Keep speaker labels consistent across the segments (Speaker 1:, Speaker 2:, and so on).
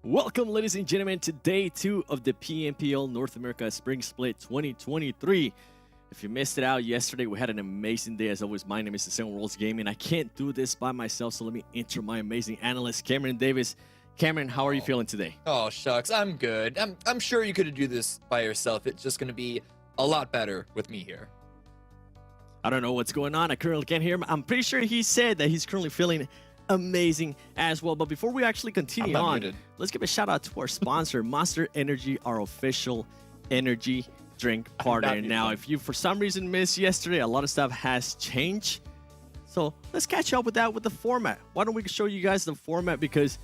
Speaker 1: Welcome, ladies and gentlemen, to day 2 of the PMPL North America Spring Split 2023. If you missed it out yesterday, we had an amazing day. As always, my name is Seven Worlds Gaming. I can't do this by myself, so let me intro my amazing analyst, Cameron Davis. Cameron, how are you feeling today?
Speaker 2: Oh, shucks. I'm good. I'm sure you could do this by yourself. It's just going to be a lot better with me here.
Speaker 1: I don't know what's going on. I currently can't hear him. I'm pretty sure he said that he's currently feeling amazing as well. But before we actually continue on, let's give a shout out to our sponsor, Monster Energy, our official energy drink partner. Now, if you for some reason missed yesterday, a lot of stuff has changed. So let's catch up with that with the format. Why don't we show you guys the format, because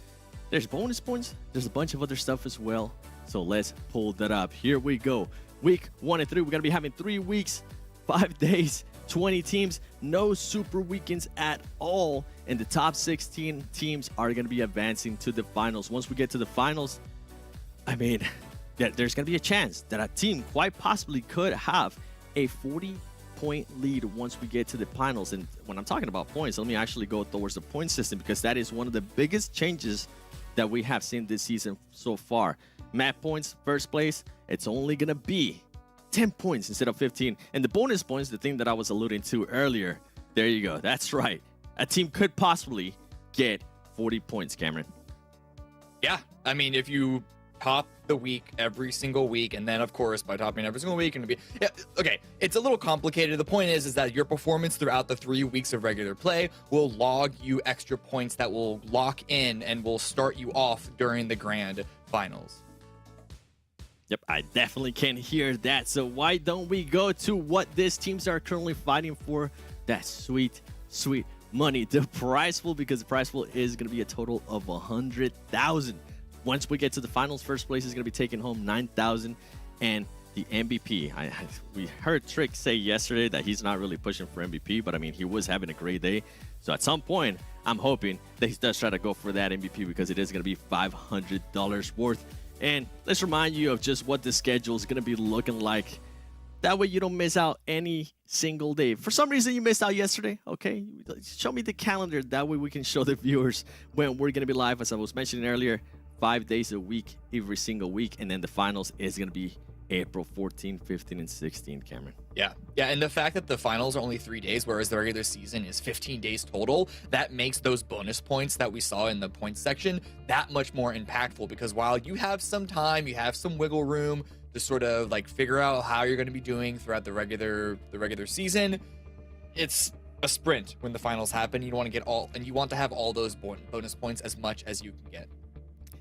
Speaker 1: there's bonus points, there's a bunch of other stuff as well. So let's pull that up. Here we go. Week 1 and 3, we're gonna be having 3 weeks, 5 days, 20 teams, no super weekends at all, and the top 16 teams are going to be advancing to the finals. Once we get to the finals, I mean, yeah, there's going to be a chance that a team quite possibly could have a 40-point lead once we get to the finals. And when I'm talking about points, let me actually go towards the point system, because that is one of the biggest changes that we have seen this season so far. Map points, first place, it's only going to be 10 points instead of 15. And the bonus points, the thing that I was alluding to earlier, there you go. That's right. A team could possibly get 40 points, Cameron.
Speaker 2: Yeah, I mean, if you top the week every single week, and then, of course, by topping every single week, and okay, it's a little complicated. The point is that your performance throughout the 3 weeks of regular play will log you extra points that will lock in and will start you off during the grand finals.
Speaker 1: Yep, I definitely can hear that. So why don't we go to what these teams are currently fighting for? That sweet, sweet money. The prize pool, because the prize pool is going to be a total of 100,000. Once we get to the finals, first place is going to be taking home 9,000. And the MVP, we heard Trick say yesterday that he's not really pushing for MVP, but I mean, he was having a great day. So at some point, I'm hoping that he does try to go for that MVP, because it is going to be $500 worth. And let's remind you of just what the schedule is going to be looking like. That way you don't miss out any single day. For some reason you missed out yesterday, okay? Show me the calendar. That way we can show the viewers when we're going to be live. As I was mentioning earlier, 5 days a week, every single week. And then the finals is going to be April 14, 15, and 16, Cameron.
Speaker 2: Yeah, and the fact that the finals are only 3 days, whereas the regular season is 15 days total, that makes those bonus points that we saw in the points section that much more impactful, because while you have some time, you have some wiggle room to sort of like figure out how you're going to be doing throughout the regular season, it's a sprint when the finals happen. You want to get all, and you want to have all those bonus points as much as you can get.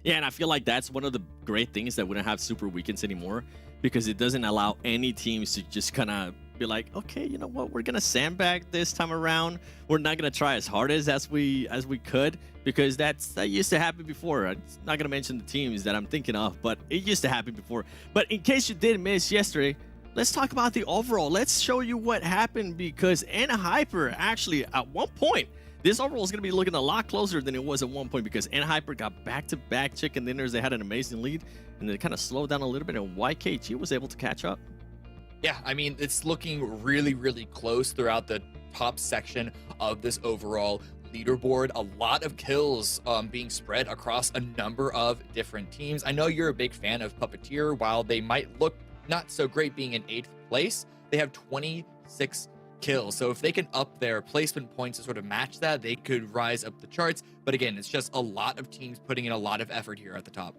Speaker 1: Yeah, and I feel like that's one of the great things that we don't have super weekends anymore, because it doesn't allow any teams to just kind of be like, okay, you know what, we're gonna sandbag this time around. We're not gonna try as hard as we could, because that used to happen before. I'm not gonna mention the teams that I'm thinking of, but it used to happen before. But in case you did miss yesterday, let's talk about the overall. Let's show you what happened, because Hyper actually at one point, this overall is going to be looking a lot closer than it was at one point, because Hyper got back-to-back chicken dinners. They had an amazing lead, and they kind of slowed down a little bit, and YKG was able to catch up.
Speaker 2: Yeah, I mean, it's looking really, really close throughout the top section of this overall leaderboard. A lot of kills being spread across a number of different teams. I know you're a big fan of Puppeteer. While they might look not so great being in 8th place, they have 26 kills. So if they can up their placement points to sort of match that, they could rise up the charts. But again, it's just a lot of teams putting in a lot of effort here at the top.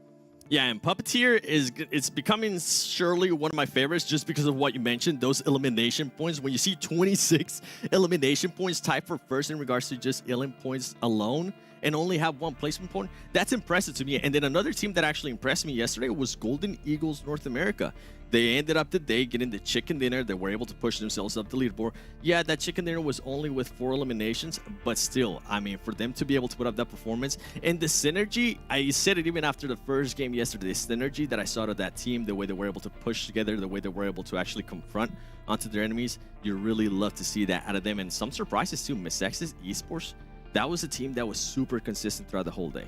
Speaker 1: Yeah, and Puppeteer it's becoming surely one of my favorites, just because of what you mentioned, those elimination points. When you see 26 elimination points tied for first in regards to just elim points alone, and only have 1 placement point, that's impressive to me. And then another team that actually impressed me yesterday was Golden Eagles North America. They ended up the day getting the chicken dinner. They were able to push themselves up the leaderboard. Yeah, that chicken dinner was only with 4 eliminations, but still, I mean, for them to be able to put up that performance and the synergy, I said it even after the first game yesterday, the synergy that I saw to that team, the way they were able to push together, the way they were able to actually confront onto their enemies, you really love to see that out of them. And some surprises too. MEZEXIS Esports, that was a team that was super consistent throughout the whole day.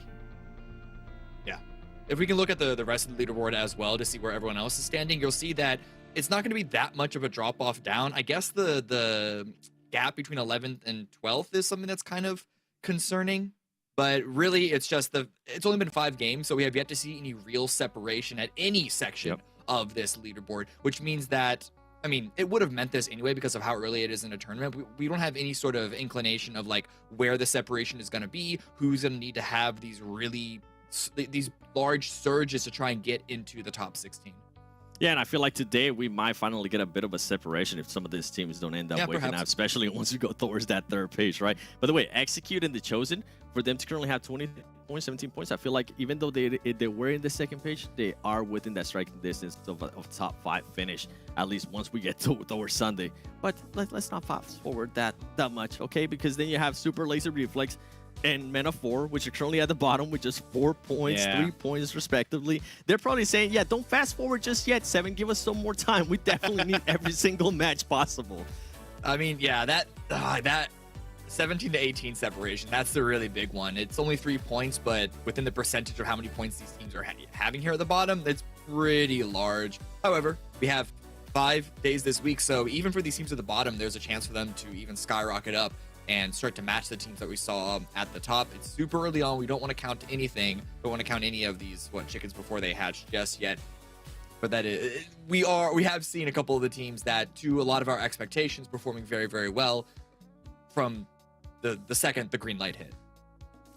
Speaker 2: Yeah. If we can look at the rest of the leaderboard as well to see where everyone else is standing, you'll see that it's not going to be that much of a drop-off down. I guess the gap between 11th and 12th is something that's kind of concerning. But really, it's only been 5 games, so we have yet to see any real separation at any section of this leaderboard, which means that, I mean, it would have meant this anyway because of how early it is in a tournament. We don't have any sort of inclination of like where the separation is going to be, who's going to need to have these large surges to try and get into the top 16.
Speaker 1: Yeah, and I feel like today we might finally get a bit of a separation if some of these teams don't end up waking up, especially once you go towards that 3rd page, right? By the way, Execute and the Chosen, for them to currently have 20 points, 17 points, I feel like even though they were in the 2nd page, they are within that striking distance of top 5 finish, at least once we get towards Sunday. But let's not fast forward that much, okay? Because then you have Super Laser Reflex and Men of 4, which are currently at the bottom with just 4 points, 3 points respectively. They're probably saying, yeah, don't fast forward just yet, 7. Give us some more time. We definitely need every single match possible.
Speaker 2: I mean, yeah, that 17 to 18 separation, that's the really big one. It's only 3 points, but within the percentage of how many points these teams are having here at the bottom, it's pretty large. However, we have 5 days this week, so even for these teams at the bottom, there's a chance for them to even skyrocket up and start to match the teams that we saw at the top. It's super early on. We don't want to count anything. Don't want to count any of these chickens before they hatch just yet. But that is, we have seen a couple of the teams that, to a lot of our expectations, performing very, very well from the second the green light hit.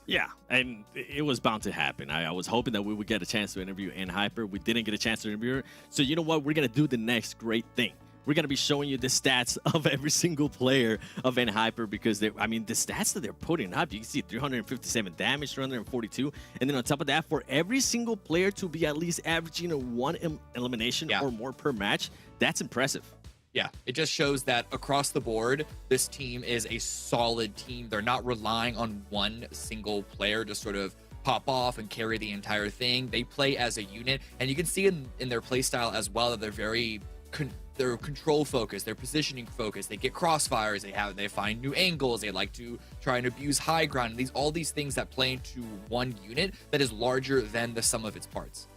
Speaker 1: Yeah, and it was bound to happen. I was hoping that we would get a chance to interview NHyper. We didn't get a chance to interview her. So you know what? We're gonna do the next great thing. We're going to be showing you the stats of every single player of NHyper because, the stats that they're putting up, you can see 357 damage, 342. And then on top of that, for every single player to be at least averaging a 1 elimination or more per match, that's impressive.
Speaker 2: Yeah, it just shows that across the board, this team is a solid team. They're not relying on one single player to sort of pop off and carry the entire thing. They play as a unit, and you can see in their play style as well that they're very... they're control focused, they're positioning focused, they get crossfires, they find new angles, they like to try and abuse high ground, and all these things that play into one unit that is larger than the sum of its parts.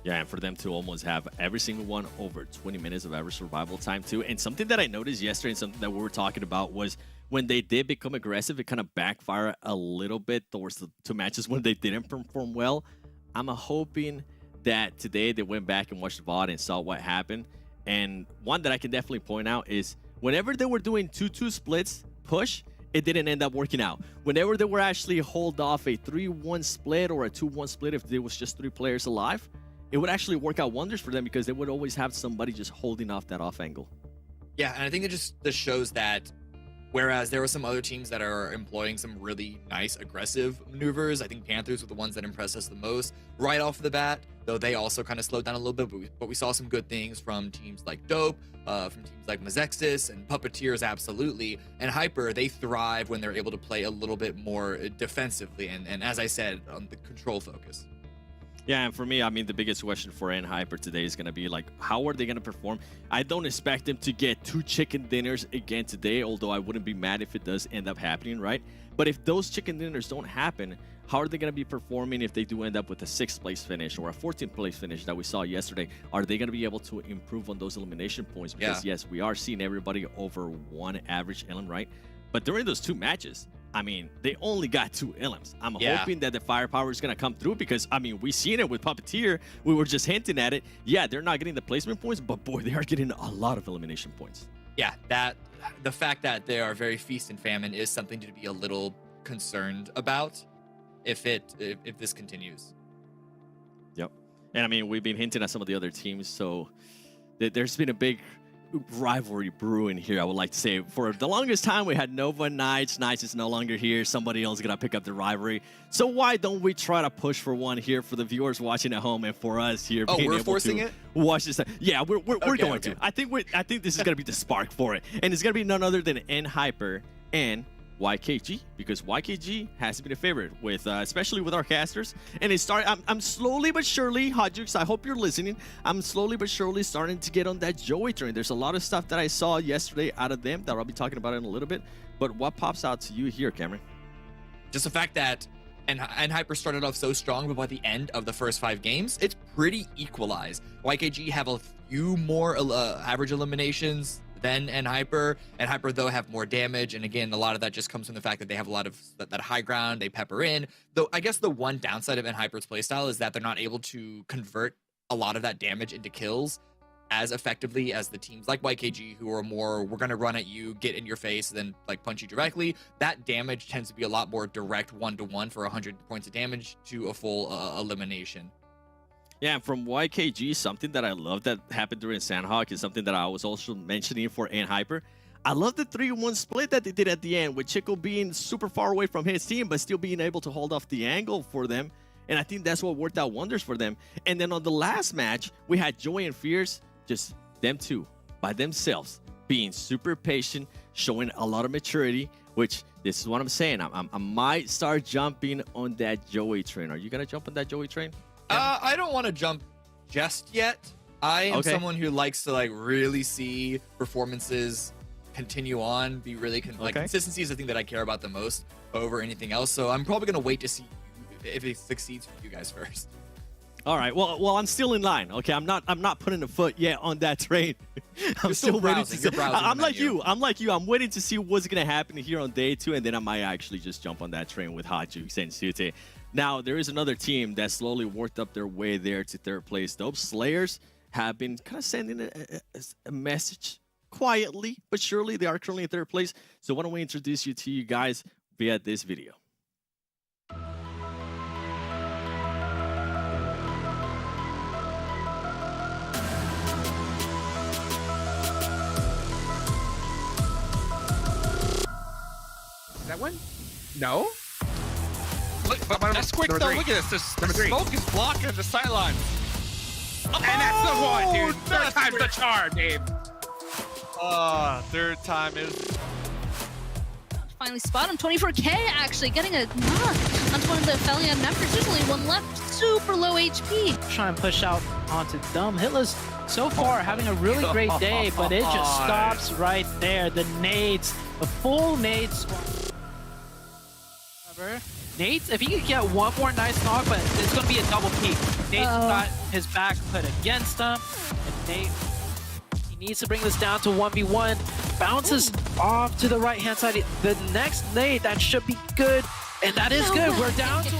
Speaker 1: Yeah, and for them to almost have every single one over 20 minutes of average survival time too. And something that I noticed yesterday and something that we were talking about was when they did become aggressive, it kind of backfired a little bit towards the 2 matches when they didn't perform well. I'm hoping that today they went back and watched the VOD and saw what happened. And one that I can definitely point out is whenever they were doing 2-2 splits push, it didn't end up working out. Whenever they were actually hold off a 3-1 split or a 2-1 split, if there was just 3 players alive, it would actually work out wonders for them because they would always have somebody just holding off that off angle.
Speaker 2: Yeah, and I think this shows that whereas there were some other teams that are employing some really nice aggressive maneuvers, I think Panthers were the ones that impressed us the most right off the bat, though they also kind of slowed down a little bit, but we saw some good things from teams like Dope, from teams like MEZEXIS, and PUPPETEERs absolutely, and Hyper, they thrive when they're able to play a little bit more defensively, and as I said, on the control focus.
Speaker 1: Yeah, and for me, I mean, the biggest question for NHyper today is going to be, like, how are they going to perform? I don't expect them to get 2 chicken dinners again today, although I wouldn't be mad if it does end up happening, right? But if those chicken dinners don't happen, how are they going to be performing if they do end up with a 6th place finish or a 14th place finish that we saw yesterday? Are they going to be able to improve on those elimination points? Because, yes, we are seeing everybody over 1 average elim, right? But during those 2 matches, I mean, they only got 2 elims. I'm hoping that the firepower is going to come through because, I mean, we've seen it with PUPPETEER. We were just hinting at it. Yeah, they're not getting the placement points, but boy, they are getting a lot of elimination points.
Speaker 2: Yeah, the fact that they are very feast and famine is something to be a little concerned about if this continues.
Speaker 1: Yep. And I mean, we've been hinting at some of the other teams, so there's been a big rivalry brewing here, I would like to say. For the longest time, we had Nova Knights. Knights is no longer here. Somebody else is going to pick up the rivalry. So why don't we try to push for one here for the viewers watching at home and for us here being
Speaker 2: we're
Speaker 1: able
Speaker 2: forcing
Speaker 1: to
Speaker 2: it?
Speaker 1: watch this? Yeah, we're going to. I think this is going to be the spark for it. And it's going to be none other than NHyper and YKG, because YKG has been a favorite with especially with our casters, and it started. I'm slowly but surely, Hodjux, I hope you're listening. I'm slowly but surely starting to get on that Joey train. There's a lot of stuff that I saw yesterday out of them that I'll be talking about in a little bit. But what pops out to you here, Cameron?
Speaker 2: Just the fact that NHyper started off so strong, but by the end of the first 5 games, it's pretty equalized. YKG have a few more average eliminations than NHyper. NHyper, though, have more damage, and again, a lot of that just comes from the fact that they have a lot of that high ground, they pepper in. Though I guess the one downside of NHyper's playstyle is that they're not able to convert a lot of that damage into kills as effectively as the teams like YKG, who are more, we're going to run at you, get in your face, then like punch you directly. That damage tends to be a lot more direct one-to-one for 100 points of damage to a full elimination.
Speaker 1: Yeah, and from YKG, something that I love that happened during Sanhok is something that I was also mentioning for NHyper. I love the 3-1 split that they did at the end, with Chico being super far away from his team, but still being able to hold off the angle for them. And I think that's what worked out wonders for them. And then on the last match, we had Joy and Fierce, just them two by themselves, being super patient, showing a lot of maturity, which this is what I'm saying. I might start jumping on that Joey train. Are you going to jump on that Joey train?
Speaker 2: I don't want to jump just yet. I am someone who likes to like really see performances continue on, be really like consistency is the thing that I care about the most over anything else. So I'm probably going to wait to see if it succeeds for you guys first.
Speaker 1: All right. Well, I'm still in line. Okay, I'm not putting a foot yet on that train. I'm still waiting to see. I'm like you. I'm waiting to see what's gonna happen here on day 2, and then I might actually just jump on that train with Hot Jukes and Sute. Now there is another team that slowly worked up their way there to 3rd place. Dope Slayers have been kind of sending a message quietly but surely. They are currently in 3rd place. So why don't we introduce you to you guys via this video.
Speaker 3: That one? No?
Speaker 4: Look, but that's quick though. Look at this. The smoke is blocking the sidelines.
Speaker 3: And that's the one, dude. 3rd time's the charm, Dave.
Speaker 4: 3rd time is.
Speaker 5: Finally spot him. 24K actually getting a knock onto one of the Felion members. There's only one left. Super low HP.
Speaker 6: Try and push out onto Dumb. Hitler's so far having a really great day, but it just stops right there. The nades, the full nades. Nades, if he could get one more nice knock, but it's going to be a double peak. Nate's got his back put against him. And Nate, he needs to bring this down to 1v1. Bounces off to the right-hand side. The next nade, that should be good. And that is good. We're down to...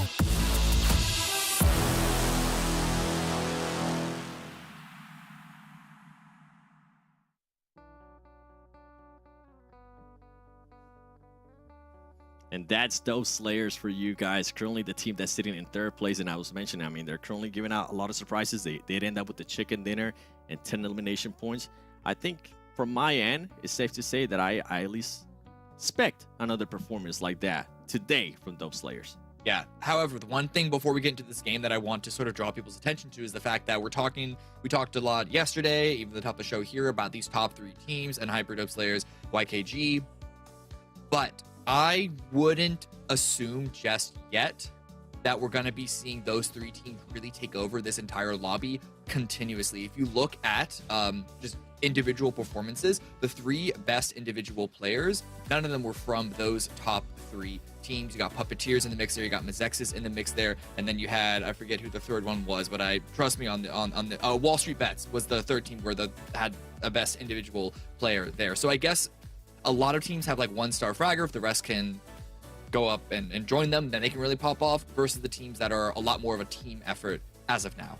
Speaker 1: And that's Dope Slayers for you guys. Currently the team that's sitting in 3rd place. And I was mentioning, I mean, they're currently giving out a lot of surprises. They did end up with the chicken dinner and 10 elimination points. I think from my end, it's safe to say that I at least expect another performance like that today from Dope Slayers.
Speaker 2: Yeah. However, the one thing before we get into this game that I want to sort of draw people's attention to is the fact that we talked a lot yesterday, even at the top of the show here, about these top 3 teams and NHyper, Dope Slayers, YKG. But I wouldn't assume just yet that we're going to be seeing those 3 teams really take over this entire lobby continuously. If you look at just individual performances, the 3 best individual players, none of them were from those top 3 teams. You got Puppeteers in the mix there, you got MEZEXIS in the mix there, and then you had, I forget who the 3rd one was, but trust me on the WALLSTREETBETS was the 3rd team where had a best individual player there. So I guess a lot of teams have like 1-star fragger. If the rest can go up and join them, then they can really pop off, versus the teams that are a lot more of a team effort as of now.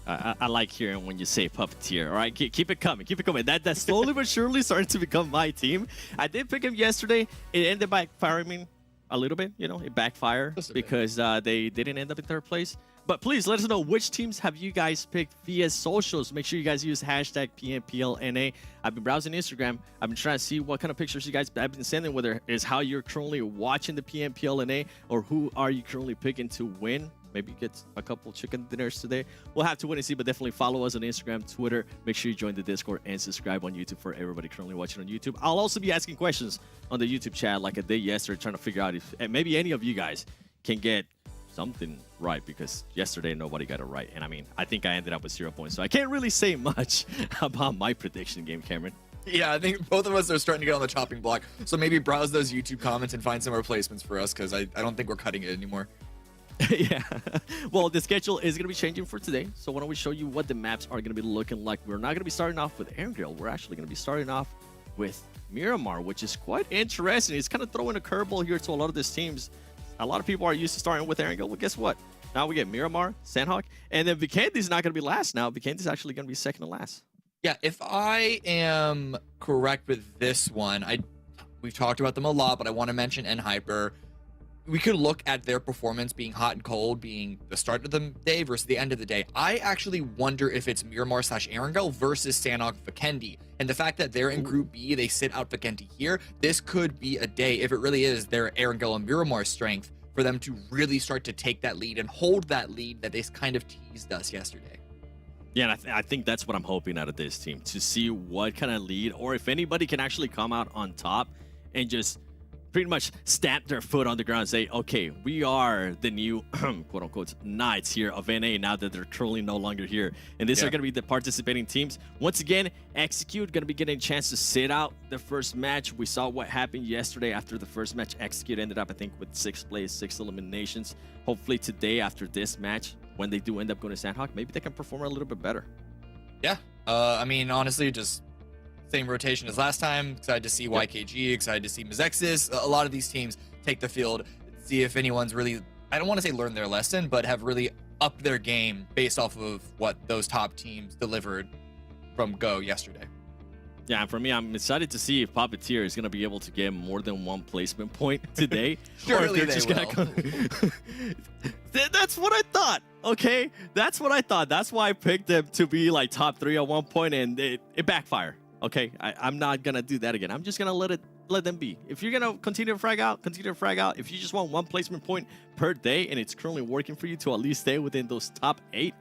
Speaker 1: I like hearing when you say Puppeteer. All right, keep it coming. Keep it coming. That slowly but surely starting to become my team. I did pick him yesterday. It ended by firing me a little bit. You know, it backfired because they didn't end up in 3rd place. But please let us know which teams have you guys picked via socials. Make sure you guys use hashtag PMPL NA. I've been browsing Instagram. I've been trying to see what kind of pictures you guys have been sending, whether it's how you're currently watching the PMPL NA or who are you currently picking to win. Maybe get a couple chicken dinners today. We'll have to wait and see, but definitely follow us on Instagram, Twitter. Make sure you join the Discord and subscribe on YouTube for everybody currently watching on YouTube. I'll also be asking questions on the YouTube chat like I did yesterday, trying to figure out if maybe any of you guys can get something right, because yesterday nobody got it right. And I mean, I think I ended up with 0 points, so I can't really say much about my prediction game, Cameron.
Speaker 2: Yeah, I think both of us are starting to get on the chopping block. So maybe browse those YouTube comments and find some replacements for us, because I don't think we're cutting it anymore.
Speaker 1: Yeah. Well, the schedule is going to be changing for today. So why don't we show you what the maps are going to be looking like. We're not going to be starting off with Erangel. We're actually going to be starting off with Miramar, which is quite interesting. It's kind of throwing a curveball here to a lot of these teams. A lot of people are used to starting with Erangel. Well, guess what? Now we get Miramar, Sanhok, and then Vikendi's not going to be last now. Vikendi's actually going to be second to last.
Speaker 2: Yeah, if I am correct with this one, we've talked about them a lot, but I want to mention Enhyper. We could look at their performance being hot and cold, being the start of the day versus the end of the day. I actually wonder if it's Miramar / Erangel versus Sanhok Vikendi. And the fact that they're in Group B, they sit out Vikendi here, this could be a day, if it really is their Erangel and Miramar strength, for them to really start to take that lead and hold that lead that they kind of teased us yesterday.
Speaker 1: Yeah, and I think that's what I'm hoping out of this team, to see what kind of lead, or if anybody can actually come out on top and just pretty much stamp their foot on the ground and say, okay, we are the new quote-unquote knights here of NA now that they're truly no longer here. And these are going to be the participating teams. Once again, Execute going to be getting a chance to sit out the first match. We saw what happened yesterday after the first match. Execute ended up, I think, with 6th place, 6 eliminations. Hopefully today, after this match, when they do end up going to Sanhok, maybe they can perform a little bit better.
Speaker 2: Yeah, I mean, honestly, just same rotation as last time. Excited to see YKG, excited to see MEZEXIS. A lot of these teams take the field, see if anyone's really, I don't want to say learned their lesson, but have really upped their game based off of what those top teams delivered from Go yesterday.
Speaker 1: Yeah, and for me, I'm excited to see if PUPPETEER is going to be able to get more than 1 placement point today.
Speaker 2: Surely they will.
Speaker 1: That's what I thought, okay? That's what I thought. That's why I picked them to be like top 3 at one point, and it backfired. Okay, I'm not gonna do that again. I'm just gonna let them be. If you're gonna continue to frag out, continue to frag out. If you just want 1 placement point per day and it's currently working for you to at least stay within those top 8,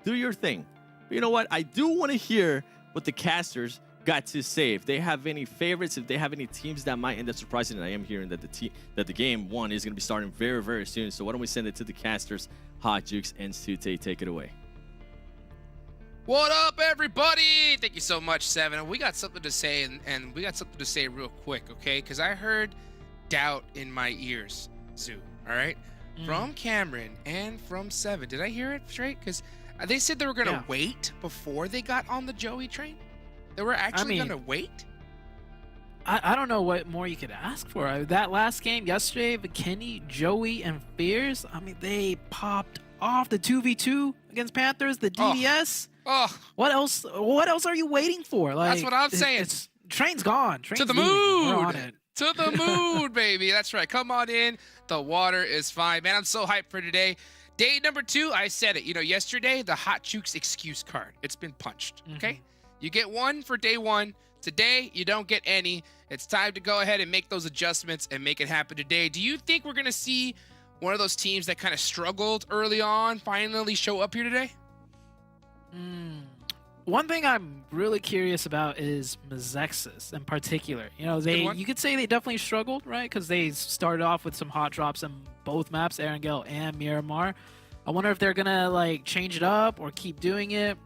Speaker 1: do your thing. But you know what? I do want to hear what the casters got to say. If they have any favorites, if they have any teams that might end up surprising. And I am hearing that the game 1 is gonna be starting very, very soon. So why don't we send it to the casters? Hot Jukes and Sute, take it away.
Speaker 3: What up, everybody? Thank you so much, Seven. We got something to say, and we got something to say real quick, okay? Because I heard doubt in my ears, Zoo, all right? From Cameron and from Seven. Did I hear it straight? Because they said they were going to wait before they got on the Joey train? They were actually going to wait?
Speaker 6: I don't know what more you could ask for. That last game yesterday, Vikendi, Joey, and Fears, I mean, they popped off the 2v2 against Panthers, the DDS.
Speaker 3: Oh,
Speaker 6: what else are you waiting for? Like,
Speaker 3: that's what I'm saying.
Speaker 6: Train's gone. Train's
Speaker 3: to the
Speaker 6: leaving.
Speaker 3: moon.
Speaker 6: We're on it.
Speaker 3: To the moon, baby. That's right. Come on in. The water is fine. Man, I'm so hyped for today. Day number 2, I said it. You know, yesterday, the Hot Jukes excuse card. It's been punched, okay? You get 1 for day 1. Today, you don't get any. It's time to go ahead and make those adjustments and make it happen today. Do you think we're going to see one of those teams that kind of struggled early on finally show up here today?
Speaker 6: One thing I'm really curious about is MEZEXIS in particular. You know, you could say they definitely struggled, right? Because they started off with some hot drops in both maps, Erangel and Miramar. I wonder if they're gonna like change it up or keep doing it.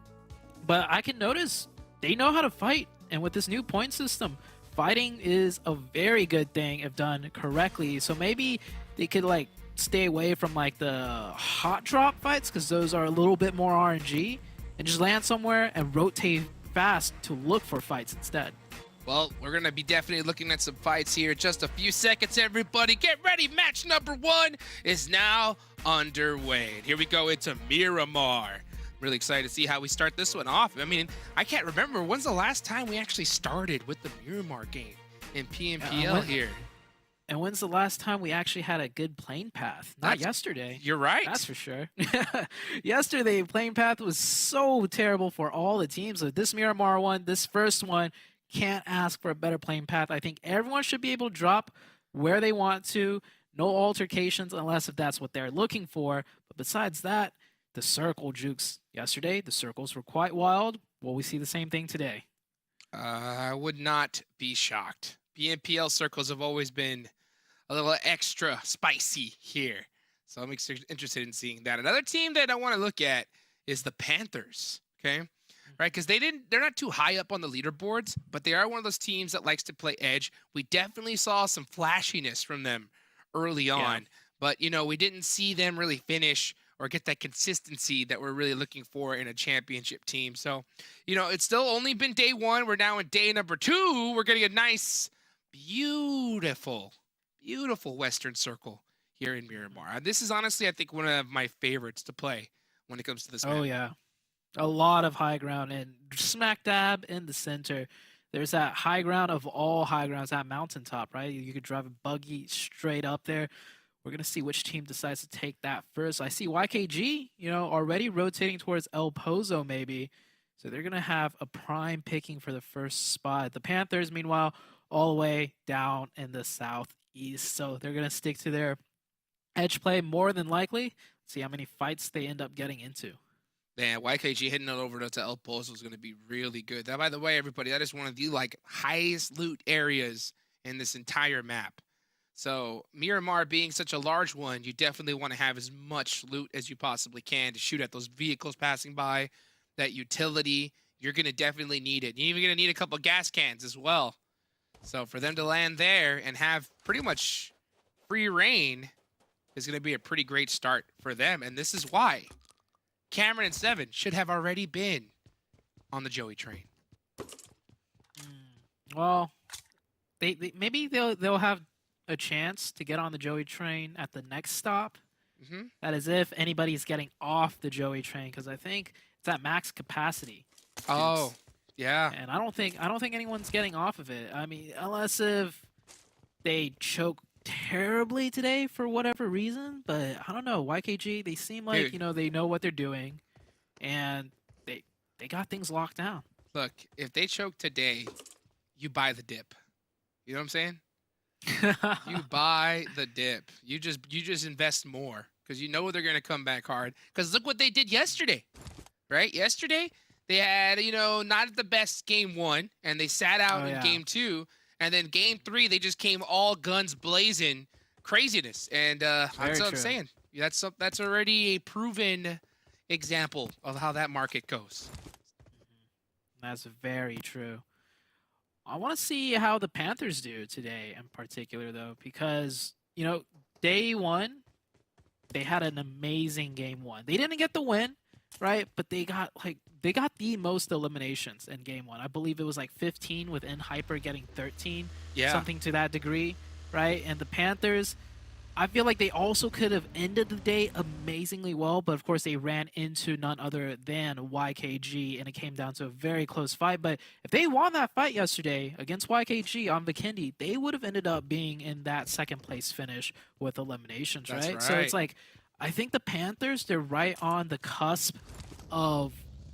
Speaker 6: But I can notice they know how to fight, and with this new point system, fighting is a very good thing if done correctly. So maybe they could like stay away from like the hot drop fights, because those are a little bit more RNG, and just land somewhere and rotate fast to look for fights instead.
Speaker 3: Well, we're going to be definitely looking at some fights here in just a few seconds, everybody. Get ready. Match number 1 is now underway. And here we go into Miramar. Really excited to see how we start this one off. I mean, I can't remember. When's the last time we actually started with the Miramar game in PMPL here?
Speaker 6: And when's the last time we actually had a good playing path? Not yesterday.
Speaker 3: You're right.
Speaker 6: That's for sure. Yesterday, playing path was so terrible for all the teams. So this Miramar one, this first one, can't ask for a better playing path. I think everyone should be able to drop where they want to. No altercations unless if that's what they're looking for. But besides that, the circle jukes yesterday, the circles were quite wild. Will we see the same thing today?
Speaker 3: I would not be shocked. PMPL circles have always been a little extra spicy here. So I'm interested in seeing that. Another team that I want to look at is the Panthers, okay? Right, because they're not too high up on the leaderboards, but they are one of those teams that likes to play edge. We definitely saw some flashiness from them early on, but, you know, we didn't see them really finish or get that consistency that we're really looking for in a championship team. So, it's still only been day 1. We're now in day number 2. We're getting a nice, beautiful Western Circle here in Miramar. And this is honestly, I think, one of my favorites to play when it comes to this map.
Speaker 6: Oh, yeah. A lot of high ground, and smack dab in the center. There's that high ground of all high grounds, that mountaintop, right? You could drive a buggy straight up there. We're going to see which team decides to take that first. I see YKG, already rotating towards El Pozo maybe. So they're going to have a prime picking for the first spot. The Panthers, meanwhile, all the way down in the southeast. So they're going to stick to their edge play more than likely. See how many fights they end up getting into.
Speaker 3: Man, YKG hitting it over to El Pozo is going to be really good. That, by the way, everybody, that is one of the highest loot areas in this entire map. So Miramar being such a large one, you definitely want to have as much loot as you possibly can to shoot at those vehicles passing by, that utility. You're going to definitely need it. You're even going to need a couple gas cans as well. So for them to land there and have pretty much free reign is going to be a pretty great start for them. And this is why Cameron and Seven should have already been on the Joey train.
Speaker 6: Well, maybe they'll have a chance to get on the Joey train at the next stop. That is if anybody's getting off the Joey train, because I think it's at max capacity.
Speaker 3: Oh, yeah.
Speaker 6: And I don't think anyone's getting off of it. I mean, unless if they choke terribly today for whatever reason, but I don't know. YKG, they seem like, they know what they're doing, and they got things locked down.
Speaker 3: Look, if they choke today, you buy the dip. You know what I'm saying? You buy the dip. You just invest more, because you know they're going to come back hard. Because look what they did yesterday, right? Yesterday, they had, not the best game 1, and they sat out in game 2. And then game 3, they just came all guns blazing, craziness. And that's what I'm saying. That's already a proven example of how that market goes.
Speaker 6: That's very true. I want to see how the Panthers do today in particular, though, because, day 1, they had an amazing game 1. They didn't get the win, right? But they got the most eliminations in game 1. I believe it was 15 with Hyper getting 13, something to that degree, right? And the Panthers, I feel like they also could have ended the day amazingly well, but of course they ran into none other than YKG, and it came down to a very close fight. But if they won that fight yesterday against YKG on Vikendi, they would have ended up being in that second place finish with eliminations, right? So it's I think the Panthers, they're right on the cusp of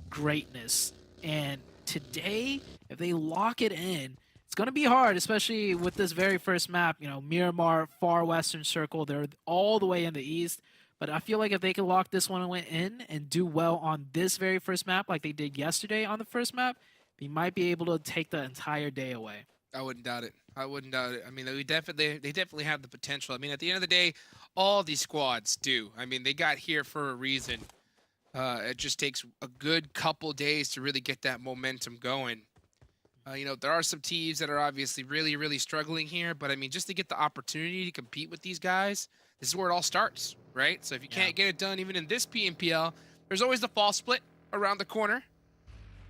Speaker 6: greatness. And today, if they lock it in, it's going to be hard, especially with this very first map. Miramar, far western circle, they're all the way in the east. But I feel like if they can lock this one in and do well on this very first map like they did yesterday on the first map, they might be able to take the entire day away.
Speaker 3: I wouldn't doubt it. I mean, they definitely have the potential. I mean, at the end of the day, all these squads do. I mean, they got here for a reason. It just takes a good couple days to really get that momentum going. There are some teams that are obviously really, really struggling here, but I mean, just to get the opportunity to compete with these guys, this is where it all starts, right? So if you can't get it done even in this PMPL, there's always the fall split around the corner.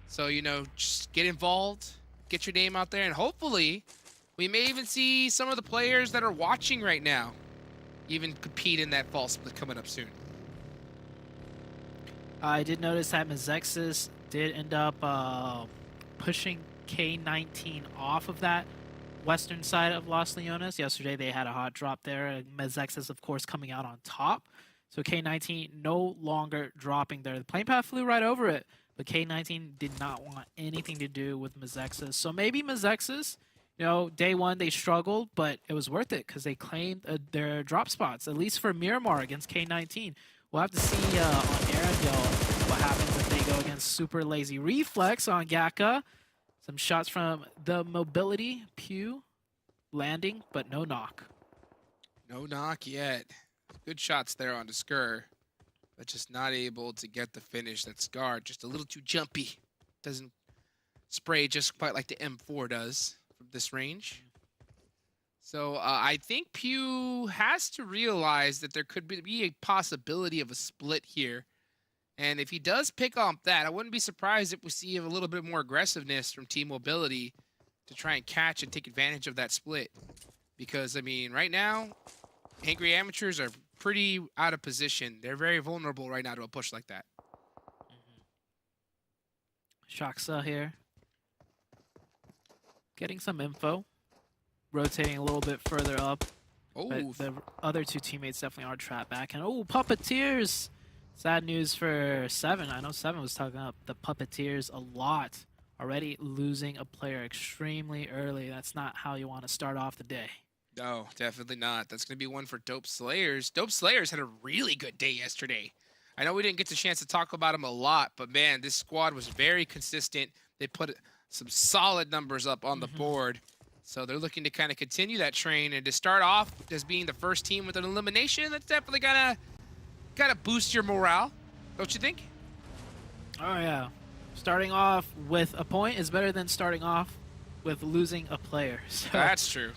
Speaker 3: So, just get involved, get your name out there, and hopefully we may even see some of the players that are watching right now even compete in that fall split coming up soon.
Speaker 6: I did notice that MEZEXIS did end up pushing K19 off of that western side of Los Leones. Yesterday they had a hot drop there. MEZEXIS, of course, coming out on top. So K19 no longer dropping there. The plane path flew right over it, but K19 did not want anything to do with MEZEXIS. So maybe MEZEXIS, day 1 they struggled, but it was worth it because they claimed their drop spots, at least for Miramar against K19. We'll have to see on Erangel what happens if they go against super lazy reflex on Gaka. Some shots from the mobility, Pew, landing, but no knock.
Speaker 3: No knock yet. Good shots there on the Skur, but just not able to get the finish. That Scar just a little too jumpy. Doesn't spray just quite like the M4 does from this range. So I think Pew has to realize that there could be a possibility of a split here. And if he does pick up that, I wouldn't be surprised if we see a little bit more aggressiveness from Team Mobility to try and catch and take advantage of that split. Because, I mean, right now, Angry Amateurs are pretty out of position. They're very vulnerable right now to a push like that.
Speaker 6: Shaksa here. Getting some info. Rotating a little bit further up.
Speaker 3: Oh,
Speaker 6: But the other two teammates definitely are trapped back. And oh, Puppeteers! Sad news for Seven. I know Seven was talking about the Puppeteers a lot. Already losing a player extremely early. That's not how you want to start off the day.
Speaker 3: no, definitely not. That's going to be one for Dope Slayers. Dope Slayers had a really good day yesterday. I know we didn't get the chance to talk about them a lot, but man, this squad was very consistent. They put some solid numbers up on the board. So they're looking to kind of continue that train. And to start off as being the first team with an elimination, that's definitely gotta boost your morale, don't you think?
Speaker 6: Oh yeah. Starting off with a point is better than starting off with losing a player. So
Speaker 3: That's true.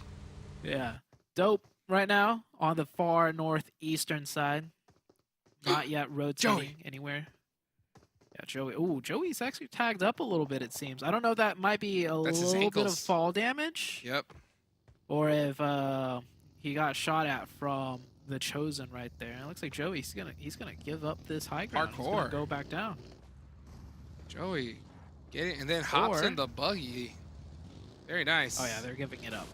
Speaker 6: yeah. Dope right now on the far northeastern side. Not yet rotating anywhere. Yeah, Joey. Ooh, Joey's actually tagged up a little bit, it seems. I don't know if that might be a
Speaker 3: That's his
Speaker 6: little bit of
Speaker 3: ankles.
Speaker 6: fall damage.
Speaker 3: Yep.
Speaker 6: Or if he got shot at from the Chosen right there. It looks like Joey's he's gonna give up this high ground. He's gonna
Speaker 3: Hardcore.
Speaker 6: go back down.
Speaker 3: Joey, get it, and then hops
Speaker 6: Or-
Speaker 3: in the buggy. Very nice.
Speaker 6: Oh yeah, they're giving it up.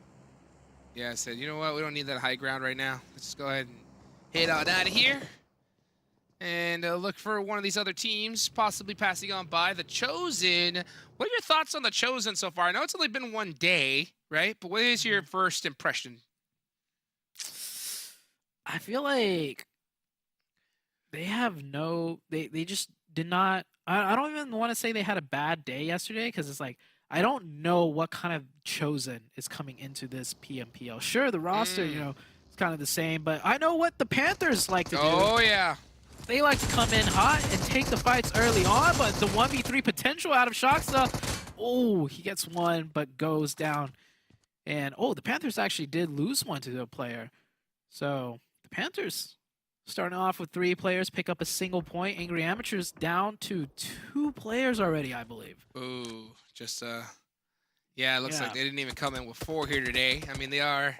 Speaker 3: Yeah, I said, you know what? We don't need that high ground right now. Let's just go ahead and head on out of here. And look for one of these other teams possibly passing on by. The Chosen. What are your thoughts on the Chosen so far? I know it's only been one day, right? But what is your first impression?
Speaker 6: I feel like they have they just did not. I don't even want to say they had a bad day yesterday because it's like I don't know what kind of Chosen is coming into this PMPL. Sure, the roster, you know, is kind of the same, but I know what the Panthers like to do.
Speaker 3: Oh, yeah.
Speaker 6: They like to come in hot and take the fights early on, but the 1v3 potential out of Shaksa, oh, he gets one, but goes down. And, oh, the Panthers actually did lose one to a player. So, the Panthers starting off with 3 players, pick up a single point. Angry Amateurs down to 2 players already, I believe.
Speaker 3: Ooh, just, yeah, it looks
Speaker 6: Yeah.
Speaker 3: like they didn't even come in with 4 here today. I mean, they are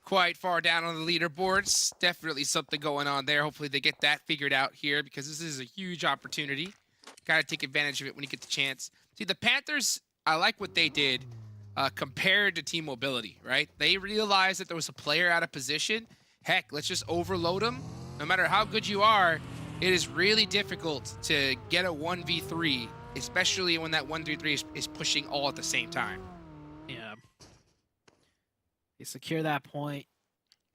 Speaker 3: quite far down on the leaderboards. Definitely something going on there. Hopefully they get that figured out here because this is a huge opportunity. Got to take advantage of it when you get the chance. See, the Panthers, I like what they did compared to Team Mobility, right? They realized that there was a player out of position. Heck, let's just overload them. No matter how good you are, it is really difficult to get a 1v3, especially when that 1v3 is pushing all at the same time.
Speaker 6: Yeah. They secure that point.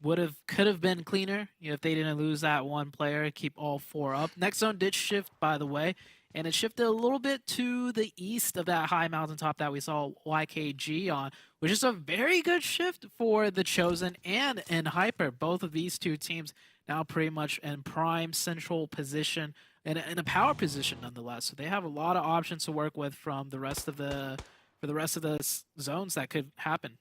Speaker 6: Could have been cleaner, you know, if they didn't lose that one player, keep all 4 up. Next zone did shift, by the way, and it shifted a little bit to the east of that high mountaintop that we saw YKG on, which is a very good shift for the Chosen and Hyper. Both of these two teams now pretty much in prime central position and in a power position nonetheless. So they have a lot of options to work with from the rest of the zones that could happen.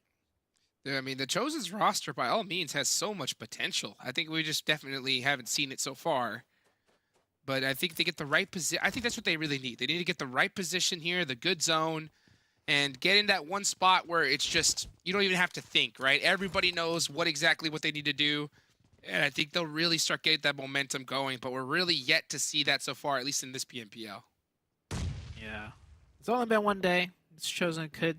Speaker 3: Yeah, I mean, the Chosen's roster, by all means, has so much potential. I think we just definitely haven't seen it so far. But I think they get the right position. I think that's what they really need. They need to get the right position here, the good zone, and get in that one spot where it's just, you don't even have to think, right? Everybody knows what they need to do. And I think they'll really start getting that momentum going. But we're really yet to see that so far, at least in this PMPL.
Speaker 6: Yeah. It's only been one day. This Chosen could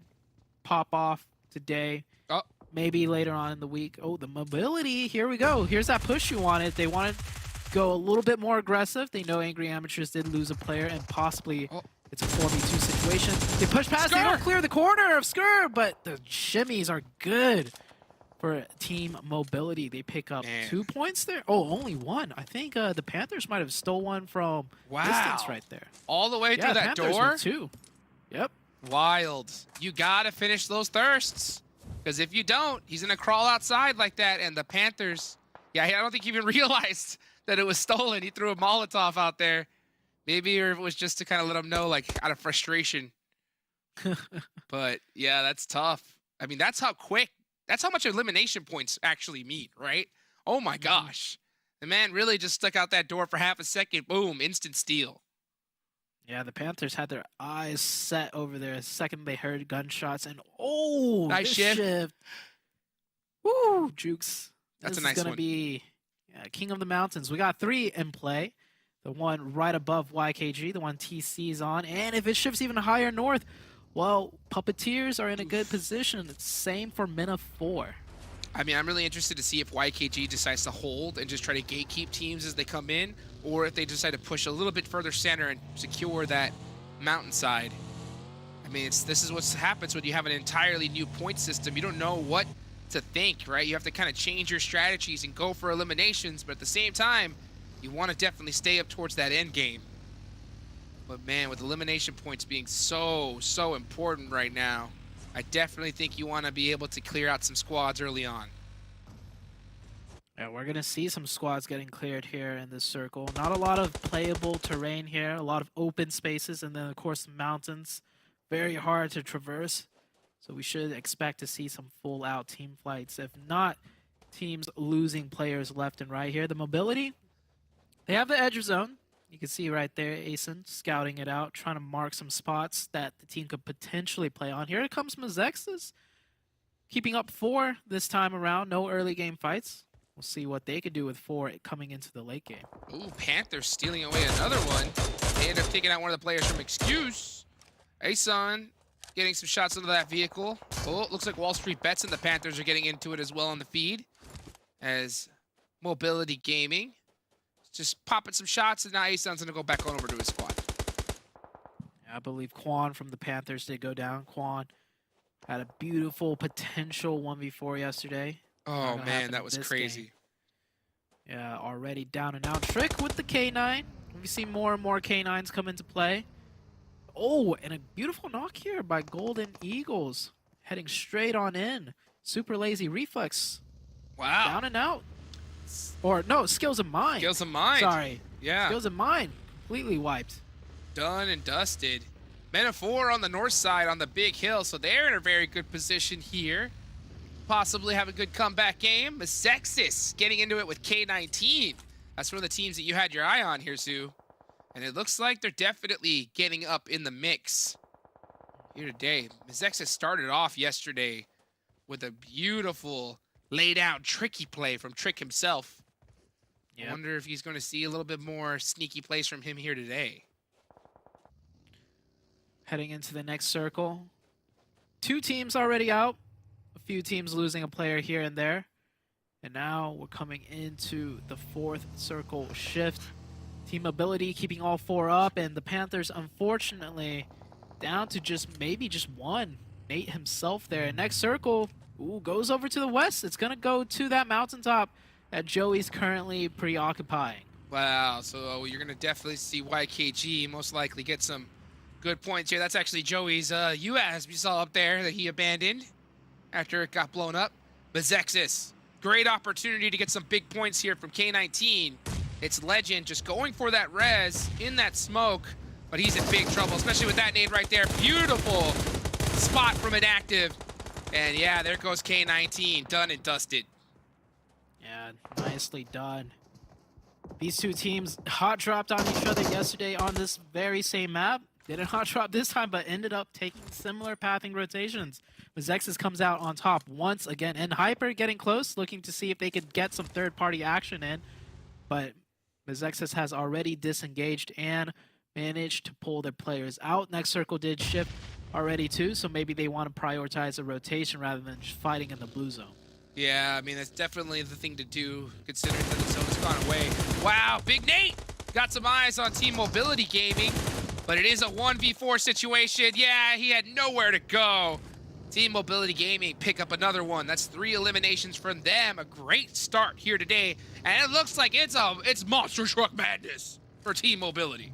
Speaker 6: pop off today.
Speaker 3: Oh.
Speaker 6: Maybe later on in the week. Oh, the mobility. Here we go. Here's that push you wanted. They wanted to go a little bit more aggressive. They know Angry Amateurs did lose a player and possibly it's a 4v2 situation. They push past. They don't clear the corner of Skur, but the shimmies are good for Team Mobility. They pick up 2 points there. Oh, only 1. I think the Panthers might have stole one from distance right there.
Speaker 3: All the way through that
Speaker 6: Panthers
Speaker 3: door?
Speaker 6: with 2. Yep.
Speaker 3: Wild. You gotta finish those thirsts. Because if you don't, he's gonna crawl outside like that. And the Panthers, yeah, I don't think he even realized that it was stolen. He threw a Molotov out there. Maybe or it was just to kind of let him know, like, out of frustration. But yeah, that's tough. I mean, that's how quick That's how much elimination points actually mean, right? Oh my gosh. The man really just stuck out that door for half a second. Boom, instant steal.
Speaker 6: Yeah, the Panthers had their eyes set over there the second they heard gunshots, and oh,
Speaker 3: Nice
Speaker 6: this
Speaker 3: shift.
Speaker 6: Woo, Jukes.
Speaker 3: That's
Speaker 6: This
Speaker 3: a nice
Speaker 6: is gonna
Speaker 3: one.
Speaker 6: be King of the Mountains. We got 3 in play. The one right above YKG, the one TC's on, and if it shifts even higher north, well, Puppeteers are in a good position. It's same for Mina 4.
Speaker 3: I mean, I'm really interested to see if YKG decides to hold and just try to gatekeep teams as they come in, or if they decide to push a little bit further center and secure that mountainside. I mean, this is what happens when you have an entirely new point system. You don't know what to think, right? You have to kind of change your strategies and go for eliminations, but at the same time, you want to definitely stay up towards that end game. But man, with elimination points being so important right now, I definitely think you want to be able to clear out some squads early on.
Speaker 6: Yeah, we're gonna see some squads getting cleared here in this circle. Not a lot of playable terrain here, a lot of open spaces, and then of course the mountains. Very hard to traverse. So we should expect to see some full-out team fights. If not, teams losing players left and right here. The mobility, they have the edge zone. You can see right there, Asen scouting it out, trying to mark some spots that the team could potentially play on. Here comes MEZEXIS, keeping up 4 this time around. No early game fights. We'll see what they could do with 4 coming into the late game.
Speaker 3: Ooh, Panthers stealing away another one. They end up taking out one of the players from Excuse. Asen getting some shots into that vehicle. Oh, it looks like WALLSTREETBETS and the Panthers are getting into it as well on the feed. As Mobility Gaming just popping some shots, and now Asen's gonna go back on over to his squad.
Speaker 6: I believe Quan from the Panthers did go down. Quan had a beautiful potential 1v4 yesterday.
Speaker 3: Oh man, that was crazy.
Speaker 6: Yeah, already down and out. Trick with the K9. We've seen more and more K9s come into play. Oh, and a beautiful knock here by Golden Eagles. Heading straight on in. Super lazy reflex.
Speaker 3: Wow.
Speaker 6: Down and out. Or no, Skills of Mind.
Speaker 3: Skills of Mind.
Speaker 6: Sorry.
Speaker 3: Yeah.
Speaker 6: Skills of Mind. Completely wiped.
Speaker 3: Done and dusted. Men of 4 on the north side on the big hill, so they're in a very good position here. Possibly have a good comeback game. MEZEXIS getting into it with K19. That's one of the teams that you had your eye on here, Zoo. And it looks like they're definitely getting up in the mix here today. MEZEXIS started off yesterday with a beautiful laid out tricky play from Trick himself.
Speaker 6: Yep.
Speaker 3: I wonder if he's going to see a little bit more sneaky plays from him here today.
Speaker 6: Heading into the next circle. 2 teams already out. A few teams losing a player here and there. And now we're coming into the 4th circle shift. Team Mobility keeping all 4 up, and the Panthers, unfortunately, down to maybe just 1. Nate himself there. And next circle, ooh, goes over to the west. It's going to go to that mountaintop that Joey's currently preoccupying.
Speaker 3: Wow, so you're going to definitely see YKG most likely get some good points here. That's actually Joey's UAS we saw up there that he abandoned after it got blown up. MEZEXIS, great opportunity to get some big points here from K19. It's Legend just going for that res in that smoke, but he's in big trouble, especially with that nade right there. Beautiful spot from Inactive. And yeah, there goes K19, done and dusted.
Speaker 6: Yeah, nicely done. These 2 teams hot dropped on each other yesterday on this very same map. Didn't hot drop this time, but ended up taking similar pathing rotations. MEZEXIS comes out on top once again, and Hyper getting close, looking to see if they could get some third-party action in. But MEZEXIS has already disengaged and managed to pull their players out. Next circle did shift already too, so maybe they want to prioritize a rotation rather than just fighting in the blue zone.
Speaker 3: Yeah, I mean, that's definitely the thing to do, considering that the zone has gone away. Wow, Big Nate got some eyes on Team Mobility Gaming, but it is a 1v4 situation. Yeah, he had nowhere to go. Team Mobility Gaming pick up another one. That's 3 eliminations from them. A great start here today, and it looks like it's monster truck madness for Team Mobility.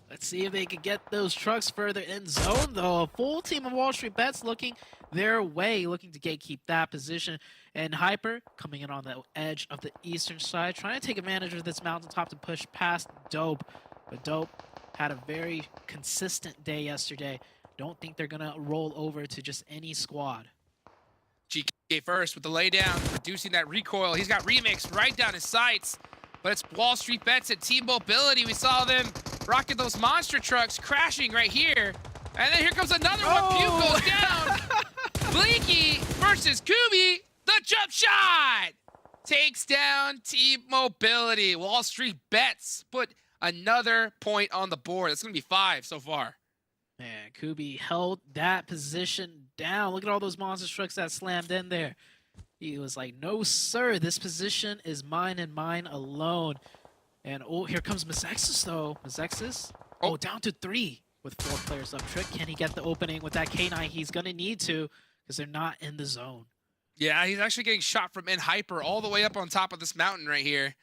Speaker 6: Let's see if they can get those trucks further in zone, though. A full team of WALLSTREETBETS looking their way, looking to gatekeep that position. And Hyper coming in on the edge of the eastern side, trying to take advantage of this mountaintop to push past Dope. But Dope had a very consistent day yesterday. Don't think they're going to roll over to just any squad.
Speaker 3: GK first with the laydown, reducing that recoil. He's got Remix right down his sights, but it's Wall Street Bets and Team Mobility. We saw them rocking those monster trucks, crashing right here. And then here comes another one. Pew goes down. Blinky versus Kubi. The jump shot takes down Team Mobility. Wall Street Bets put another point on the board. It's going to be 5 so far.
Speaker 6: Man, Kubi held that position down. Look at all those monster trucks that slammed in there. He was like, no, sir, this position is mine and mine alone. And oh, here comes MEZEXIS, though. MEZEXIS, oh, down to 3 with 4 players up. Trick, can he get the opening with that K9? He's going to need to because they're not in the zone.
Speaker 3: Yeah, he's actually getting shot from Hyper all the way up on top of this mountain right here.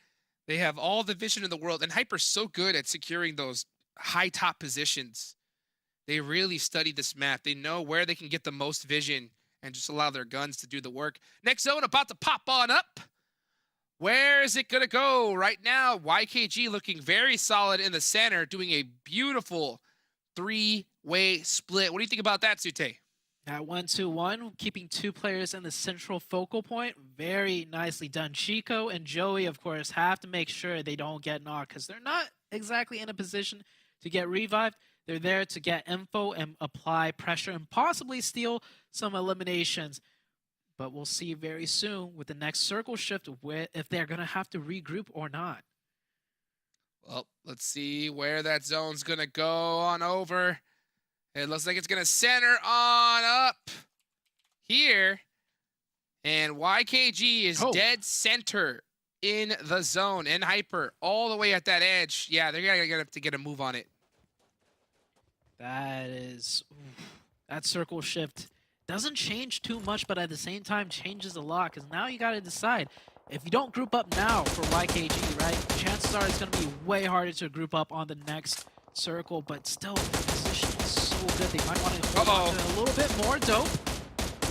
Speaker 3: They have all the vision in the world, and Hyper's so good at securing those high top positions. They really study this map. They know where they can get the most vision and just allow their guns to do the work. Next zone about to pop on up. Where is it going to go? Right now, YKG looking very solid in the center, doing a beautiful 3-way split. What do you think about that, Sute?
Speaker 6: At 1-2-1, keeping 2 players in the central focal point. Very nicely done. Chico and Joey, of course, have to make sure they don't get knocked because they're not exactly in a position to get revived. They're there to get info and apply pressure and possibly steal some eliminations. But we'll see very soon with the next circle shift if they're going to have to regroup or not.
Speaker 3: Well, let's see where that zone's going to go on over. It looks like it's going to center on up here. And YKG is dead center in the zone. And Hyper all the way at that edge. Yeah, they're going to have to get a move on it.
Speaker 6: That is... that circle shift doesn't change too much, but at the same time changes a lot. Because now you got to decide. If you don't group up now for YKG, right, chances are it's going to be way harder to group up on the next circle. But still, the position is so good. They might want to hold on to it a little bit more. Dope.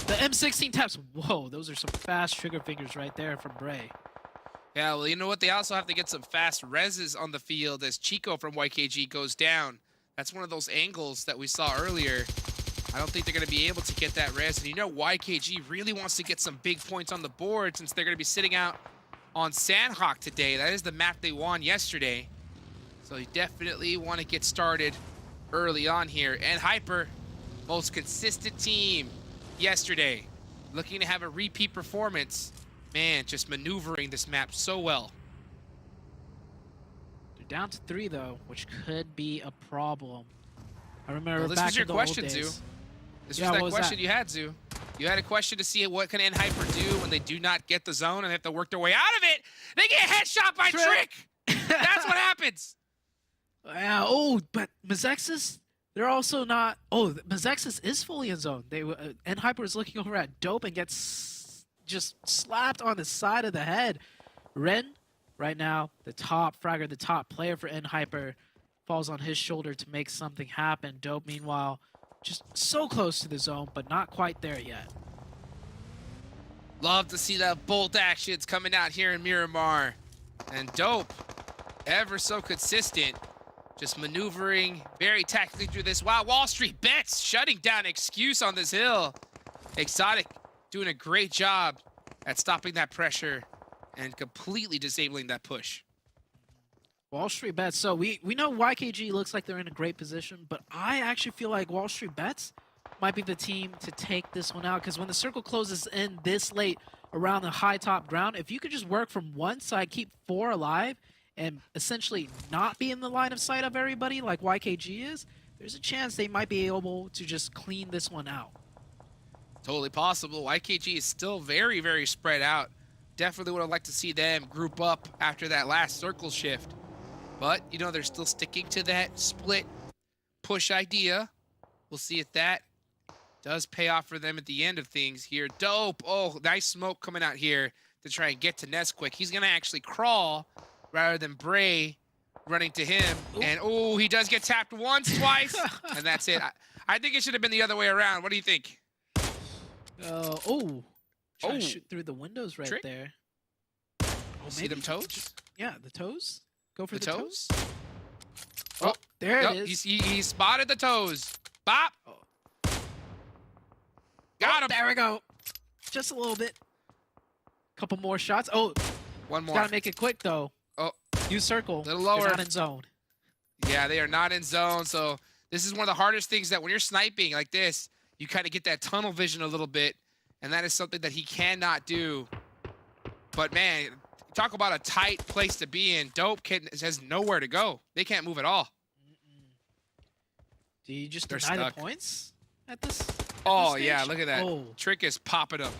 Speaker 6: The M16 taps. Whoa, those are some fast trigger fingers right there from Bray.
Speaker 3: Yeah, well, you know what? They also have to get some fast reses on the field as Chico from YKG goes down. That's one of those angles that we saw earlier. I don't think they're going to be able to get that res. And you know, YKG really wants to get some big points on the board since they're going to be sitting out on Sanhok today. That is the map they won yesterday. So you definitely want to get started early on here. And Hyper, most consistent team yesterday. Looking to have a repeat performance. Man, just maneuvering this map so well.
Speaker 6: They're down to 3, though, which could be a problem. I remember
Speaker 3: this
Speaker 6: back
Speaker 3: was your
Speaker 6: in the
Speaker 3: question,
Speaker 6: old days.
Speaker 3: Zoo. This was that question you had, Zoo. You had a question to see what can Hyper do when they do not get the zone and they have to work their way out of it. They get headshot by Trick. That's what happens.
Speaker 6: Yeah. Oh, but MEZEXIS, they're also not. Oh, MEZEXIS is fully in zone. They Hyper is looking over at Dope and gets just slapped on the side of the head. Ren, right now, the top fragger, the top player for Hyper, falls on his shoulder to make something happen. Dope, meanwhile, just so close to the zone, but not quite there yet.
Speaker 3: Love to see that bolt actions coming out here in Miramar. And Dope, ever so consistent, just maneuvering very tactically through this. Wow, Wall Street Bets shutting down Excuse on this hill. Exotic doing a great job at stopping that pressure and completely disabling that push.
Speaker 6: Wall Street Bets. So we know YKG looks like they're in a great position, but I actually feel like Wall Street Bets might be the team to take this one out, because when the circle closes in this late around the high top ground, if you could just work from one side, keep 4 alive, and essentially not be in the line of sight of everybody like YKG is, there's a chance they might be able to just clean this one out.
Speaker 3: Totally possible. YKG is still very, very spread out. Definitely would have liked to see them group up after that last circle shift. But, you know, they're still sticking to that split push idea. We'll see if that does pay off for them at the end of things here. Dope. Oh, nice smoke coming out here to try and get to Nesquik. He's going to actually crawl rather than Bray running to him. Ooh. And, oh, he does get tapped once, twice, and that's it. I think it should have been the other way around. What do you think?
Speaker 6: Trying to shoot through the windows right
Speaker 3: Trick?
Speaker 6: there.
Speaker 3: See them toes?
Speaker 6: Yeah, the toes. Go for the
Speaker 3: toes.
Speaker 6: Oh, there it is.
Speaker 3: He spotted the toes. Bop.
Speaker 6: Oh.
Speaker 3: Got him.
Speaker 6: There we go. just a little bit. Couple more shots. Oh,
Speaker 3: One more.
Speaker 6: gotta make it quick though.
Speaker 3: Oh,
Speaker 6: Use circle.
Speaker 3: little
Speaker 6: They're
Speaker 3: lower.
Speaker 6: not in zone.
Speaker 3: Yeah, they are not in zone. So this is one of the hardest things that when you're sniping like this, you kind of get that tunnel vision a little bit. And that is something that he cannot do. But man, talk about a tight place to be in. Dope has nowhere to go. They can't move at all.
Speaker 6: Do you just
Speaker 3: They're
Speaker 6: deny
Speaker 3: stuck.
Speaker 6: the points at this?
Speaker 3: Oh,
Speaker 6: stage?
Speaker 3: yeah, look at that.
Speaker 6: Oh,
Speaker 3: Trick is popping up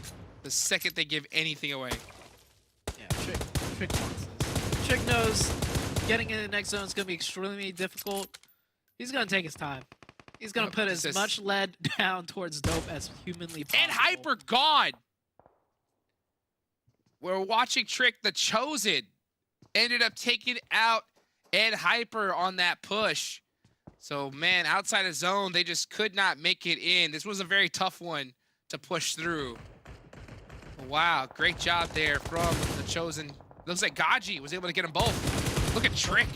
Speaker 3: the second they give anything away.
Speaker 6: yeah, Trick wants this. Trick knows getting in the next zone is going to be extremely difficult. He's going to take his time. He's going to put as much lead down towards Dope as humanly possible.
Speaker 3: And Hyper gone. We're watching Trick, the Chosen, ended up taking out Ed Hyper on that push. So, man, outside of zone, they just could not make it in. This was a very tough one to push through. Wow, great job there from the Chosen. Looks like Gaji was able to get them both. Look at Trick.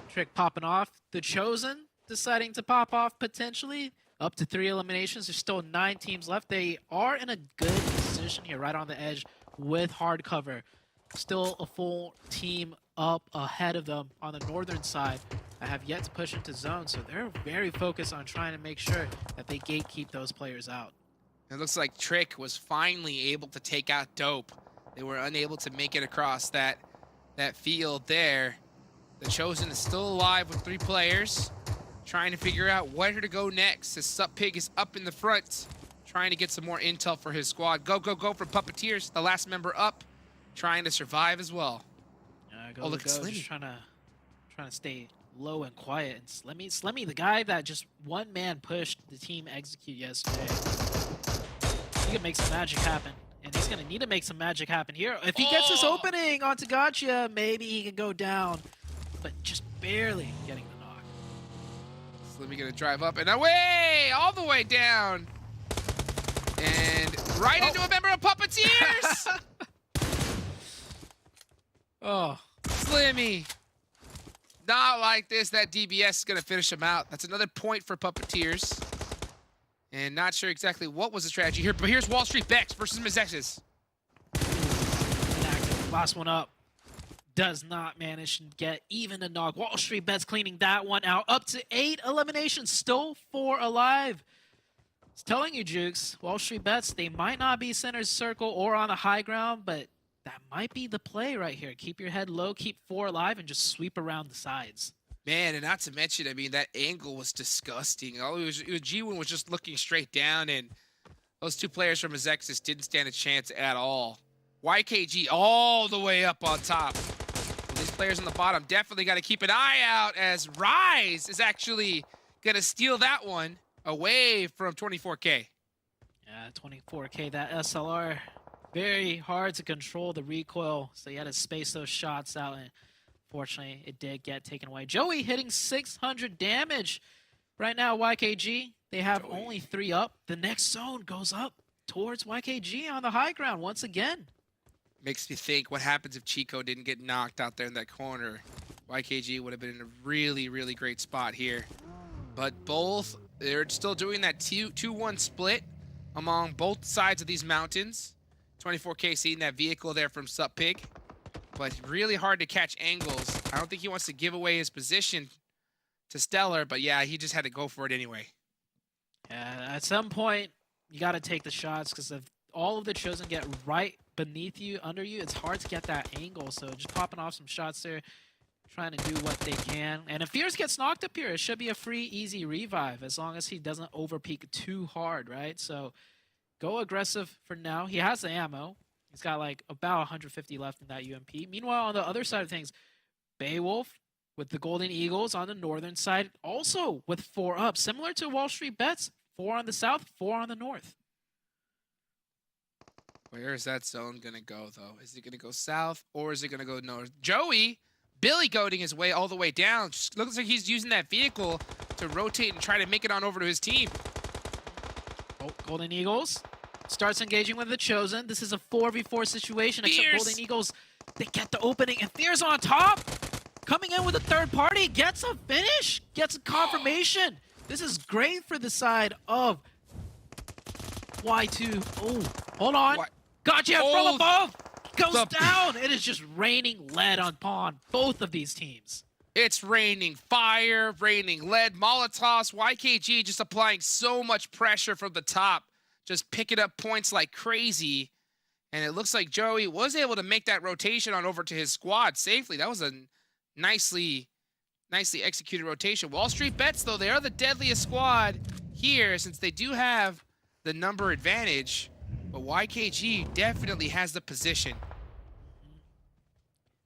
Speaker 6: Trick popping off. The Chosen deciding to pop off potentially. Up to 3 eliminations. There's still 9 teams left. They are in a good position here, right on the edge with hard cover. Still a full team up ahead of them on the northern side. I have yet to push into zone, so they're very focused on trying to make sure that they gatekeep those players out.
Speaker 3: It looks like Trick was finally able to take out Dope. They were unable to make it across that field there. The Chosen is still alive with 3 players, trying to figure out where to go next. As Sup Pig is up in the front, trying to get some more intel for his squad. Go, go, go from Puppeteers, the last member up, trying to survive as well.
Speaker 6: Oh, look at Slimmy. Just trying to stay low and quiet. And Slimmy, the guy that just one man pushed the team execute yesterday. He can make some magic happen. And he's going to need to make some magic happen here. If he gets this opening onto Gotcha, maybe he can go down. But just barely getting the knock.
Speaker 3: Slimmy going to drive up and away, all the way down. And right into a member of Puppeteers.
Speaker 6: Oh.
Speaker 3: Slimmy. Not like this. That DBS is going to finish him out. That's another point for Puppeteers. And not sure exactly what was the strategy here, but here's WALLSTREETBETS versus MEZEXIS.
Speaker 6: Inactive. Last one up. Does not manage to get even a knock. WALLSTREETBETS cleaning that one out. Up to 8 eliminations. Still 4 alive. It's telling you, Jukes, WALLSTREETBETS, they might not be center circle or on the high ground, but that might be the play right here. Keep your head low, keep 4 alive, and just sweep around the sides.
Speaker 3: Man, and not to mention, I mean, that angle was disgusting. All G1 was just looking straight down, and those 2 players from MEZEXIS didn't stand a chance at all. YKG all the way up on top. Well, these players on the bottom definitely got to keep an eye out, as Rise is actually going to steal that one away from 24K.
Speaker 6: Yeah, 24K, that SLR. Very hard to control the recoil, so you had to space those shots out, and fortunately, it did get taken away. Joey hitting 600 damage right now, YKG. They have only 3 up. The next zone goes up towards YKG on the high ground once again.
Speaker 3: Makes me think, what happens if Chico didn't get knocked out there in that corner? YKG would have been in a really, really great spot here. But both, they're still doing that 2-1 split among both sides of these mountains. 24K seeing that vehicle there from Sup Pig, but really hard to catch angles. I don't think he wants to give away his position to Stellar, but yeah, he just had to go for it anyway.
Speaker 6: Yeah, at some point, you got to take the shots, because if all of the Chosen get right beneath you, under you, it's hard to get that angle. So just popping off some shots there, trying to do what they can. And if Fierce gets knocked up here, it should be a free, easy revive, as long as he doesn't overpeak too hard, right? So go aggressive for now. He has the ammo. He's got like about 150 left in that UMP. Meanwhile, on the other side of things, Beowulf with the Golden Eagles on the northern side, also with 4 up. Similar to WALLSTREETBETS, 4 on the south, 4 on the north.
Speaker 3: Where is that zone going to go, though? Is it going to go south, or is it going to go north? Joey, Billy goading his way all the way down. Just looks like he's using that vehicle to rotate and try to make it on over to his team.
Speaker 6: Oh, Golden Eagles starts engaging with the Chosen. This is a 4v4 situation, except Golden Eagles, they get the opening, and Fierce on top, coming in with a third party, gets a finish, gets a confirmation. This is great for the side of Y2. Oh, hold on.
Speaker 3: What?
Speaker 6: Gotcha from
Speaker 3: Oh,
Speaker 6: above. Goes
Speaker 3: the-
Speaker 6: down. It is just raining lead upon both of these teams.
Speaker 3: It's raining fire, raining lead, Molotovs, YKG just applying so much pressure from the top, just picking up points like crazy. And it looks like Joey was able to make that rotation on over to his squad safely. That was a nicely executed rotation. WALLSTREETBETS, though, they are the deadliest squad here since they do have the number advantage. But YKG definitely has the position.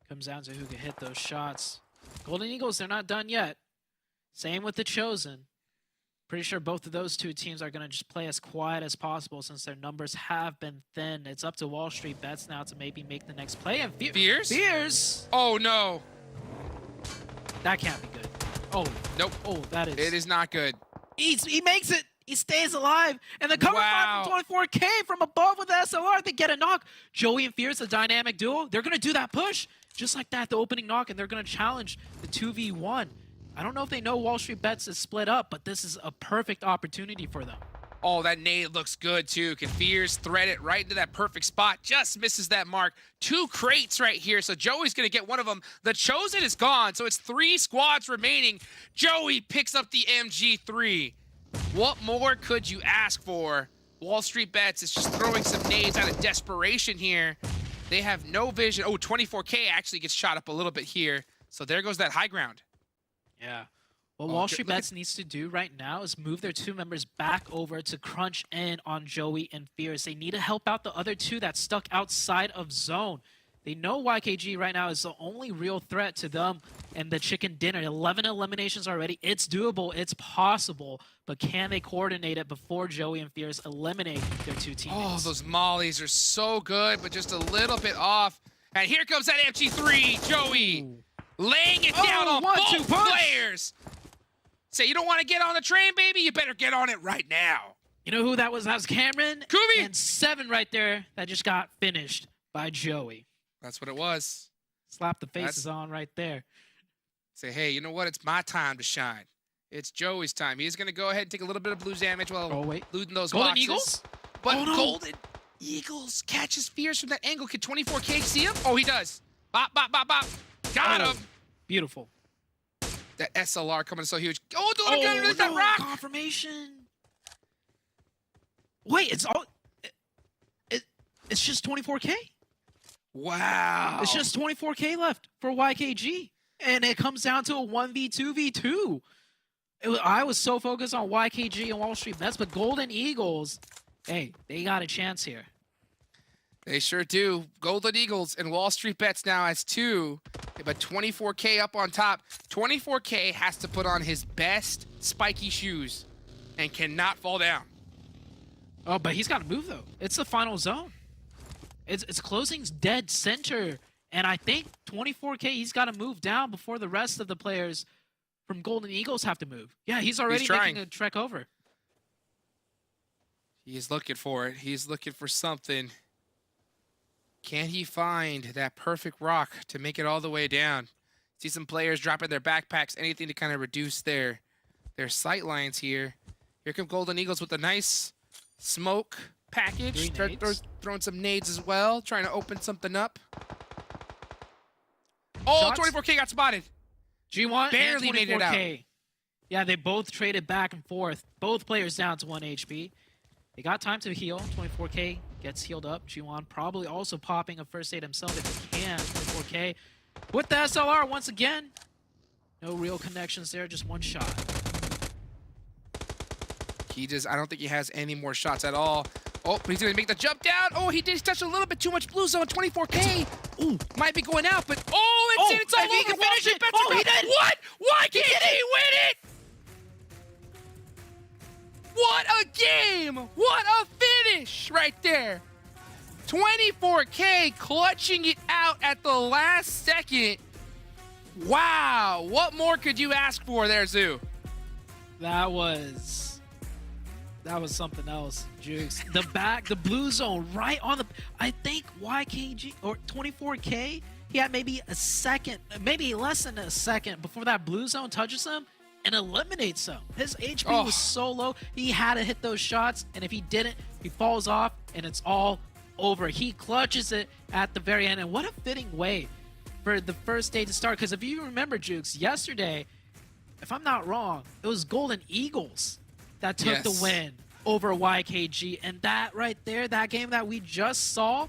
Speaker 6: Comes down to who can hit those shots. Golden Eagles, they're not done yet. Same with the Chosen. Pretty sure both of those two teams are going to just play as quiet as possible since their numbers have been thin. It's up to WALLSTREETBETS now to maybe make the next play. And
Speaker 3: Fears?
Speaker 6: Fears!
Speaker 3: Oh, no.
Speaker 6: That can't be good. Oh,
Speaker 3: Nope.
Speaker 6: oh, that is.
Speaker 3: It is not good.
Speaker 6: He makes it. He stays alive. And the cover
Speaker 3: Wow.
Speaker 6: fire from 24K from above with the SLR. They get a knock. Joey and Fierce, a dynamic duo. They're going to do that push. Just like that, the opening knock, and they're going to challenge the 2v1. I don't know if they know WALLSTREETBETS is split up, but this is a perfect opportunity for them.
Speaker 3: Oh, that nade looks good, too. Can Fears thread it right into that perfect spot. Just misses that mark. 2 crates right here, so Joey's going to get one of them. The Chosen is gone, so it's 3 squads remaining. Joey picks up the MG3. What more could you ask for? WALLSTREETBETS is just throwing some nades out of desperation here. They have no vision. Oh, 24K actually gets shot up a little bit here. So there goes that high ground.
Speaker 6: Yeah. What
Speaker 3: Oh,
Speaker 6: WALLSTREETBETS needs to do right now is move their 2 members back over to crunch in on Joey and Fierce. They need to help out the other 2 that's stuck outside of zone. They know YKG right now is the only real threat to them and the chicken dinner. 11 eliminations already. It's doable. It's possible. But can they coordinate it before Joey and Fierce eliminate their 2 teammates?
Speaker 3: Oh, those mollies are so good, but just a little bit off. And here comes that MG3, Joey. Laying it down on both players. Say, you don't want to get on the train, baby? You better get on it right now.
Speaker 6: You know who that was? That was Cameron.
Speaker 3: Kubi.
Speaker 6: And 7 right there that just got finished by Joey.
Speaker 3: That's what it was.
Speaker 6: Slap the faces on right there.
Speaker 3: Say, hey, you know what? It's my time to shine. It's Joey's time. He's going to go ahead and take a little bit of blue damage while looting those
Speaker 6: Golden
Speaker 3: boxes.
Speaker 6: Eagles?
Speaker 3: But
Speaker 6: Oh, no.
Speaker 3: Golden Eagles catches Fierce from that angle. Can 24K see him? Oh, he does. Bop, bop, bop, bop. Got him.
Speaker 6: Beautiful.
Speaker 3: That SLR coming so huge. Oh, doing it again with that
Speaker 6: no,
Speaker 3: rock.
Speaker 6: confirmation. Wait, it's all. It's just 24K.
Speaker 3: Wow.
Speaker 6: It's just 24K left for YKG, and it comes down to a 1v2v2. I was so focused on YKG and WALLSTREETBETS, but Golden Eagles, hey, they got a chance here.
Speaker 3: They sure do. Golden Eagles and WALLSTREETBETS now has 2, but 24K up on top. 24K has to put on his best spiky shoes and cannot fall down.
Speaker 6: Oh, but he's got to move, though. It's the final zone. It's closing dead center, and I think 24K, he's got to move down before the rest of the players from Golden Eagles have to move. Yeah, he's already making a trek over.
Speaker 3: He's looking for it. He's looking for something. Can he find that perfect rock to make it all the way down? See some players dropping their backpacks, anything to kind of reduce their sight lines here. Here come Golden Eagles with a nice smoke package. Throwing some nades as well, trying to open something up. Oh,
Speaker 6: Shots?
Speaker 3: 24K got spotted.
Speaker 6: G1
Speaker 3: Barely
Speaker 6: and 24K.
Speaker 3: made it out.
Speaker 6: Yeah, they both traded back and forth. Both players down to 1 HP. They got time to heal. 24K gets healed up. G1 probably also popping a first aid himself if he can. 24K with the SLR once again. No real connections there, just 1 shot.
Speaker 3: I don't think he has any more shots at all. Oh, but he's gonna make the jump down. Oh, he did touch a little bit too much blue zone. 24K. Ooh, might be going out, but it's all
Speaker 6: if he
Speaker 3: over.
Speaker 6: can finish it.
Speaker 3: WALLSTREETBETS
Speaker 6: Oh,
Speaker 3: are
Speaker 6: he did.
Speaker 3: What? Why can't he win it? What a game! What a finish right there. 24K clutching it out at the last second. Wow, what more could you ask for there, Zoo?
Speaker 6: That was something else, Jukes. The blue zone right on the. I think YKG or 24K. He had maybe a second, maybe less than a second before that blue zone touches him. and eliminates him. His HP was so low, he had to hit those shots, and if he didn't, he falls off, and it's all over. He clutches it at the very end, and what a fitting way for the first day to start, because if you remember, Jukes, yesterday, if I'm not wrong, it was Golden Eagles that took the win over YKG, and that right there, that game that we just saw,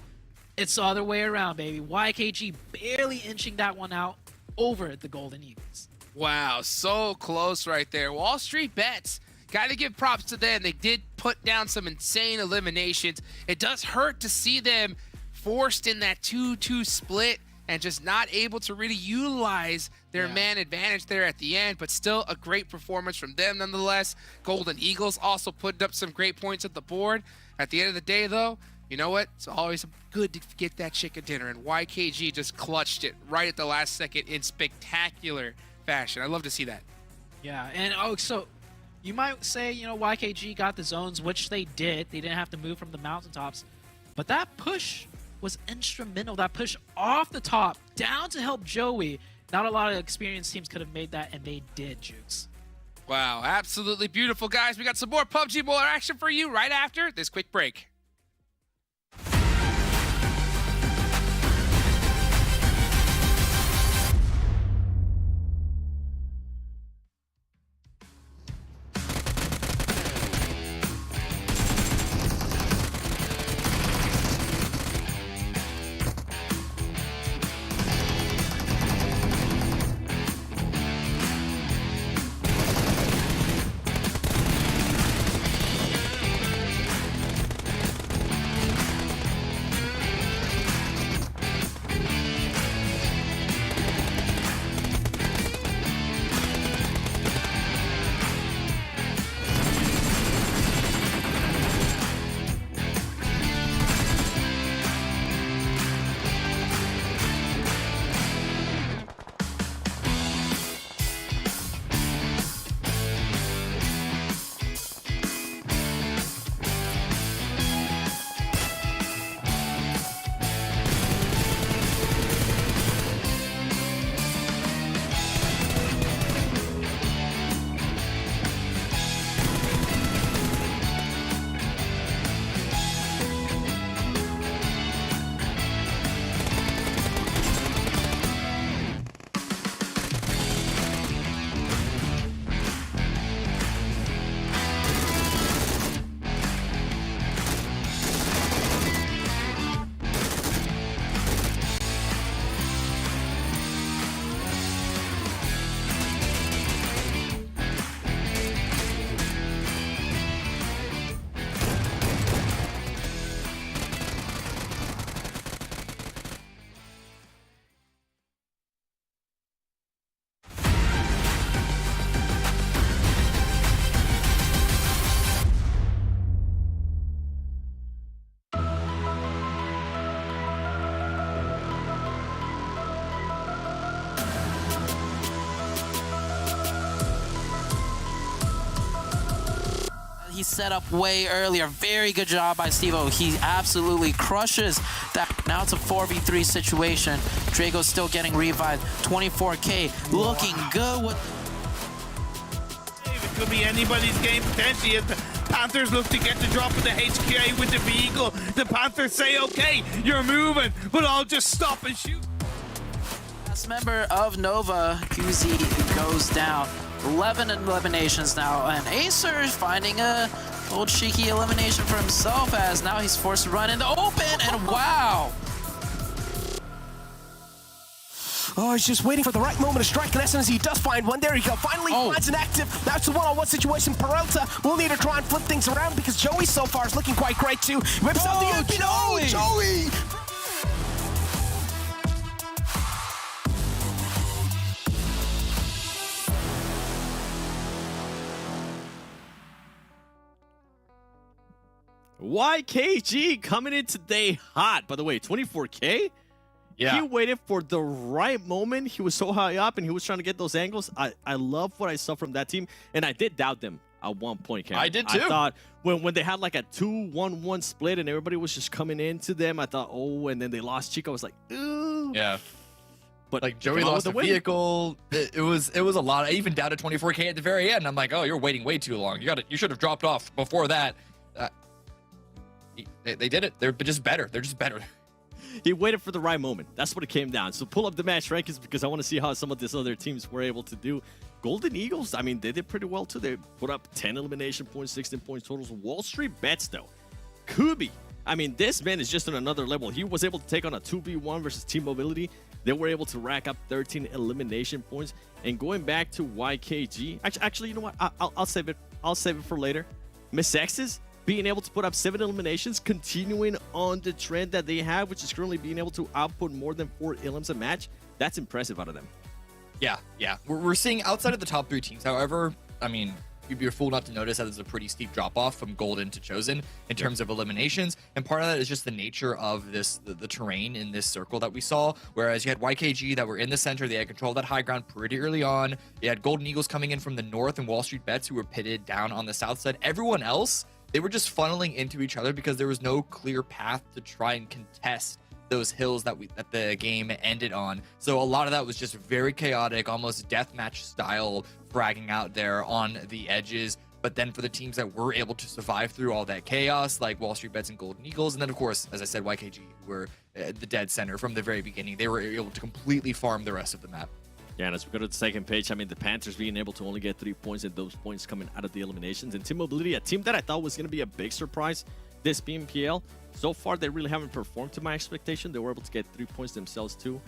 Speaker 6: it's the other way around, baby. YKG barely inching that one out over the Golden Eagles.
Speaker 3: Wow, so close right there. Wall Street Bets, got to give props to them. They did put down some insane eliminations. It does hurt to see them forced in that 2-2 split and just not able to really utilize their man advantage there at the end, but still a great performance from them nonetheless. Golden Eagles also putting up some great points at the board. At the end of the day, though, you know what? It's always good to get that chicken dinner, and YKG just clutched it right at the last second in spectacular fashion. I love to see that.
Speaker 6: Yeah, and so you might say, you know, YKG got the zones, which they did. They didn't have to move from the mountaintops, but that push was instrumental. That push off the top down to help Joey. Not a lot of experienced teams could have made that, and they did, Jukes.
Speaker 3: Wow, absolutely beautiful, guys. We got some more PUBG Mobile action for you right after this quick break.
Speaker 6: He set up way earlier. Very good job by Steve-O. He absolutely crushes that. Now it's a 4v3 situation. Drago's still getting revived. 24K looking good.
Speaker 7: It could be anybody's game potentially as the Panthers look to get the drop of the HQA with the vehicle. The Panthers say, okay, you're moving, but I'll just stop and shoot.
Speaker 6: Last member of Nova, QZ, goes down. 11 eliminations now, and Acer finding a old cheeky elimination for himself as now he's forced to run in the open, and wow!
Speaker 8: Oh, he's just waiting for the right moment to strike, and as soon as he does find one, there you go. Finally finds an active. That's a one-on-one situation. Peralta will need to try and flip things around because Joey so far is looking quite great too. Whips out the MP. Oh, Joey!
Speaker 1: YKG coming in today hot. By the way, 24K?
Speaker 2: Yeah.
Speaker 1: He waited for the right moment. He was so high up, and he was trying to get those angles. I love what I saw from that team, and I did doubt them at one point, Cam.
Speaker 2: I did too.
Speaker 1: I thought when they had like a 2-1-1 split and everybody was just coming into them, I thought, oh, and then they lost Chico. I was like, ooh.
Speaker 2: Yeah.
Speaker 1: But
Speaker 2: like Joey lost a vehicle. It was a lot. I even down to 24K at the very end. I'm like, oh, you're waiting way too long. You should have dropped off before that. They did it. They're just better. They're just better.
Speaker 1: He waited for the right moment. That's what it came down. So pull up the match rankings because I want to see how some of these other teams were able to do. Golden Eagles, I mean, they did pretty well too. They put up 10 elimination points, 16 points totals. WALLSTREETBETS though, Kubi. I mean, this man is just on another level. He was able to take on a 2v1 versus Team Mobility. They were able to rack up 13 elimination points. And going back to YKG, actually, you know what? I'll save it. I'll save it for later. MEZEXIS being able to put up 7 eliminations, continuing on the trend that they have, which is currently being able to output more than 4 elims a match. That's impressive out of them.
Speaker 2: Yeah. We're seeing outside of the top 3 teams, however, I mean, you'd be a fool not to notice that there's a pretty steep drop-off from Golden to Chosen in terms of eliminations. And part of that is just the nature of the terrain in this circle that we saw. Whereas you had YKG that were in the center, they had control of that high ground pretty early on. You had Golden Eagles coming in from the north and WALLSTREETBETS who were pitted down on the south side. Everyone else, they were just funneling into each other because there was no clear path to try and contest those hills that the game ended on. So a lot of that was just very chaotic, almost deathmatch style fragging out there on the edges. But then for the teams that were able to survive through all that chaos, like WALLSTREETBETS and Golden Eagles, and then of course, as I said, YKG, who were the dead center from the very beginning, they were able to completely farm the rest of the map.
Speaker 1: Yeah, and as we go to the second page, I mean, the Panthers being able to only get 3 points, and those points coming out of the eliminations. And Team Mobility, a team that I thought was going to be a big surprise this PMPL. So far, they really haven't performed to my expectation. They were able to get 3 points themselves, too.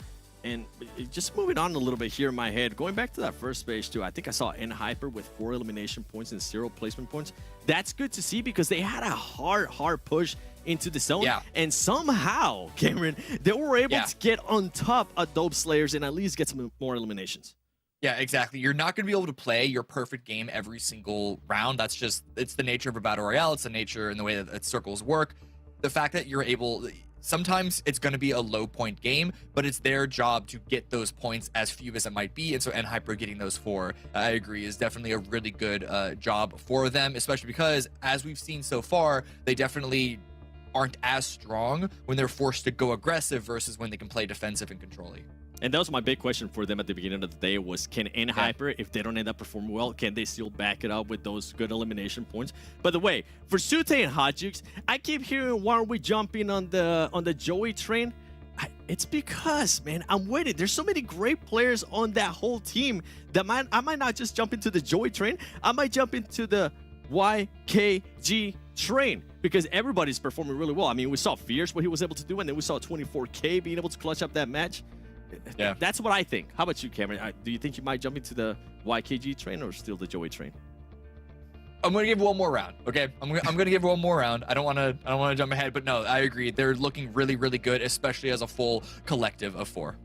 Speaker 1: And just moving on a little bit here in my head, going back to that first page, too, I think I saw NHyper with 4 elimination points and 0 placement points. That's good to see because they had a hard push into the zone.
Speaker 2: Yeah.
Speaker 1: And somehow, Cameron, they were able to get on top of Dope Slayers and at least get some more eliminations.
Speaker 2: Yeah, exactly. You're not going to be able to play your perfect game every single round. That's just, it's the nature of a battle royale. It's the nature and the way that circles work. The fact that you're able, sometimes it's going to be a low point game, but it's their job to get those points as few as it might be. And so NHyper getting those 4, I agree, is definitely a really good job for them, especially because as we've seen so far, they definitely aren't as strong when they're forced to go aggressive versus when they can play defensive and controlling.
Speaker 1: And that was my big question for them at the beginning of the day was, can NHyper, if they don't end up performing well, can they still back it up with those good elimination points? By the way, for Sute and Hotjukes, I keep hearing, why aren't we jumping on the Joey train? It's because, man, I'm waiting. There's so many great players on that whole team that I might not just jump into the Joey train. I might jump into the YKG train because everybody's performing really well. I mean, we saw Fierce, what he was able to do, and then we saw 24K being able to clutch up that match. Yeah, that's what I think. How about you, Cameron? Do you think you might jump into the YKG train or still the Joey train?
Speaker 2: I'm gonna give one more round. Okay, I'm gonna give one more round. I don't want to jump ahead, but no, I agree. They're looking really good, especially as a full collective of 4.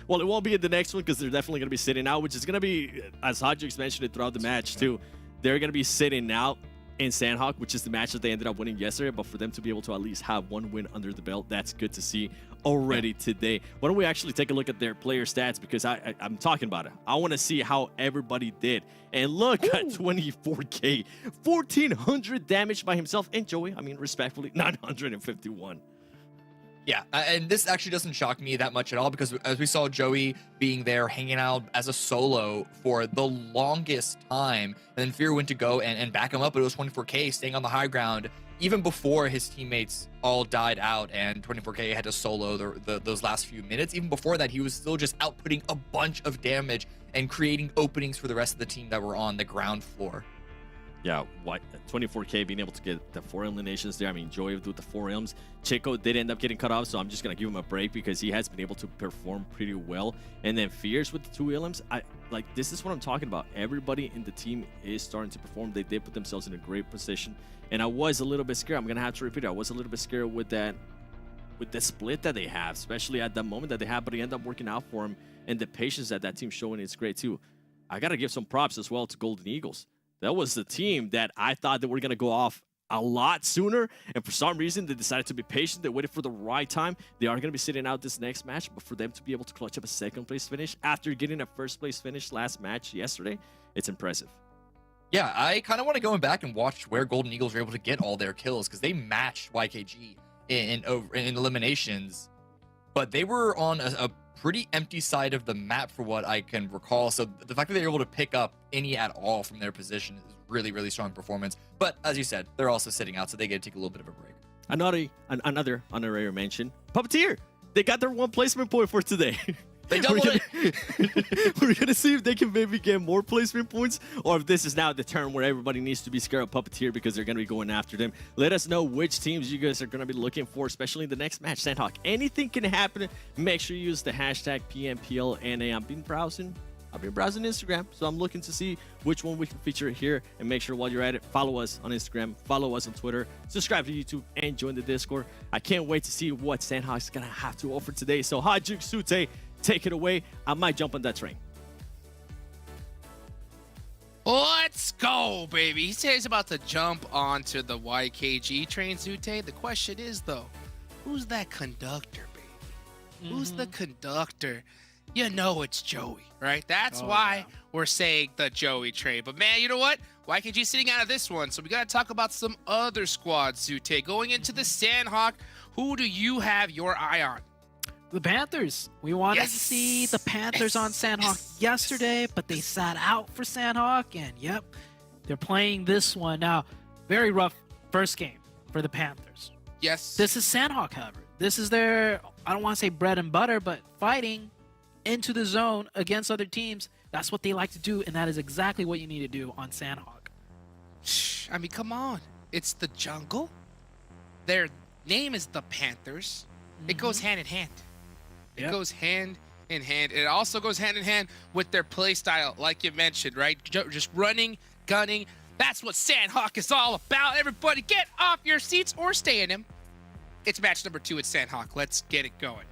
Speaker 1: Well, it won't be in the next one because they're definitely gonna be sitting out, which is gonna be, as Hotjukes mentioned it throughout the match too. They're gonna be sitting out in Sanhok, which is the match that they ended up winning yesterday. But for them to be able to at least have 1 win under the belt, that's good to see already today. Why don't we actually take a look at their player stats, because I'm talking about it. I want to see how everybody did. And look at 24K, 1,400 damage by himself. And Joey, I mean, respectfully, 951.
Speaker 2: Yeah, and this actually doesn't shock me that much at all, because as we saw Joey being there hanging out as a solo for the longest time, and then Fear went to go and back him up, but it was 24K staying on the high ground even before his teammates all died out and 24K had to solo those last few minutes. Even before that, he was still just outputting a bunch of damage and creating openings for the rest of the team that were on the ground floor.
Speaker 1: Yeah, 24K being able to get the 4 eliminations there. I mean, Joey with the 4 elims. Chico did end up getting cut off, so I'm just going to give him a break because he has been able to perform pretty well. And then Fierce with the 2 elims. This is what I'm talking about. Everybody in the team is starting to perform. They did put themselves in a great position. And I was a little bit scared. I'm going to have to repeat it. I was a little bit scared with the split that they have, especially at that moment that they have, but it ended up working out for him. And the patience that team's showing is great too. I got to give some props as well to Golden Eagles. That was the team that I thought that were going to go off a lot sooner. And for some reason, they decided to be patient. They waited for the right time. They are going to be sitting out this next match. But for them to be able to clutch up a 2nd place finish after getting a 1st place finish last match yesterday, it's impressive.
Speaker 2: Yeah, I kind of want to go back and watch where Golden Eagles were able to get all their kills, because they matched YKG in eliminations. But they were on a pretty empty side of the map for what I can recall. So the fact that they're able to pick up any at all from their position is really, really strong performance. But as you said, they're also sitting out, so they get to take a little bit of a break.
Speaker 1: Another honorary mention, Puppeteer. They got their 1 placement point for today.
Speaker 2: They doubled it.
Speaker 1: We're gonna see if they can maybe get more placement points, or if this is now the turn where everybody needs to be scared of Puppeteer because they're gonna be going after them. Let us know which teams you guys are gonna be looking for, especially in the next match. Sanhok, anything can happen. Make sure you use the hashtag PMPL NA. I've been browsing Instagram, so I'm looking to see which one we can feature here. And make sure while you're at it, follow us on Instagram, follow us on Twitter, subscribe to YouTube, and join the Discord. I can't wait to see what Sanhok's gonna have to offer today. So Hajuk Sute, take it away. I might jump on that train.
Speaker 3: Let's go, baby. He says he's about to jump onto the YKG train, Zute. The question is, though, who's that conductor, baby? Who's the conductor? You know it's Joey, right? That's why we're saying the Joey train. But, man, you know what? YKG's sitting out of this one, so we got to talk about some other squads, Zute. Going into the Sanhok, who do you have your eye on?
Speaker 6: The Panthers. We wanted to see the Panthers on Sanhok yesterday, but they sat out for Sanhok, and yep, they're playing this one now. Very rough first game for the Panthers.
Speaker 3: Yes.
Speaker 6: This is Sanhok, however. This is their, I don't want to say bread and butter, but fighting into the zone against other teams. That's what they like to do, and that is exactly what you need to do on Sanhok.
Speaker 3: I mean, come on. It's the jungle. Their name is the Panthers. It goes hand in hand. It goes hand in hand. It also goes hand in hand with their play style, like you mentioned, right? Just running, gunning. That's what Sanhok is all about. Everybody get off your seats or stay in them. It's match number 2 at Sanhok. Let's get it going.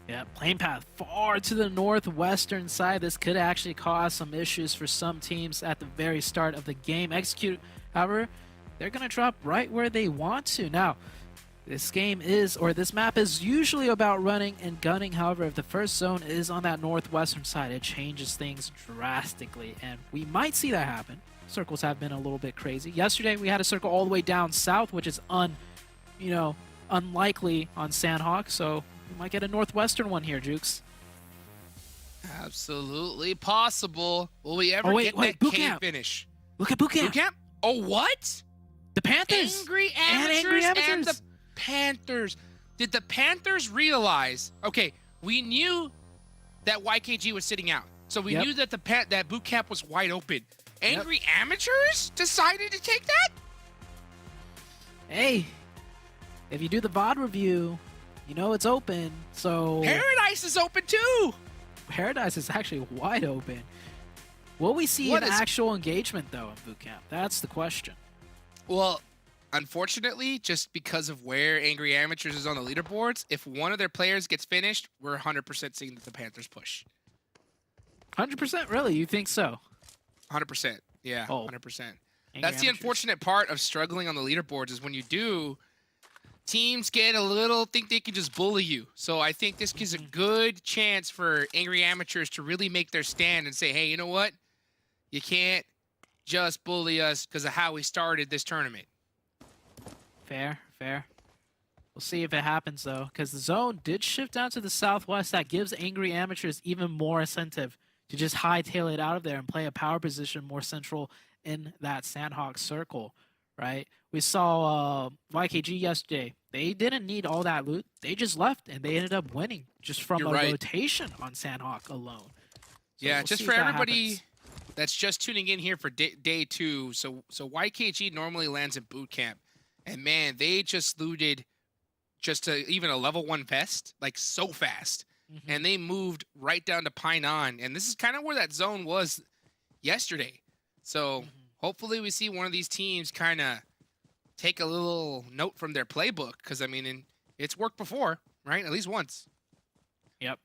Speaker 6: Yeah, playing path far to the northwestern side. This could actually cause some issues for some teams at the very start of the game. Execute, however, they're going to drop right where they want to. Now, this map is usually about running and gunning. However, if the first zone is on that northwestern side, it changes things drastically, and we might see that happen. Circles have been a little bit crazy. Yesterday, we had a circle all the way down south, which is unlikely on Sanhok, so we might get a northwestern one here, Jukes.
Speaker 3: Absolutely possible. Will we ever get that cave finish?
Speaker 6: Look at boot camp.
Speaker 3: Boot camp? Oh, what?
Speaker 6: The Panthers.
Speaker 3: Angry amateurs and the Panthers. Did the Panthers realize? Okay, we knew that YKG was sitting out, so we knew that that boot camp was wide open. Angry amateurs decided to take that.
Speaker 6: Hey, if you do the VOD review, you know it's open. So
Speaker 3: Paradise is open too.
Speaker 6: Paradise is actually wide open. Will we see an actual engagement though in boot camp? That's the question.
Speaker 3: Well, unfortunately, just because of where Angry Amateurs is on the leaderboards, if one of their players gets finished, we're 100% seeing that the Panthers push.
Speaker 6: 100%? Really? You think so?
Speaker 3: 100%. Yeah, 100%.
Speaker 6: Angry
Speaker 3: That's the
Speaker 6: Amateurs.
Speaker 3: unfortunate part of struggling on the leaderboards is when you do, teams get a little, think they can just bully you. So I think this gives a good chance for Angry Amateurs to really make their stand and say, hey, you know what? You can't just bully us because of how we started this tournament.
Speaker 6: Fair. We'll see if it happens, though, because the zone did shift down to the southwest. That gives Angry Amateurs even more incentive to just hightail it out of there and play a power position more central in that Sanhok circle, right? We saw YKG yesterday. They didn't need all that loot. They just left, and they ended up winning just from rotation on Sanhok alone. So
Speaker 3: Yeah,
Speaker 6: we'll
Speaker 3: just
Speaker 6: see
Speaker 3: for
Speaker 6: if that
Speaker 3: everybody
Speaker 6: happens.
Speaker 3: that's just tuning in here for day 2. So YKG normally lands at boot camp, and man, they just looted even a level 1 vest like so fast, and they moved right down to Pine On, and this is kind of where that zone was yesterday. So hopefully we see one of these teams kind of take a little note from their playbook, because I mean, it's worked before, right? At least once.
Speaker 6: Yep.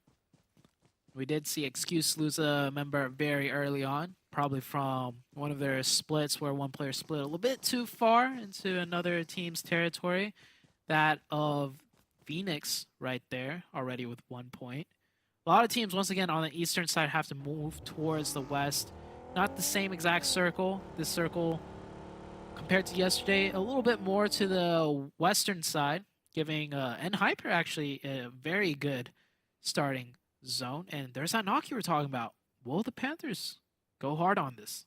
Speaker 6: We did see Excuse lose a member very early on, probably from one of their splits where one player split a little bit too far into another team's territory. That of Phoenix right there, already with 1 point. A lot of teams, once again, on the eastern side have to move towards the west. Not the same exact circle. This circle, compared to yesterday, a little bit more to the western side, giving N-Hyper actually a very good starting zone, and there's that knock you were talking about. Will the Panthers go hard on this?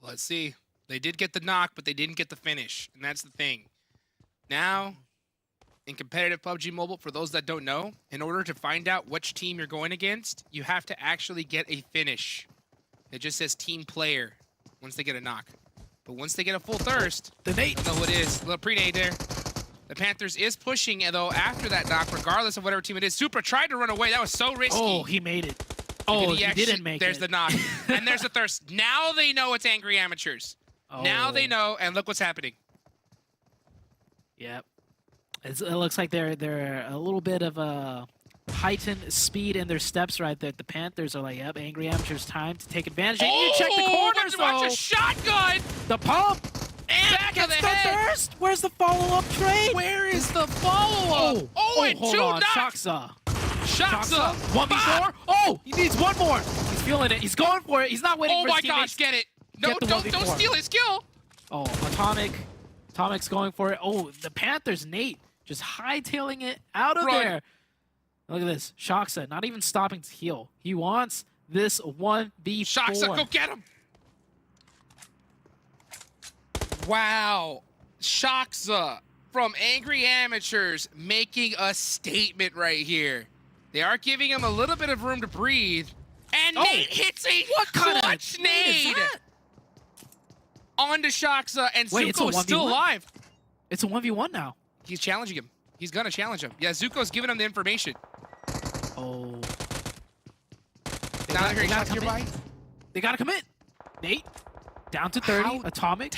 Speaker 3: Let's see. They did get the knock, but they didn't get the finish, and that's the thing. Now, in competitive PUBG Mobile, for those that don't know, in order to find out which team you're going against, you have to actually get a finish. It just says team player once they get a knock. But once they get a full thirst,
Speaker 6: The nade.
Speaker 3: don't know what it is. A little pre-nade there. The Panthers is pushing, though, after that knock, regardless of whatever team it is. Supra tried to run away. That was so risky.
Speaker 6: Oh, he made it. Oh, he didn't make
Speaker 3: there's
Speaker 6: it.
Speaker 3: the knock. And there's the thirst. Now they know it's Angry Amateurs. Now they know, and look what's happening.
Speaker 6: Yep. It looks like they're a little bit of a heightened speed in their steps right there. The Panthers are like, yep, Angry Amateurs, time to take advantage. And you check the corners,
Speaker 3: watch
Speaker 6: though.
Speaker 3: a shotgun!
Speaker 6: The pump. And
Speaker 3: Back of
Speaker 6: gets
Speaker 3: the head.
Speaker 6: thirst. Where's the follow-up trade?
Speaker 3: Where is the follow-up? And
Speaker 6: hold
Speaker 3: two
Speaker 6: on.
Speaker 3: knocks!
Speaker 6: Shaksa.
Speaker 3: 1v4.
Speaker 6: Oh, he needs one more. He's feeling it. He's going for it. He's not waiting
Speaker 3: Oh
Speaker 6: for
Speaker 3: my
Speaker 6: his teammates.
Speaker 3: gosh, get it. No,
Speaker 6: Get the
Speaker 3: don't
Speaker 6: 1v4.
Speaker 3: steal his kill.
Speaker 6: Oh, Atomic. Atomic's going for it. Oh, the Panthers, Nate, just hightailing it out of
Speaker 3: Run.
Speaker 6: there. Look at this. Shaksa not even stopping to heal. He wants this 1v4.
Speaker 3: Shaksa, go get him. Wow. Shaksa from Angry Amateurs making a statement right here. They are giving him a little bit of room to breathe. And Nate hits a clutch nade onto Shaksa, and
Speaker 6: Wait, it's a
Speaker 3: Zuko is still
Speaker 6: 1v1?
Speaker 3: alive.
Speaker 6: It's a 1v1 now.
Speaker 3: He's challenging him. He's gonna challenge him. Yeah, Zuko's giving him the information.
Speaker 6: Oh.
Speaker 3: Now they're hearing
Speaker 6: gotta
Speaker 3: shots nearby.
Speaker 6: They gotta commit. Nate, down to 30.
Speaker 3: How-
Speaker 6: Atomic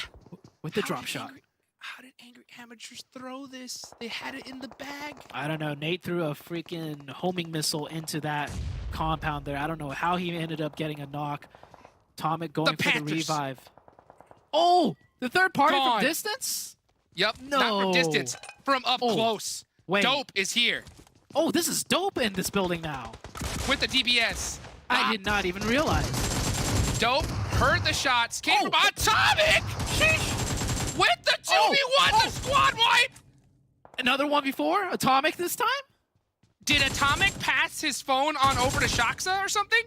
Speaker 6: with the
Speaker 3: How
Speaker 6: drop
Speaker 3: did
Speaker 6: shot.
Speaker 3: How did Angry Amateurs throw this? They had it in the bag.
Speaker 6: I don't know. Nate threw a freaking homing missile into that compound there. I don't know how he ended up getting a knock. Atomic going for the
Speaker 3: Panthers.
Speaker 6: revive. Oh, the third party
Speaker 3: Gone.
Speaker 6: from distance?
Speaker 3: Yep, not from
Speaker 6: No.
Speaker 3: distance, from up
Speaker 6: Oh,
Speaker 3: close.
Speaker 6: wait.
Speaker 3: Dope is here
Speaker 6: Oh, this is dope in this building now.
Speaker 3: with the DBS.
Speaker 6: I did not even realize.
Speaker 3: Dope heard the shots, came from Atomic! With the 2v1, the squad wipe!
Speaker 6: Another 1v4? Atomic this time?
Speaker 3: Did Atomic pass his phone on over to Shaksa or something?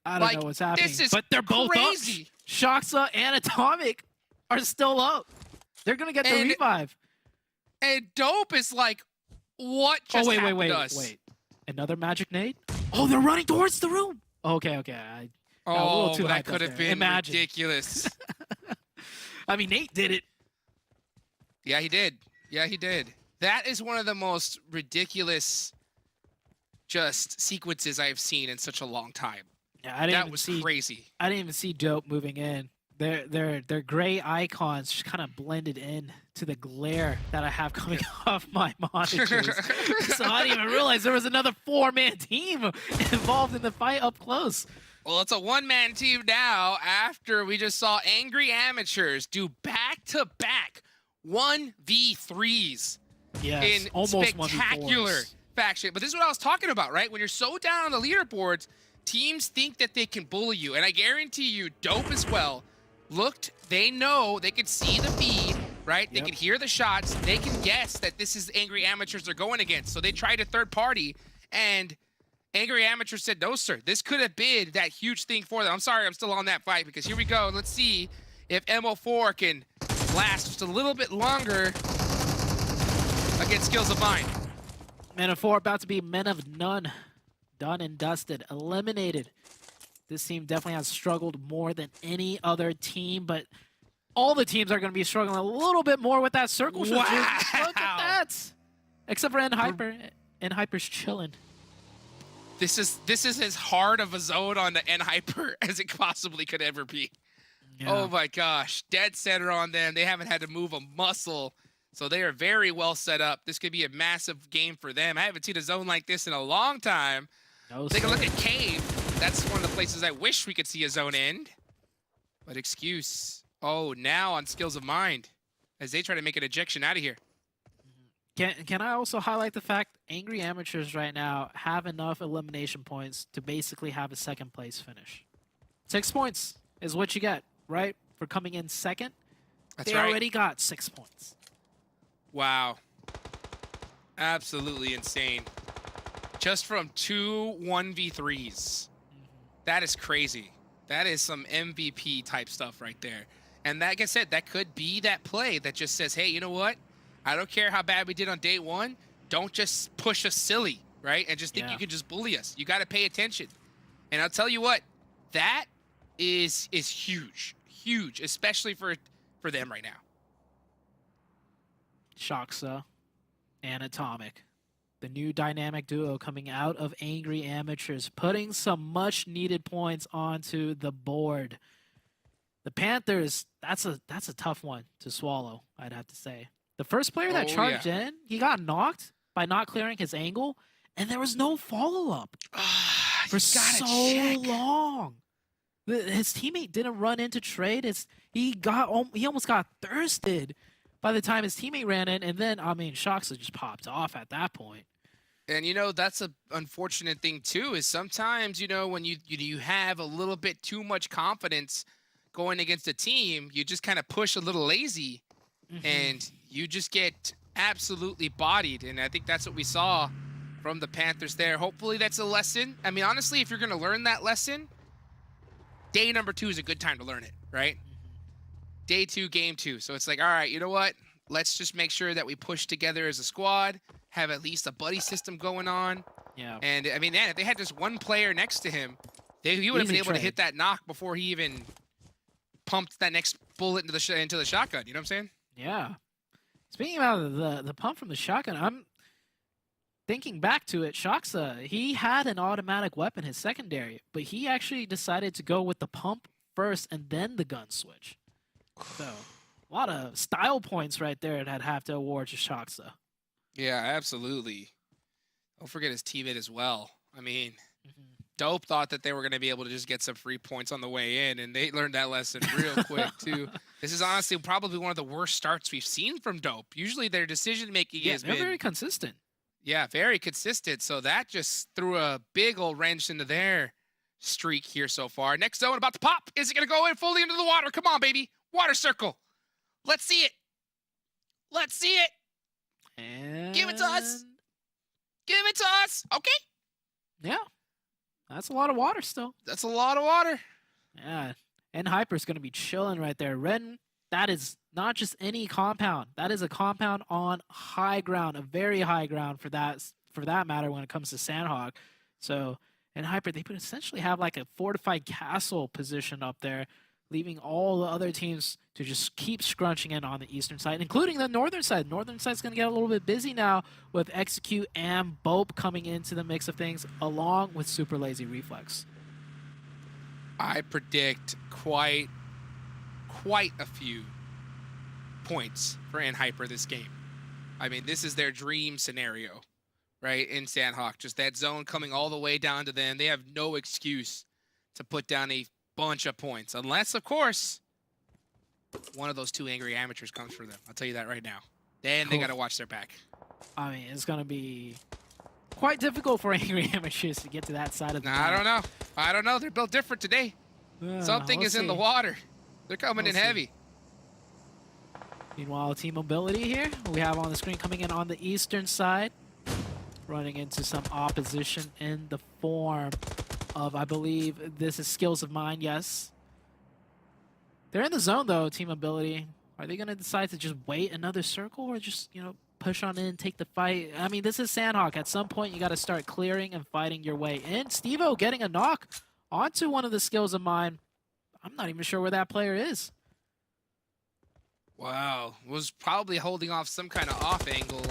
Speaker 6: I don't
Speaker 3: Like,
Speaker 6: know what's happening.
Speaker 3: this is
Speaker 6: but they're both
Speaker 3: crazy.
Speaker 6: up. Shaksa and Atomic are still up. They're going to get the
Speaker 3: And-
Speaker 6: revive.
Speaker 3: And Dope is like, what just happened to us?
Speaker 6: wait. Another magic nade? Oh, they're running towards the room. Okay. I a little
Speaker 3: Oh,
Speaker 6: too hyped
Speaker 3: that
Speaker 6: up
Speaker 3: could have
Speaker 6: there.
Speaker 3: been
Speaker 6: Imagine.
Speaker 3: ridiculous.
Speaker 6: I mean, Nate did it.
Speaker 3: Yeah, he did. Yeah, he did. That is one of the most ridiculous just sequences I've seen in such a long time.
Speaker 6: Yeah, I didn't
Speaker 3: That
Speaker 6: even
Speaker 3: was
Speaker 6: see.
Speaker 3: crazy.
Speaker 6: I didn't even see Dope moving in. Their gray icons just kind of blended in to the glare that I have coming off my monitors. So I didn't even realize there was another 4-man team involved in the fight up close.
Speaker 3: Well, it's a one-man team now after we just saw Angry Amateurs do back-to-back 1v3s
Speaker 6: Yes,
Speaker 3: in
Speaker 6: almost
Speaker 3: spectacular
Speaker 6: 1v4s.
Speaker 3: faction. But this is what I was talking about, right? When you're so down on the leaderboards, teams think that they can bully you. And I guarantee you, Dope as well, they know, they could see the feed, right? They
Speaker 6: Yep.
Speaker 3: can hear the shots. They can guess that this is Angry Amateurs they're going against. So they tried a third party, and Angry Amateurs said, no, sir. This could have been that huge thing for them. I'm sorry I'm still on that fight, because here we go. Let's see if MO4 can last just a little bit longer against Skills of Mine.
Speaker 6: Men of 4 about to be men of none. Done and dusted. Eliminated. This team definitely has struggled more than any other team, but all the teams are going to be struggling a little bit more with that circle.
Speaker 3: Wow.
Speaker 6: Look at that. Except for N-Hyper. N-Hyper's chilling.
Speaker 3: This is as hard of a zone on the N-Hyper as it possibly could ever be.
Speaker 6: Yeah.
Speaker 3: Oh my gosh. Dead center on them. They haven't had to move a muscle. So they are very well set up. This could be a massive game for them. I haven't seen a zone like this in a long time.
Speaker 6: No,
Speaker 3: Take a
Speaker 6: sir.
Speaker 3: look at Cave. That's one of the places I wish we could see a zone end. But excuse. Oh, now on Skills of Mind as they try to make an ejection out of here.
Speaker 6: Can I also highlight the fact Angry Amateurs right now have enough elimination points to basically have a second place finish. 6 points is what you get, right? For coming in second.
Speaker 3: That's
Speaker 6: They
Speaker 3: right.
Speaker 6: already got 6 points.
Speaker 3: Wow. Absolutely insane. Just from 2 1v3s. That is crazy. That is some MVP type stuff right there. And like I said, that could be that play that just says, hey, you know what? I don't care how bad we did on day one. Don't just push us silly, right? And just think you can just bully us. You got to pay attention. And I'll tell you what, that is huge. Huge, especially for them right now.
Speaker 6: Shoxa and Atomic. The new dynamic duo coming out of Angry Amateurs, putting some much needed points onto the board. The Panthers, that's a tough one to swallow, I'd have to say. The first player that charged in, he got knocked by not clearing his angle, and there was no follow-up for so long. His teammate didn't run into trade. He almost got thirsted by the time his teammate ran in, and then, I mean, Shoxa just popped off at that point.
Speaker 3: And, you know, that's an unfortunate thing, too, is sometimes, you know, when you have a little bit too much confidence going against a team, you just kind of push a little lazy, and you just get absolutely bodied. And I think that's what we saw from the Panthers there. Hopefully that's a lesson. I mean, honestly, if you're going to learn that lesson, day number 2 is a good time to learn it, right? Day 2, game 2. So it's like, all right, you know what? Let's just make sure that we push together as a squad, have at least a buddy system going on.
Speaker 6: Yeah.
Speaker 3: And, I mean, man, if they had just one player next to him, he would have been able to hit that knock before he even pumped that next bullet into the shotgun. You know what I'm saying?
Speaker 6: Yeah. Speaking about the pump from the shotgun, I'm thinking back to it. Shoxa, he had an automatic weapon, his secondary, but he actually decided to go with the pump first and then the gun switch. So, a lot of style points right there that have to award to Shoxa.
Speaker 3: Yeah, absolutely. Don't forget his teammate as well. I mean, Dope thought that they were going to be able to just get some free points on the way in, and they learned that lesson real quick, too. This is honestly probably one of the worst starts we've seen from Dope. Usually their decision-making has been
Speaker 6: very consistent.
Speaker 3: Yeah, very consistent. So that just threw a big old wrench into their streak here so far. Next zone about to pop. Is it going to go in fully into the water? Come on, baby. Water circle. Let's see it. Let's see it.
Speaker 6: And
Speaker 3: give it to us. Give it to us. Okay.
Speaker 6: Yeah. That's a lot of water still.
Speaker 3: That's a lot of water.
Speaker 6: Yeah. And Hyper's going to be chilling right there. Ren, that is not just any compound. That is a compound on high ground, a very high ground for that matter when it comes to Sanhok. So, and Hyper, they could essentially have like a fortified castle position up there, leaving all the other teams to just keep scrunching in on the eastern side, including the northern side. Northern side's going to get a little bit busy now with Execute and BOPE coming into the mix of things, along with Super Lazy Reflex.
Speaker 3: I predict quite a few points for Hyper this game. I mean, this is their dream scenario, right, in Sanhok. Just that zone coming all the way down to them. They have no excuse to put down a bunch of points, unless, of course, one of those 2 angry amateurs comes for them. I'll tell you that right now. Then they got to watch their back.
Speaker 6: I mean, it's going to be quite difficult for angry amateurs to get to that side of the
Speaker 3: I don't know. I don't know. They're built different today. Something is in the water. They're coming in heavy.
Speaker 6: Meanwhile, Team Mobility here, we have on the screen coming in on the eastern side, running into some opposition in the form of, I believe, this is Skills of Mine, yes. They're in the zone, though, Team Mobility. Are they going to decide to just wait another circle or just, you know, push on in, take the fight? I mean, this is Sanhok. At some point, you got to start clearing and fighting your way in. Steve-O getting a knock onto one of the Skills of Mine. I'm not even sure where that player is.
Speaker 3: Wow. Was probably holding off some kind of off angle.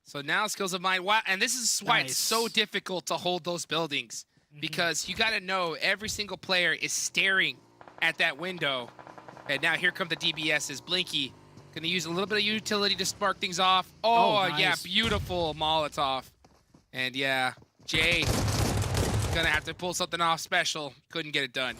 Speaker 3: So now Skills of Mine. Wow. And this is why it's so difficult to hold those buildings. Because you got to know every single player is staring at that window. And now here come the DBSs. Blinky going to use a little bit of utility to spark things off. Oh,
Speaker 6: nice.
Speaker 3: Yeah, beautiful Molotov. And yeah, Jay going to have to pull something off special. Couldn't get it done.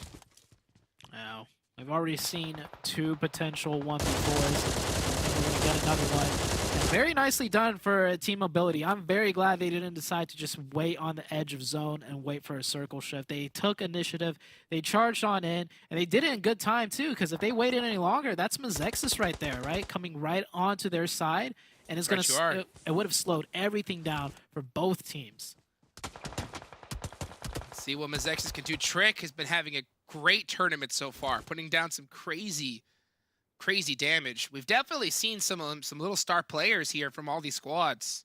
Speaker 6: Wow. We've already seen 2 potential 1v4s. We're going to get another one. And very nicely done for Team Mobility. I'm very glad they didn't decide to just wait on the edge of zone and wait for a circle shift. They took initiative, they charged on in, and they did it in good time too, because if they waited any longer, that's MEZEXIS right there, right? Coming right onto their side. and it's
Speaker 3: Right, you are.
Speaker 6: it would have slowed everything down for both teams.
Speaker 3: See what MEZEXIS can do. Trick has been having a great tournament so far, putting down some crazy damage. We've definitely seen some little star players here from all these squads.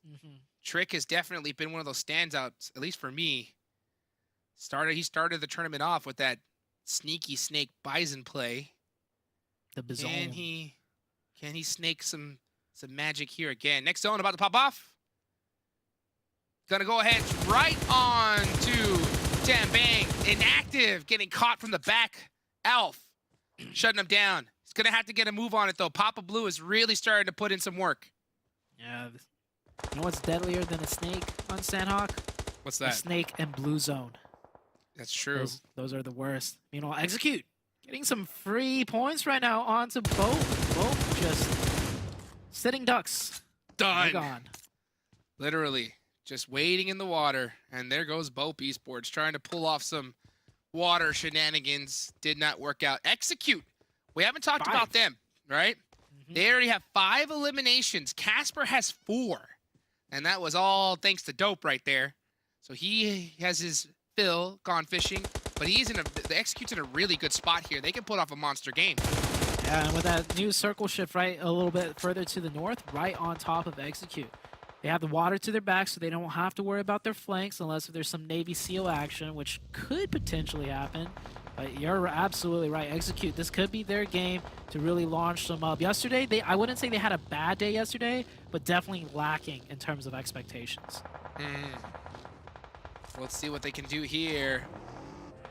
Speaker 3: Trick has definitely been one of those standouts, at least for me. He started the tournament off with that sneaky snake Bison play.
Speaker 6: The bizarre.
Speaker 3: Can he snake some magic here again? Next zone about to pop off. Gonna go ahead right on to Damn Bang. Inactive, getting caught from the back. Alf shutting him down. He's gonna have to get a move on it though. Papa Blue is really starting to put in some work.
Speaker 6: Yeah. You know what's deadlier than a snake on Sanhok?
Speaker 3: What's
Speaker 6: A
Speaker 3: that?
Speaker 6: snake and blue zone.
Speaker 3: That's true.
Speaker 6: Those are the worst. Meanwhile, Execute getting some free points right now onto both. Both just sitting ducks.
Speaker 3: Done.
Speaker 6: They're gone.
Speaker 3: Literally just waiting in the water. And there goes BOPE Esports trying to pull off some water shenanigans. Did not work out. Execute. We haven't talked about them, right? They already have 5 eliminations. Casper has 4. And that was all thanks to Dope right there. So he has his fill gone fishing, but the Execute's in a really good spot here. They can put off a monster game.
Speaker 6: Yeah, and with that new circle shift right a little bit further to the north, right on top of Execute. They have the water to their back, so they don't have to worry about their flanks unless there's some Navy SEAL action, which could potentially happen. But you're absolutely right. Execute. This could be their game to really launch them up. Yesterday, I wouldn't say they had a bad day yesterday, but definitely lacking in terms of expectations.
Speaker 3: Let's see what they can do here.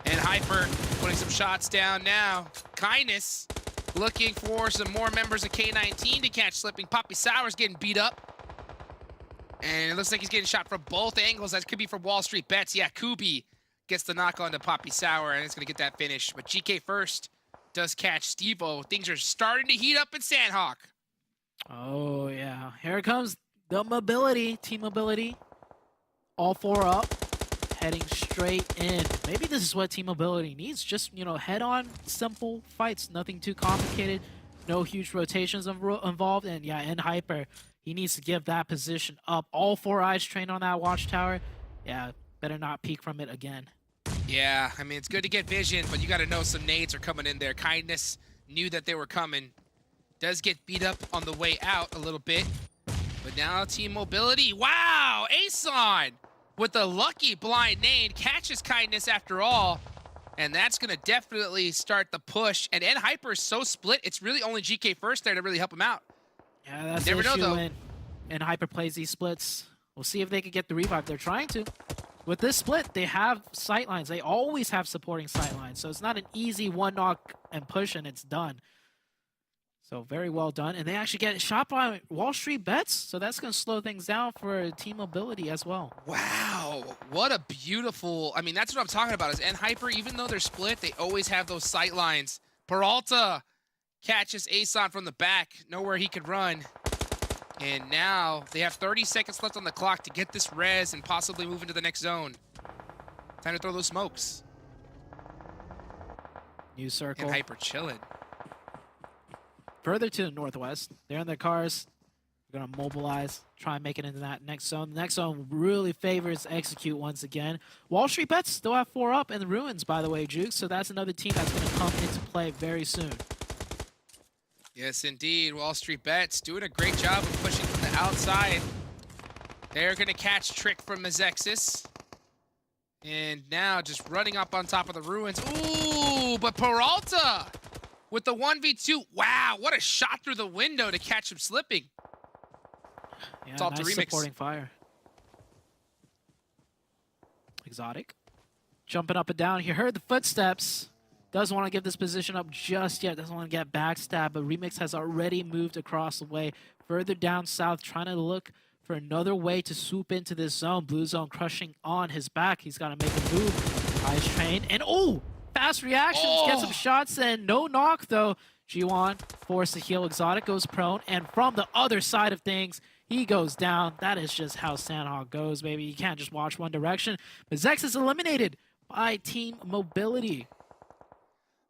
Speaker 3: And Hyper putting some shots down now. Kindness looking for some more members of K19 to catch slipping. Poppy Sour's getting beat up. And it looks like he's getting shot from both angles. That could be from WALLSTREETBETS. Yeah, Kubi gets the knock on to Poppy Sour, and it's going to get that finish. But GK first does catch Steve-O. Things are starting to heat up in Sanhok.
Speaker 6: Oh, yeah. Here it comes. The mobility, team mobility. All 4 up, heading straight in. Maybe this is what team mobility needs. Just, head-on, simple fights. Nothing too complicated. No huge rotations involved. And, yeah, in Hyper, he needs to give that position up. All 4 eyes trained on that watchtower. Yeah, better not peek from it again.
Speaker 3: Yeah, I mean, it's good to get vision, but you got to know some nades are coming in there. Kindness knew that they were coming. Does get beat up on the way out a little bit. But now team mobility. Wow, Ason with the lucky blind nade catches Kindness after all. And that's going to definitely start the push. And Hyper is so split, it's really only GK first there to really help him out.
Speaker 6: Yeah, that's
Speaker 3: Never
Speaker 6: the issue
Speaker 3: know, though.
Speaker 6: when Hyper plays these splits. We'll see if they can get the revive. They're trying to. With this split, they have sightlines. They always have supporting sightlines. So it's not an easy one knock and push and it's done. So very well done. And they actually get shot by WALLSTREETBETS. So that's going to slow things down for team mobility as well.
Speaker 3: Wow, what a beautiful... I mean, that's what I'm talking about is Hyper, even though they're split, they always have those sightlines. Peralta catches Ason from the back. Nowhere he could run. And now they have 30 seconds left on the clock to get this res and possibly move into the next zone. Time to throw those smokes.
Speaker 6: New circle.
Speaker 3: And Hyper chilling.
Speaker 6: Further to the northwest. They're in their cars. They're going to mobilize, try and make it into that next zone. The next zone really favors Execute once again. WALLSTREETBETS still have 4 up in the Ruins, by the way, Juke. So that's another team that's going to come into play very soon.
Speaker 3: Yes, indeed. WALLSTREETBETS doing a great job of pushing from the outside. They're going to catch Trick from MEZEXIS. And now just running up on top of the Ruins. Ooh, but Peralta with the 1v2. Wow, what a shot through the window to catch him slipping.
Speaker 6: Yeah,
Speaker 3: It's all
Speaker 6: nice
Speaker 3: to remix.
Speaker 6: supporting fire. Exotic. Jumping up and down. He heard the footsteps. Doesn't want to give this position up just yet. Doesn't want to get backstabbed, but Remix has already moved across the way. Further down south, trying to look for another way to swoop into this zone. Blue zone crushing on his back. He's got to make a move. Eyes trained. And oh! Fast reactions. Get some shots in. No knock, though. G1 forced to heal. Exotic goes prone. And from the other side of things, he goes down. That is just how Sanhok goes, baby. You can't just watch one direction. But Zex is eliminated by team mobility.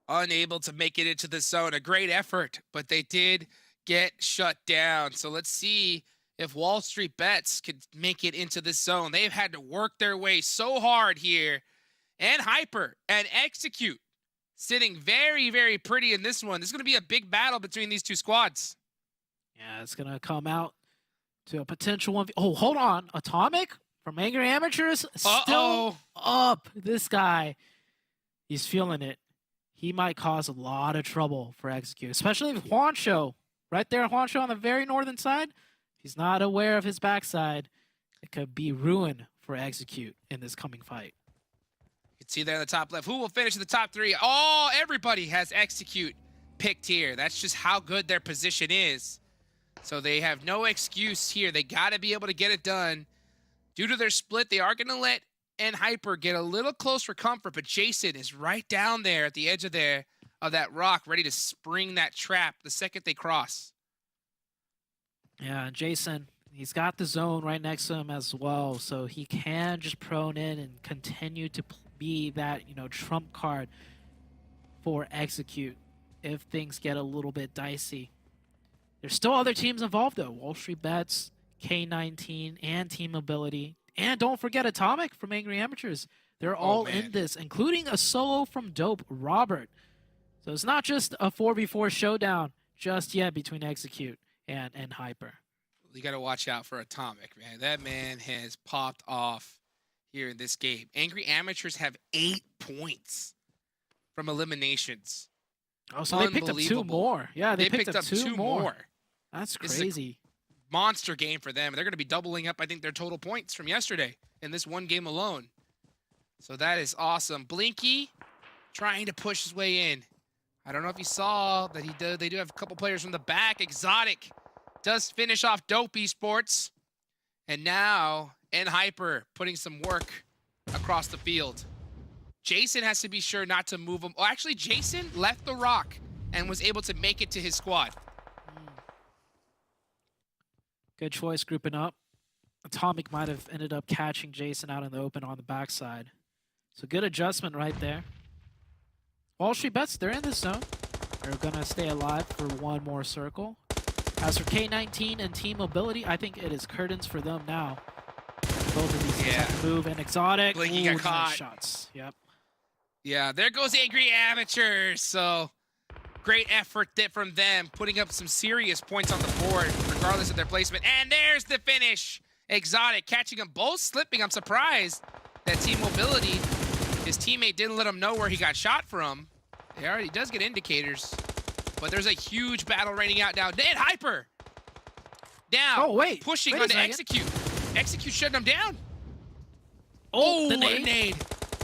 Speaker 3: Unable to make it into the zone. A great effort, but they did get shut down. So let's see if Wall Street Bets could make it into this zone. They've had to work their way so hard here. And Hyper and Execute sitting very, very pretty in this one. This is going to be a big battle between these two squads.
Speaker 6: Yeah, it's going to come out to a potential 1v. Oh, hold on. Atomic from Angry Amateurs still up. This guy, he's feeling it. He might cause a lot of trouble for Execute, especially if Juancho, right there, Juancho on the very northern side. If he's not aware of his backside, it could be ruin for Execute in this coming fight.
Speaker 3: You can see there in the top left. Who will finish in the top 3? Oh, everybody has Execute picked here. That's just how good their position is. So they have no excuse here. They got to be able to get it done. Due to their split, they are going to let Hyper get a little close for comfort, but Jason is right down there at the edge of that rock, ready to spring that trap the second they cross.
Speaker 6: Yeah, Jason, he's got the zone right next to him as well, so he can just prone in and continue to be that, you know, trump card for Execute if things get a little bit dicey. There's still other teams involved though. Wall Street Bets, K19, and Team Mobility. And don't forget Atomic from Angry Amateurs. They're all in this, including a solo from Dope, Robert. So it's not just a 4v4 showdown just yet between Execute and Hyper.
Speaker 3: You got to watch out for Atomic, man. That man has popped off here in this game. Angry Amateurs have 8 points from eliminations.
Speaker 6: Oh, so they picked up 2 more. Yeah, they picked up 2 more. That's crazy.
Speaker 3: Monster game for them. They're going to be doubling up, I think, their total points from yesterday in this one game alone. So that is awesome. Blinky trying to push his way in. I don't know if you saw that they do have a couple players from the back. Exotic does finish off Dope Esports. And now Hyper putting some work across the field. Jason has to be sure not to move him. Oh, actually, Jason left the rock and was able to make it to his squad.
Speaker 6: Good choice grouping up. Atomic might have ended up catching Jason out in the open on the backside. So good adjustment right there. Wall Street Bets, they're in this zone. They're going to stay alive for one more circle. As for K19 and Team Mobility, I think it is curtains for them now. Both of these teams have to move, and Exotic.
Speaker 3: Blinky got caught.
Speaker 6: Nice shots. Yep.
Speaker 3: Yeah, there goes Angry Amateurs. So great effort from them, putting up some serious points on the board, regardless of their placement. And there's the finish. Exotic catching them both slipping. I'm surprised that Team Mobility, his teammate didn't let him know where he got shot from. He already does get indicators. But there's a huge battle raining out now. And Hyper down. Pushing onto Execute. Execute shutting him down.
Speaker 6: Oh, the
Speaker 3: nade.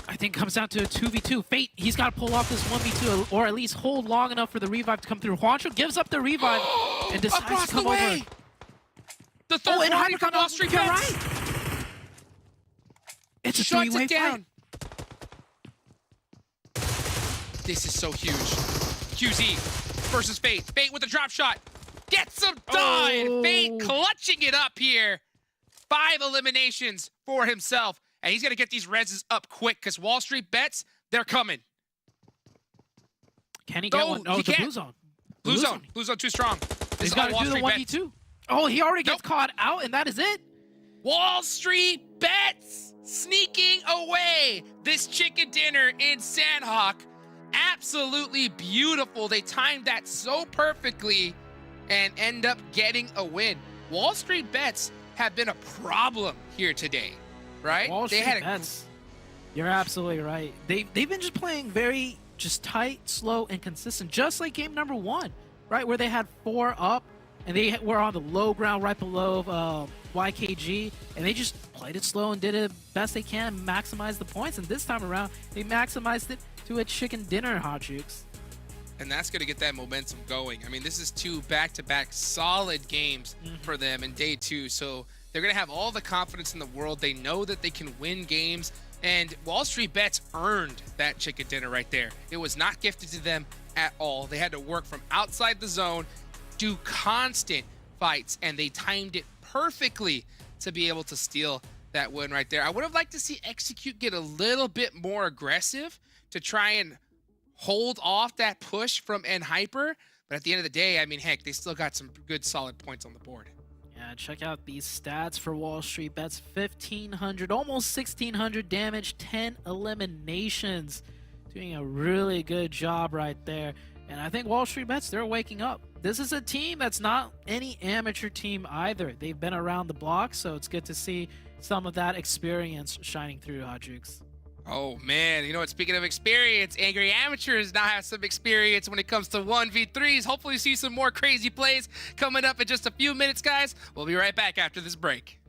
Speaker 6: I think comes down to a 2v2. Fate, he's got to pull off this 1v2 or at least hold long enough for the revive to come through. Juancho gives up the revive and decides to come over.
Speaker 3: The third party from Wall Street Bets.
Speaker 6: Right. It's a three-way fight.
Speaker 3: This is so huge. QZ versus Fate. Fate with a drop shot. Gets him done. Fate clutching it up here. 5 eliminations for himself. And he's going to get these reses up quick because Wall Street Bets, they're coming.
Speaker 6: Can he get one? No, it's a blue zone.
Speaker 3: Blue zone. Blue zone too strong.
Speaker 6: He's got to do the 1v2. Oh, he already gets caught out, and that is it.
Speaker 3: Wall Street Bets sneaking away this chicken dinner in Sanhok. Absolutely beautiful. They timed that so perfectly and end up getting a win. Wall Street Bets have been a problem here today, right?
Speaker 6: Wall Street Bets. You're absolutely right. They've been just playing very just tight, slow, and consistent, just like game number 1, right? Where they had 4 up, and they were on the low ground right below YKG, and they just played it slow and did it best they can, maximize the points. And this time around, they maximized it to a chicken dinner, Hot Jukes.
Speaker 3: And that's going to get that momentum going. I mean, this is 2 back-to-back solid games for them in day 2. So they're going to have all the confidence in the world. They know that they can win games. And Wall Street Bets earned that chicken dinner right there. It was not gifted to them at all. They had to work from outside the zone, do constant fights, and they timed it perfectly to be able to steal that win right there. I would have liked to see Execute get a little bit more aggressive to try and hold off that push from Hyper, but at the end of the day, I mean, heck, they still got some good solid points on the board.
Speaker 6: Yeah, check out these stats for Wall Street Bets. 1,500, almost 1,600 damage, 10 eliminations. Doing a really good job right there. And I think Wall Street Bets, they're waking up. This is a team that's not any amateur team either. They've been around the block, so it's good to see some of that experience shining through, Hot Jukes.
Speaker 3: Oh man, you know what, speaking of experience, Angry Amateurs now have some experience when it comes to 1v3s. Hopefully see some more crazy plays coming up in just a few minutes, guys. We'll be right back after this break.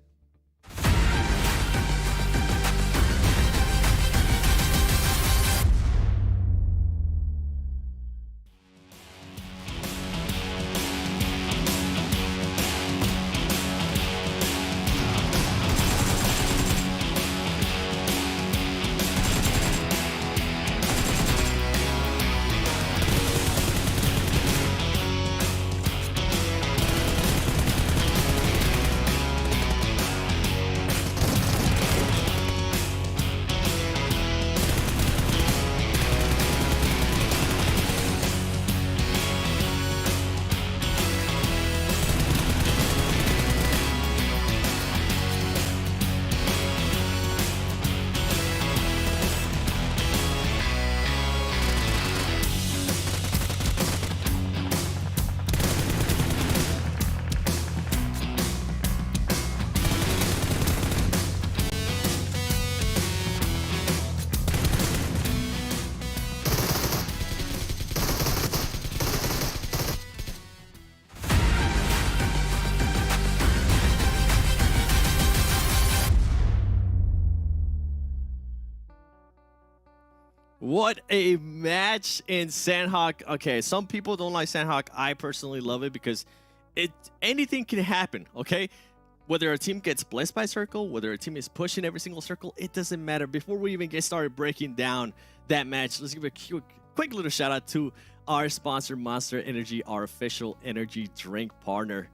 Speaker 1: What a match in Sanhok. Okay, some people don't like Sanhok. I personally love it because anything can happen, okay? Whether a team gets blessed by circle, whether a team is pushing every single circle, it doesn't matter. Before we even get started breaking down that match, let's give a quick little shout out to our sponsor, Monster Energy, our official energy drink partner.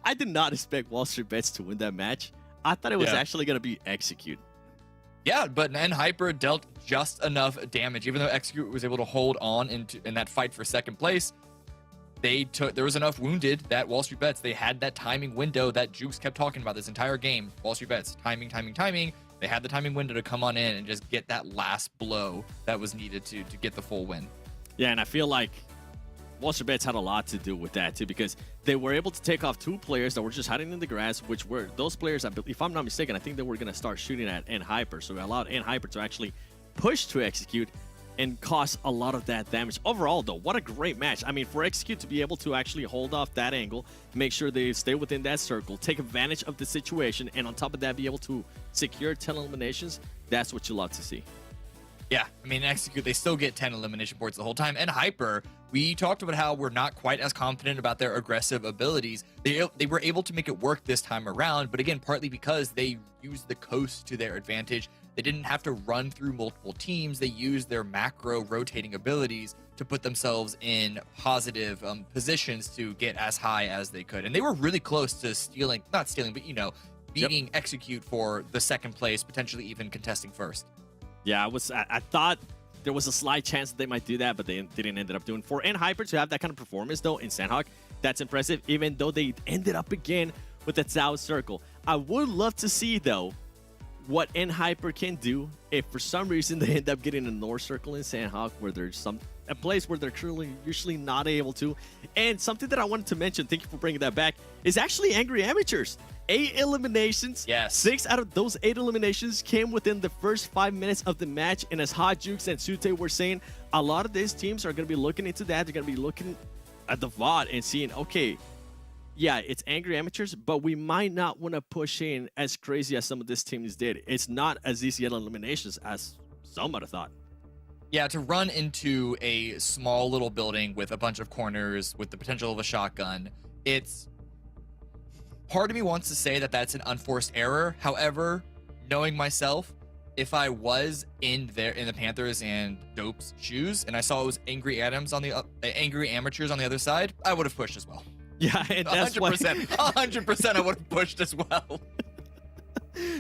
Speaker 1: I did not expect Wall Street Bets to win that match. I thought it was actually going to be Execute.
Speaker 2: Yeah, but Hyper dealt just enough damage. Even though Execute was able to hold on in that fight for second place, there was enough wounded that Wall Street Bets, they had that timing window that Jukes kept talking about this entire game. Wall Street Bets, timing. They had the timing window to come on in and just get that last blow that was needed to get the full win.
Speaker 1: Yeah, and I feel like Wall Street Bets had a lot to do with that too, because they were able to take off two players that were just hiding in the grass, which were those players, if I'm not mistaken, I think they were going to start shooting at Hyper, so it allowed Hyper to actually push to Execute and cause a lot of that damage. Overall, though, what a great match. I mean, for Execute to be able to actually hold off that angle, make sure they stay within that circle, take advantage of the situation, and on top of that, be able to secure 10 eliminations, that's what you love to see.
Speaker 2: Yeah, I mean, Execute, they still get 10 elimination boards the whole time. And Hyper, we talked about how we're not quite as confident about their aggressive abilities. They were able to make it work this time around, but again, partly because they used the coast to their advantage. They didn't have to run through multiple teams. They used their macro rotating abilities to put themselves in positive positions to get as high as they could. And they were really close to not stealing, but, you know, beating Execute for the second place, potentially even contesting first.
Speaker 1: Yeah, I thought there was a slight chance that they might do that, but they didn't end up doing. For Hyper to have that kind of performance, though, in Sanhok, that's impressive, even though they ended up again with the South Circle. I would love to see, though, what Hyper can do if for some reason they end up getting a North Circle in Sanhok, where there's a place where they're usually not able to. And something that I wanted to mention, thank you for bringing that back, is actually Angry Amateurs. 8 eliminations.
Speaker 2: Yes.
Speaker 1: 6 out of those 8 eliminations came within the first 5 minutes of the match. And as Hot Jukes and Sute were saying, a lot of these teams are going to be looking into that. They're going to be looking at the VOD and seeing, okay, yeah, it's Angry Amateurs, but we might not want to push in as crazy as some of these teams did. It's not as easy at eliminations as some might have thought.
Speaker 2: Yeah, to run into a small little building with a bunch of corners with the potential of a shotgun, part of me wants to say that that's an unforced error. However, knowing myself, if I was in the Panthers and Dope's shoes and I saw it was Angry Amateurs on the other side, I would have pushed as well.
Speaker 1: Yeah, and that's
Speaker 2: 100%. 100% I would have pushed as well.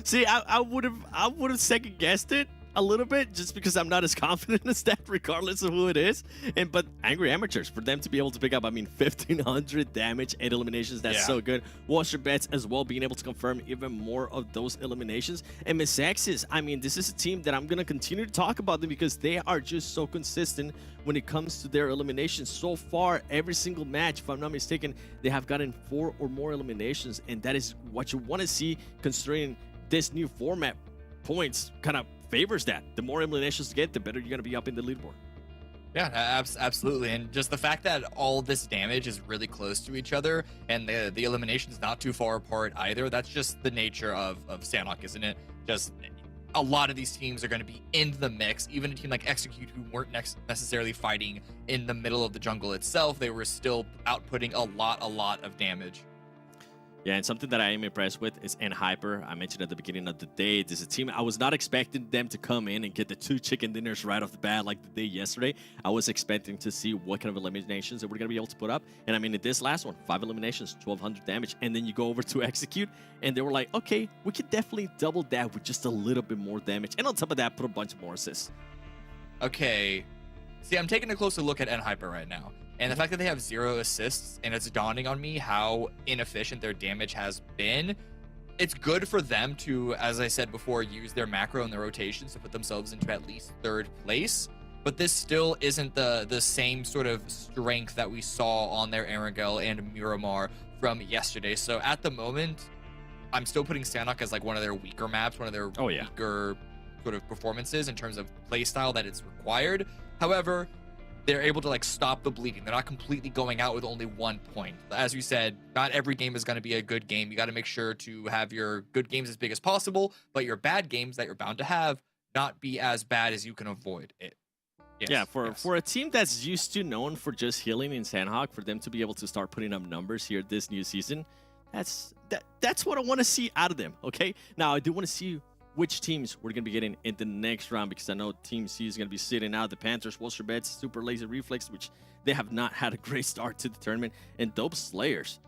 Speaker 1: See, I would have second guessed it. a little bit just because I'm not as confident as that regardless of who it is. But Angry Amateurs, for them to be able to pick up, I mean, 1,500 damage, 8 eliminations, that's so good. WALLSTREETBETS as well, being able to confirm even more of those eliminations. And MEZEXIS, I mean, this is a team that I'm going to continue to talk about them because they are just so consistent when it comes to their eliminations. So far, every single match, if I'm not mistaken, they have gotten 4 or more eliminations, and that is what you want to see considering this new format. Points kind of favors that. The more eliminations you get, the better you're going to be up in the leaderboard.
Speaker 2: Yeah, absolutely. And just the fact that all this damage is really close to each other and the elimination is not too far apart either, that's just the nature of Sanhok, isn't it? Just a lot of these teams are going to be in the mix. Even a team like Execute, who weren't necessarily fighting in the middle of the jungle itself, they were still outputting a lot of damage.
Speaker 1: Yeah, and something that I am impressed with is Hyper. I mentioned at the beginning of the day, this is a team I was not expecting them to come in and get the 2 chicken dinners right off the bat like the day yesterday. I was expecting to see what kind of eliminations that we're going to be able to put up. And I mean, in this last one, 5 eliminations, 1,200 damage. And then you go over to Execute, and they were like, okay, we could definitely double that with just a little bit more damage. And on top of that, put a bunch more assists.
Speaker 2: Okay. See, I'm taking a closer look at Hyper right now. And the fact that they have 0 assists, and it's dawning on me how inefficient their damage has been. It's good for them to, as I said before, use their macro and their rotations to put themselves into at least 3rd place. But this still isn't the same sort of strength that we saw on their Erangel and Miramar from yesterday. So at the moment, I'm still putting Sanhok as like one of their weaker maps, one of their weaker sort of performances in terms of playstyle that it's required. However, they're able to like stop the bleeding. They're not completely going out with only 1 point. As you said, not every game is going to be a good game. You got to make sure to have your good games as big as possible, but your bad games that you're bound to have not be as bad as you can avoid it. Yes,
Speaker 1: yeah, for a team that's used to known for just healing in Sanhok, for them to be able to start putting up numbers here this new season, that's what I want to see out of them. Okay, now I do want to see which teams we're going to be getting in the next round, because I know Team C is going to be sitting out the Panthers, WALLSTREETBETS, Super Laser Reflex, which they have not had a great start to the tournament, and Dope Slayers.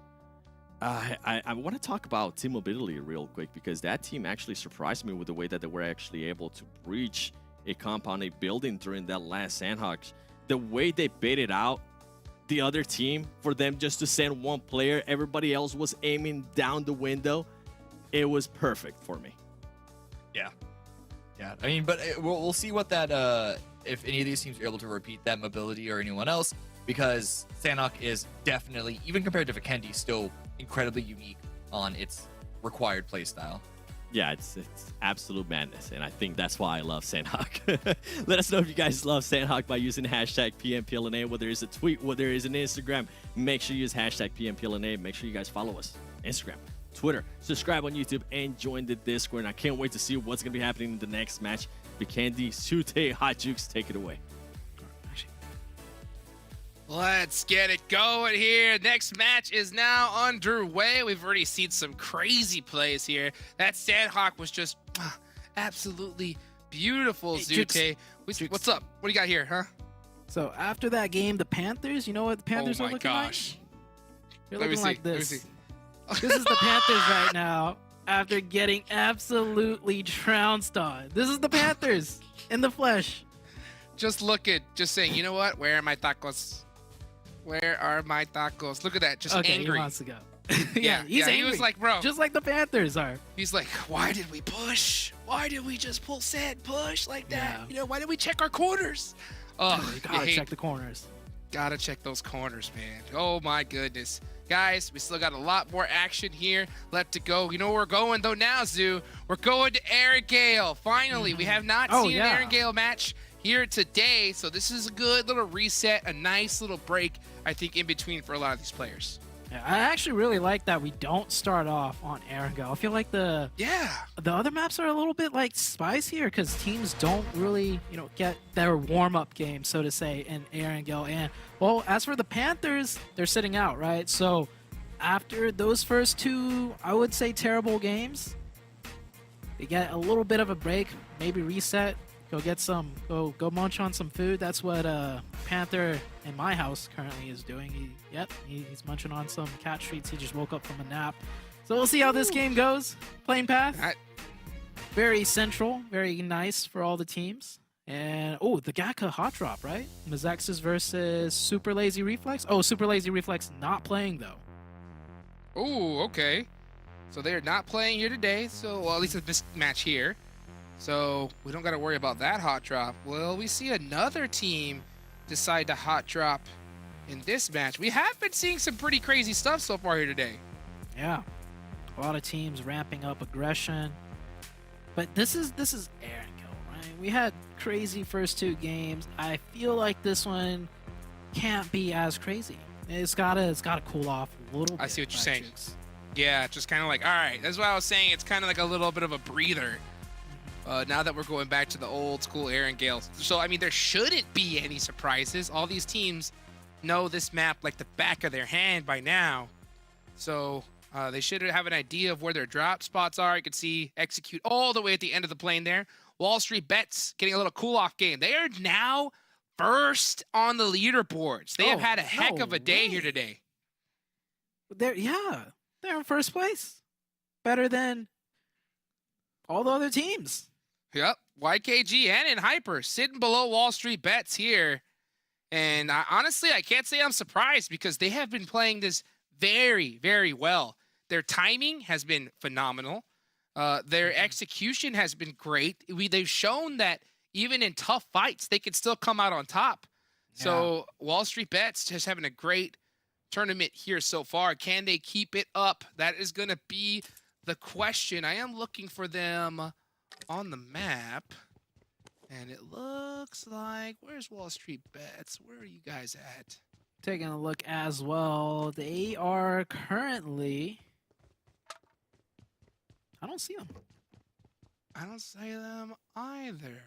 Speaker 1: I want to talk about Team Mobility real quick, because that team actually surprised me with the way that they were actually able to breach a compound, a building during that last Sanhok. The way they baited out the other team for them just to send 1 player, everybody else was aiming down the window. It was perfect for me.
Speaker 2: Yeah. I mean, but we'll see what that if any of these teams are able to repeat that mobility or anyone else, because Sanhok is definitely, even compared to Vikendi, still incredibly unique on its required playstyle.
Speaker 1: Yeah, it's absolute madness, and I think that's why I love Sanhok. Let us know if you guys love Sanhok by using hashtag PMPL NA, whether it's a tweet, whether it's an Instagram. Make sure you use hashtag PMPL NA. Make sure you guys follow us. Instagram, Twitter, subscribe on YouTube, and join the Discord. And I can't wait to see what's going to be happening in the next match. Vikendi, Sute, Hot Jukes, take it away.
Speaker 3: Let's get it going here. Next match is now underway. We've already seen some crazy plays here. That Sanhok was just absolutely beautiful, Zute. What's up? What do you got here, huh?
Speaker 6: So after that game, the Panthers, you know what the Panthers are looking like? They're looking like this. This is the Panthers right now after getting absolutely trounced on. This is the Panthers in the flesh.
Speaker 3: Just saying, you know what? Where are my tacos? Where are my tacos? Look at that, just angry.
Speaker 6: He wants to go.
Speaker 3: He's angry. He was like, bro.
Speaker 6: Just like the Panthers are.
Speaker 3: He's like, why did we push? Why did we just push like that? Yeah. You know, why did we check our corners? Oh,
Speaker 6: you gotta check the corners.
Speaker 3: Gotta check those corners, man. Oh my goodness. Guys, we still got a lot more action here left to go. You know where we're going though now, Zoo? We're going to Erangel. Finally, we have not seen an Erangel match here today, so this is a good little reset, a nice little break, I think, in between for a lot of these players.
Speaker 6: Yeah, I actually really like that we don't start off on Erangel. I feel like the other maps are a little bit like spicier because teams don't really, get their warm-up game, so to say, in Erangel. And, well, as for the Panthers, they're sitting out, right? So after those first 2, I would say, terrible games, they get a little bit of a break, maybe reset, go get some, go munch on some food. That's what Panther in my house currently is doing. He's munching on some cat treats. He just woke up from a nap. So we'll see how this game goes. Playing path. very central, very nice for all the teams. And oh, the Gakka hot drop, right? MEZEXIS versus Super Lazy Reflex. Oh, Super Lazy Reflex not playing though.
Speaker 3: Oh, okay. So they're not playing here today. So, well, at least at this match here. So we don't got to worry about that hot drop. Well, we see another team decide to hot drop in this match. We have been seeing some pretty crazy stuff so far here today.
Speaker 6: Yeah, a lot of teams ramping up aggression. But this is Erangel, right? We had crazy first 2 games. I feel like this one can't be as crazy. It's gotta cool off a little bit.
Speaker 3: I see what you're saying.
Speaker 6: Chicks.
Speaker 3: Yeah, just kind of like, all right. That's what I was saying. It's kind of like a little bit of a breather. Now that we're going back to the old school Erangel. So, I mean, there shouldn't be any surprises. All these teams know this map like the back of their hand by now. So they should have an idea of where their drop spots are. You can see execute all the way at the end of the plane there. WALLSTREETBETS getting a little cool-off game. They are now first on the leaderboards. They have had a heck of a day here today.
Speaker 6: They're in first place. Better than all the other teams.
Speaker 3: Yep, YKG and in Hyper sitting below WALLSTREETBETS here. And honestly, I can't say I'm surprised because they have been playing this very, very well. Their timing has been phenomenal. Their execution has been great. They've shown that even in tough fights, they can still come out on top. Yeah. So WALLSTREETBETS just having a great tournament here so far. Can they keep it up? That is going to be the question. I am looking for them on the map. And it looks like, where's WALLSTREETBETS? Where are you guys at?
Speaker 6: Taking a look as well. They are currently... I don't see them.
Speaker 3: I don't see them either.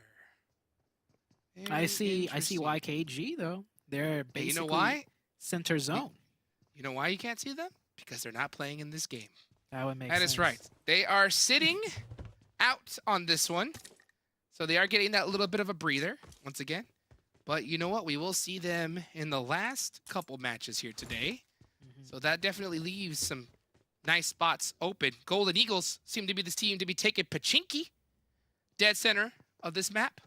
Speaker 6: I see YKG though. They're basically
Speaker 3: you know why?
Speaker 6: Center zone.
Speaker 3: You know why you can't see them? Because they're not playing in this game.
Speaker 6: That would make sense.
Speaker 3: That is right. They are sitting out on this one. So they are getting that little bit of a breather once again. But you know what? We will see them in the last couple matches here today. So that definitely leaves some nice spots open. Golden Eagles seem to be this team to be taking Pachinki, dead center of this map.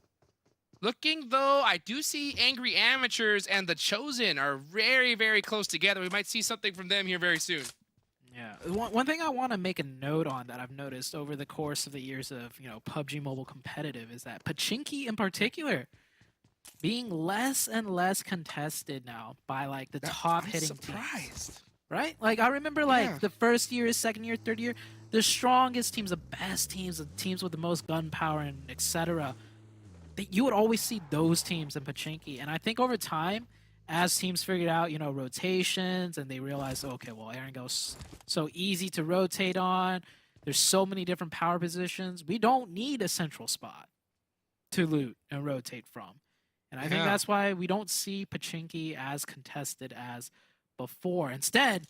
Speaker 3: Looking, though, I do see Angry Amateurs and The Chosen are very, very close together. We might see something from them here very soon.
Speaker 6: Yeah. One thing I want to make a note on that I've noticed over the course of the years of, PUBG Mobile competitive is that Pachinki in particular being less and less contested now by, like, the top hitting teams. Right? Like, I remember, like, the first year, second year, third year, the strongest teams, the best teams, the teams with the most gunpowder and etc. You would always see those teams in Pachinki. And I think over time, as teams figured out, rotations, and they realized, okay, well, Erangel's so easy to rotate on. There's so many different power positions. We don't need a central spot to loot and rotate from. And I think that's why we don't see Pachinki as contested as before. Instead,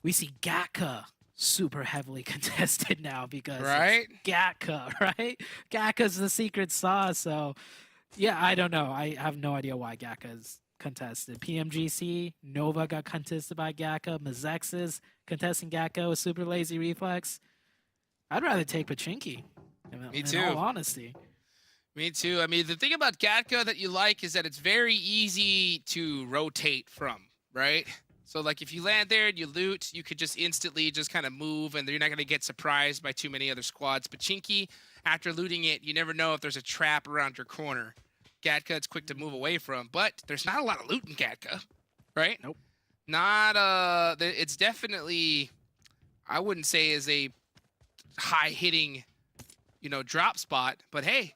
Speaker 6: we see Gakka super heavily contested now because it's Gakka, right? Gakka's the secret sauce. So, yeah, I don't know. I have no idea why Gakka's contested. PMGC, Nova got contested by Gakka. MEZEXIS contesting Gakka with Super Lazy Reflex. I'd rather take Pachinki.
Speaker 3: Me too.
Speaker 6: In all honesty.
Speaker 3: Me too. I mean, the thing about Gakka that you like is that it's very easy to rotate from, right? So, like, if you land there and you loot, you could just instantly just kind of move, and you're not going to get surprised by too many other squads. Pachinki, after looting it, you never know if there's a trap around your corner. Gakka, it's quick to move away from, but there's not a lot of loot in Gakka, right?
Speaker 6: Nope.
Speaker 3: Not, it's definitely, I wouldn't say is a high-hitting, drop spot, but hey,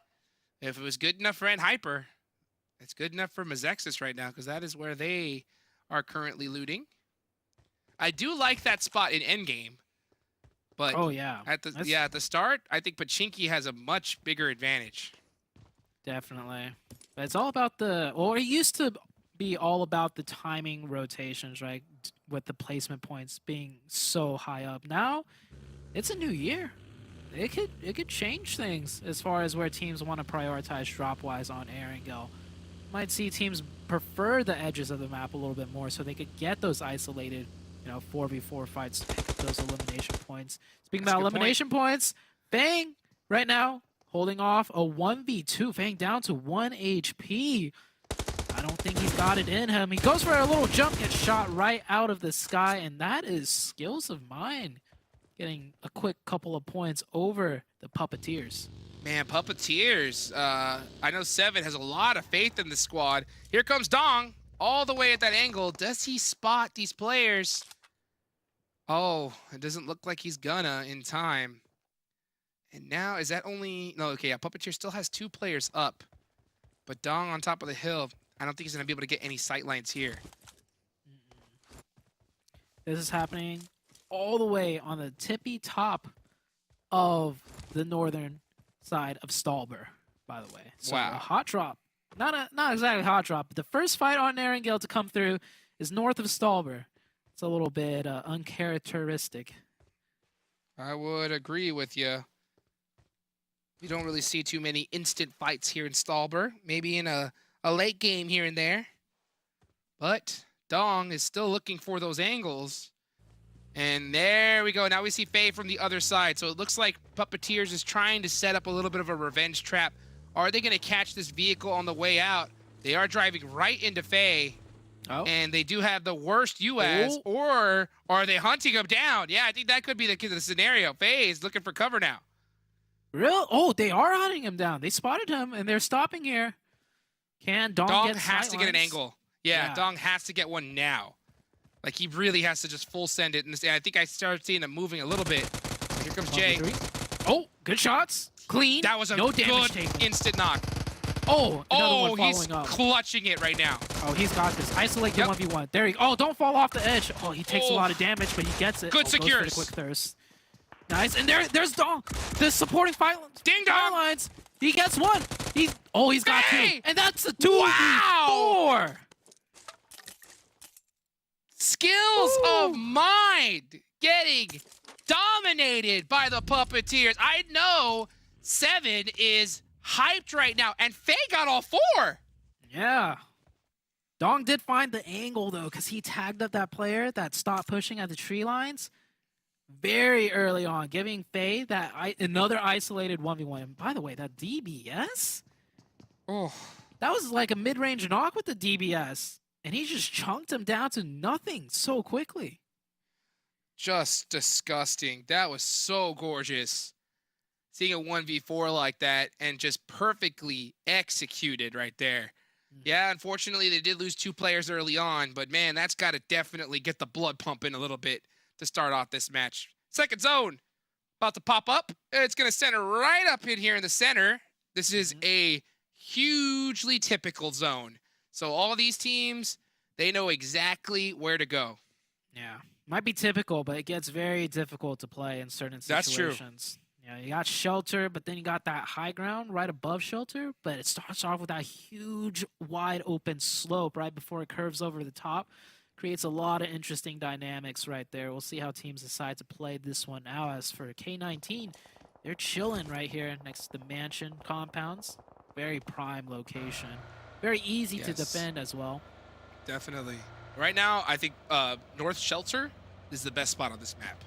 Speaker 3: if it was good enough for Hyper, it's good enough for MEZEXIS right now, because that is where they are currently looting. I do like that spot in endgame, but at the start, I think Pachinki has a much bigger advantage.
Speaker 6: Definitely. But it's all about it used to be all about the timing rotations, right? With the placement points being so high up. Now, it's a new year. It could change things as far as where teams want to prioritize drop-wise on Erangel. Might see teams prefer the edges of the map a little bit more so they could get those isolated, 4v4 fights to pick up those elimination points. Speaking about elimination points, Bang right now, holding off a 1v2, Fang down to 1 HP. I don't think he's got it in him. He goes for a little jump, gets shot right out of the sky, and that is skills of mine. Getting a quick couple of points over the Puppeteers.
Speaker 3: Man, Puppeteers. I know Seven has a lot of faith in the squad. Here comes Dong, all the way at that angle. Does he spot these players? Oh, it doesn't look like he's gonna in time. And now, is that only... No, okay, yeah, Puppeteer still has 2 players up. But Dong on top of the hill, I don't think he's gonna be able to get any sight lines here.
Speaker 6: This is happening all the way on the tippy top of the northern side of Stallber, by the way. So
Speaker 3: Wow.
Speaker 6: a hot drop. Not exactly hot drop, but the first fight on Erangel to come through is north of Stallber. It's a little bit uncharacteristic.
Speaker 3: I would agree with you. You don't really see too many instant fights here in Stallber. Maybe in a late game here and there. But Dong is still looking for those angles. And there we go. Now we see Faye from the other side. So it looks like Puppeteers is trying to set up a little bit of a revenge trap. Are they going to catch this vehicle on the way out? They are driving right into Faye.
Speaker 6: Oh.
Speaker 3: And they do have the worst UAS.
Speaker 6: Oh.
Speaker 3: Or are they hunting him down? Yeah, I think that could be the scenario. Faye is looking for cover now.
Speaker 6: Real? Oh, they are hunting him down. They spotted him, and they're stopping here. Can Dong
Speaker 3: Dong
Speaker 6: get
Speaker 3: has to get an
Speaker 6: sightlines?
Speaker 3: angle. Yeah, Dong has to get one now. Like, he really has to just full send it. And I think I started seeing him moving a little bit. Here comes Jay.
Speaker 6: Oh, good shots. Clean.
Speaker 3: That was a
Speaker 6: no damage
Speaker 3: good
Speaker 6: taken.
Speaker 3: instant knock.
Speaker 6: Oh, another one
Speaker 3: he's
Speaker 6: following up.
Speaker 3: clutching it right now.
Speaker 6: Oh, he's got this. Isolate the 1v1. There he go. Oh, don't fall off the edge. Oh, he takes a
Speaker 3: Oh.
Speaker 6: lot of damage, but he gets it.
Speaker 3: Good
Speaker 6: Goes for the
Speaker 3: secures.
Speaker 6: quick thirst. Nice. And there's Dong. The supporting fight
Speaker 3: Ding dong.
Speaker 6: lines. He gets one. He's got
Speaker 3: Hey!
Speaker 6: 2. And that's a 2v4.
Speaker 3: Wow! Skills of mind getting dominated by the Puppeteers. I know 7 is hyped right now, and Faye got all 4.
Speaker 6: Yeah. Dong did find the angle, though, because he tagged up that player that stopped pushing at the tree lines very early on, giving Faye that another isolated 1v1. And by the way, that DBS?
Speaker 3: Oh,
Speaker 6: That was like a mid-range knock with the DBS, and he just chunked him down to nothing so quickly.
Speaker 3: just disgusting. That was so gorgeous. Seeing a 1v4 like that and just perfectly executed right there. Yeah, unfortunately, they did lose 2 players early on, but man, that's got to definitely get the blood pumping a little bit to start off this match. Second zone about to pop up. It's going to center right up in here in the center. This is a hugely typical zone. So all these teams, they know exactly where to go.
Speaker 6: Yeah, might be typical, but it gets very difficult to play in certain
Speaker 3: That's true.
Speaker 6: situations. Yeah, you got shelter, but then you got that high ground right above shelter, but it starts off with that huge, wide open slope right before it curves over the top. Creates a lot of interesting dynamics right there. We'll see how teams decide to play this one out. As for K19, they're chilling right here next to the mansion compounds. Very prime location. Very easy to defend as well.
Speaker 3: Definitely. Right now, I think North Shelter is the best spot on this map.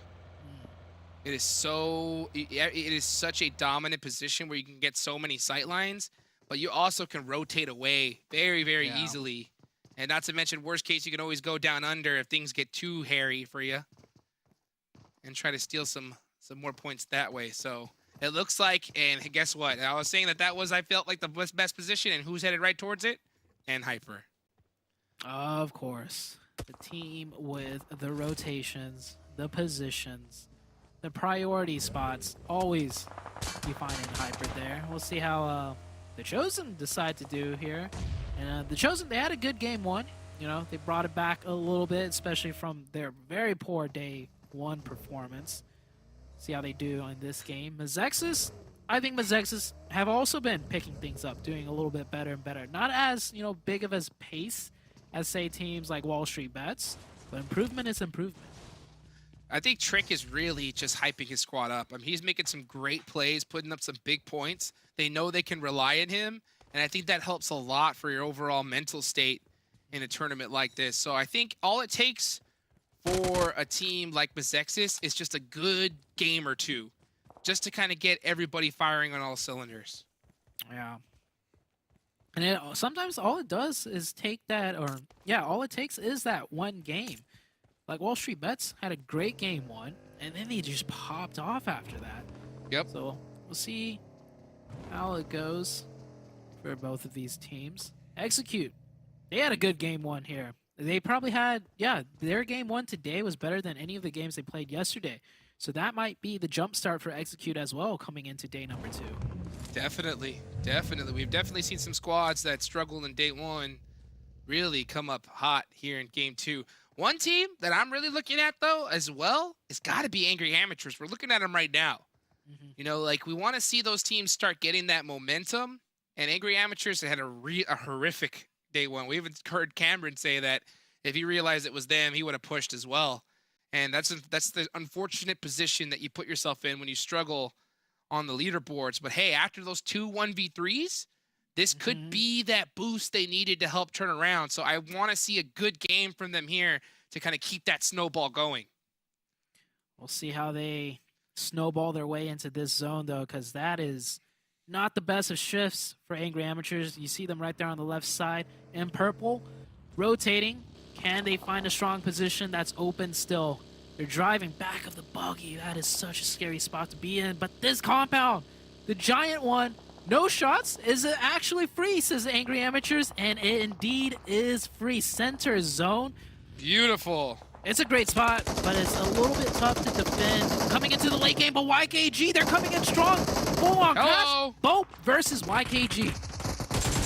Speaker 3: It is such a dominant position where you can get so many sight lines, but you also can rotate away very, very easily. And not to mention, worst case, you can always go down under if things get too hairy for you and try to steal some more points that way. So it looks like, and guess what? I was saying that was, I felt like the best position, and who's headed right towards it? And Hyper.
Speaker 6: Of course. The team with the rotations, the positions, the priority spots, always be finding Hyper there. We'll see how the Chosen decide to do here. And the Chosen, they had a good game 1. You know, they brought it back a little bit, especially from their very poor day 1 performance. See how they do in this game. MEZEXIS, I think MEZEXIS have also been picking things up, doing a little bit better and better. Not as, you know, big of a pace as, say, teams like WALLSTREETBETS, but improvement is improvement.
Speaker 3: I think Trick is really just hyping his squad up. I mean, he's making some great plays, putting up some big points. They know they can rely on him, and I think that helps a lot for your overall mental state in a tournament like this. So I think all it takes for a team like MEZEXIS is just a good game or two. just to kind of get everybody firing on all cylinders.
Speaker 6: Yeah. And sometimes all it does is take that, or yeah, all it takes is that one game. Like WALLSTREETBETS had a great game one, and then they just popped off after that.
Speaker 3: Yep.
Speaker 6: So we'll see how it goes for both of these teams. Execute. They had a good game one here. They probably had, yeah, their game one today was better than any of the games they played yesterday. So that might be the jump start for Execute as well coming into day number 2.
Speaker 3: Definitely, definitely. We've definitely seen some squads that struggled in day 1 really come up hot here in game 2. One team that I'm really looking at, though, as well, has got to be Angry Amateurs. We're looking at them right now. You know, like, we want to see those teams start getting that momentum. And Angry Amateurs had a horrific day 1. We even heard Cameron say that if he realized it was them, he would have pushed as well. And that's the unfortunate position that you put yourself in when you struggle on the leaderboards. But hey, after those 2 1v3s, this could be that boost they needed to help turn around. So I want to see a good game from them here to kind of keep that snowball going.
Speaker 6: We'll see how they snowball their way into this zone, though, because that is not the best of shifts for Angry Amateurs. You see them right there on the left side in purple, rotating. Can they find a strong position that's open still? They're driving back of the buggy. That is such a scary spot to be in. But this compound, the giant one, no shots. Is it actually free, says Angry Amateurs? And it indeed is free. Center zone.
Speaker 3: Beautiful.
Speaker 6: It's a great spot, but it's a little bit tough to defend. Coming into the late game, but YKG, they're coming in strong. Full on crash. BOPE versus YKG.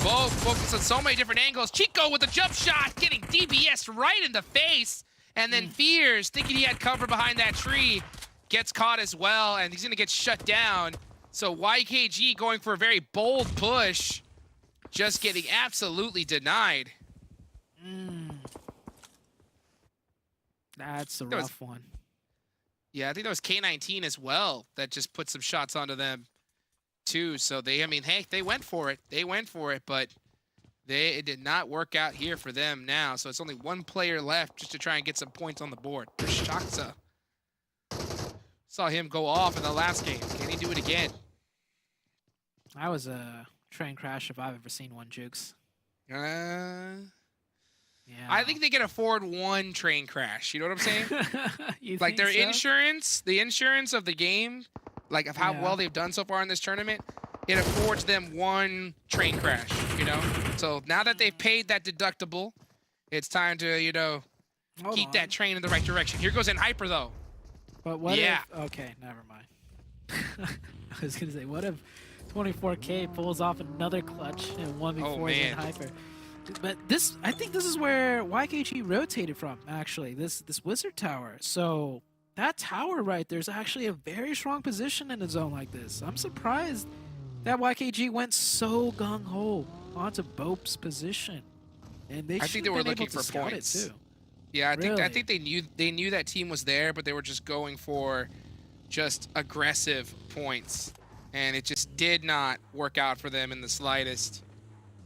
Speaker 3: BOPE focused on so many different angles. Chico with a jump shot, getting DBS right in the face. And then Fears, thinking he had cover behind that tree, gets caught as well, and he's going to get shut down. So YKG going for a very bold push, just getting absolutely denied.
Speaker 6: That's a rough one.
Speaker 3: Yeah, I think that was K19 as well that just put some shots onto them too. So they, I mean, hey, they went for it. They went for it, but it did not work out here for them now. So it's only one player left just to try and get some points on the board. Shaksa. Saw him go off in the last game. Can he do it again?
Speaker 6: That was a train crash if I've ever seen one, Jukes. Yeah.
Speaker 3: I think they can afford one train crash. You know what I'm saying?
Speaker 6: You
Speaker 3: like
Speaker 6: think
Speaker 3: their
Speaker 6: so?
Speaker 3: insurance, the insurance of the game, like of how well they've done so far in this tournament, it affords them one train crash, you know? So now that they've paid that deductible, it's time to, you know, keep that train in the right direction. Here goes in Hyper, though.
Speaker 6: But what if... Okay, never mind. I was going to say, what if 24K pulls off another clutch and 1v4 in Hyper? But this, I think this is where YKG rotated from, actually, this Wizard Tower. So that tower right there is actually a very strong position in a zone like this. I'm surprised that YKG went so gung-ho onto BOPE's position. And I
Speaker 3: think they were looking for points.
Speaker 6: Too.
Speaker 3: Yeah, I think they knew that team was there, but they were just going for just aggressive points. And it just did not work out for them in the slightest.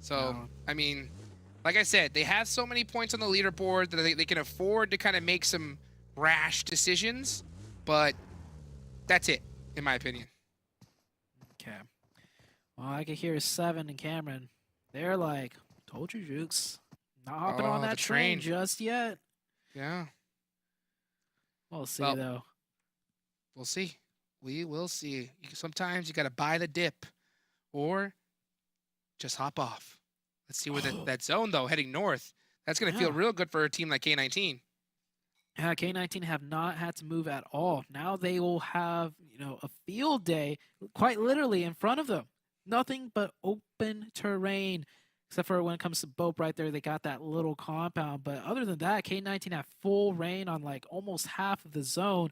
Speaker 3: So, I mean, like I said, they have so many points on the leaderboard that they can afford to kind of make some rash decisions, but that's it, in my opinion.
Speaker 6: Okay. Well, I can hear 7 and Cameron. They're like, told you, Jukes. Not hopping on that train just yet.
Speaker 3: Yeah.
Speaker 6: We'll see, though.
Speaker 3: We'll see. We will see. Sometimes you got to buy the dip or just hop off. Let's see where that zone, though, heading north. That's going to feel real good for a team like K19.
Speaker 6: Yeah, K19 have not had to move at all. Now they will have, you know, a field day quite literally in front of them. Nothing but open terrain, except for when it comes to BOPE right there. They got that little compound. But other than that, K19 have full reign on like almost half of the zone.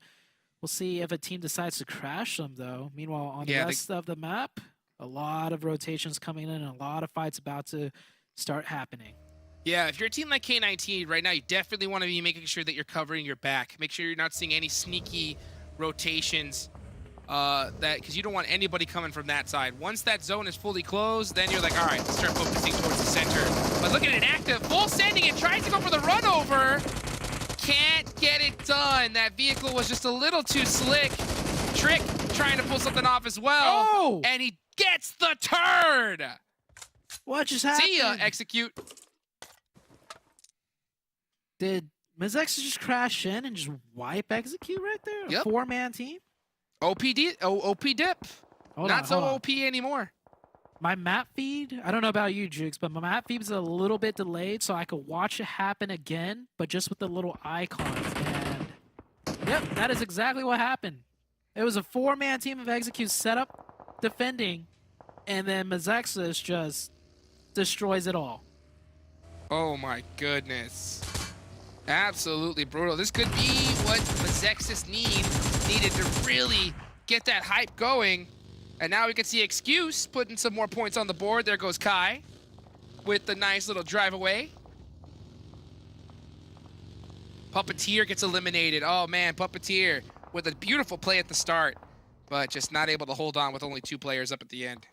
Speaker 6: We'll see if a team decides to crash them, though. Meanwhile, on the rest of the map, a lot of rotations coming in and a lot of fights about to start happening.
Speaker 3: Yeah, if you're a team like K19 right now, you definitely want to be making sure that you're covering your back. Make sure you're not seeing any sneaky rotations, because you don't want anybody coming from that side. Once that zone is fully closed, then you're like, all right, let's start focusing towards the center. But look at it active, full sending it, tries to go for the run over. Can't get it done. That vehicle was just a little too slick. Trick trying to pull something off as well.
Speaker 6: Oh!
Speaker 3: And he gets the turn.
Speaker 6: What just happened?
Speaker 3: See ya, Execute.
Speaker 6: Did MEZEXIS just crash in and just wipe Execute right there?
Speaker 3: Yep.
Speaker 6: A 4-man team?
Speaker 3: OP dip.
Speaker 6: Hold
Speaker 3: Not
Speaker 6: on,
Speaker 3: so
Speaker 6: hold on.
Speaker 3: OP anymore.
Speaker 6: My map feed, I don't know about you, Jukes, but my map feed is a little bit delayed, so I could watch it happen again, but just with the little icons. And yep, that is exactly what happened. It was a 4-man team of Execute set up, defending, and then MEZEXIS just destroys it all.
Speaker 3: Oh my goodness. Absolutely brutal. This could be what MEZEXIS needed to really get that hype going. And now we can see Excuse putting some more points on the board. There goes Kai with the nice little drive away. Puppeteer gets eliminated. Oh man, Puppeteer with a beautiful play at the start, but just not able to hold on with only 2 players up at the end.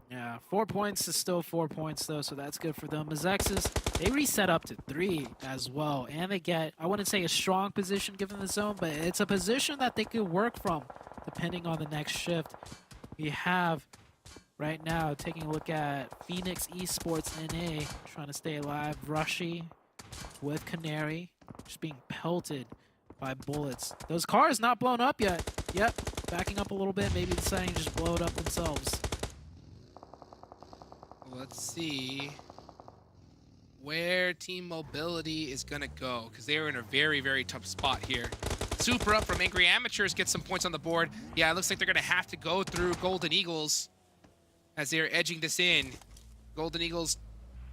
Speaker 6: Yeah, 4 points is still 4 points though, so that's good for them. MEZEXIS, they reset up to 3 as well, and they get, I wouldn't say a strong position given the zone, but it's a position that they could work from depending on the next shift. We have right now taking a look at Phoenix Esports NA trying to stay alive. Rushy with Canary just being pelted by bullets. Those cars not blown up yet. Yep, backing up a little bit, maybe deciding to just blow it up themselves.
Speaker 3: Let's see where Team Mobility is gonna go, because they're in a very, very tough spot here. Super up from Angry Amateurs gets some points on the board. Yeah, it looks like they're gonna have to go through Golden Eagles as they're edging this in. Golden Eagles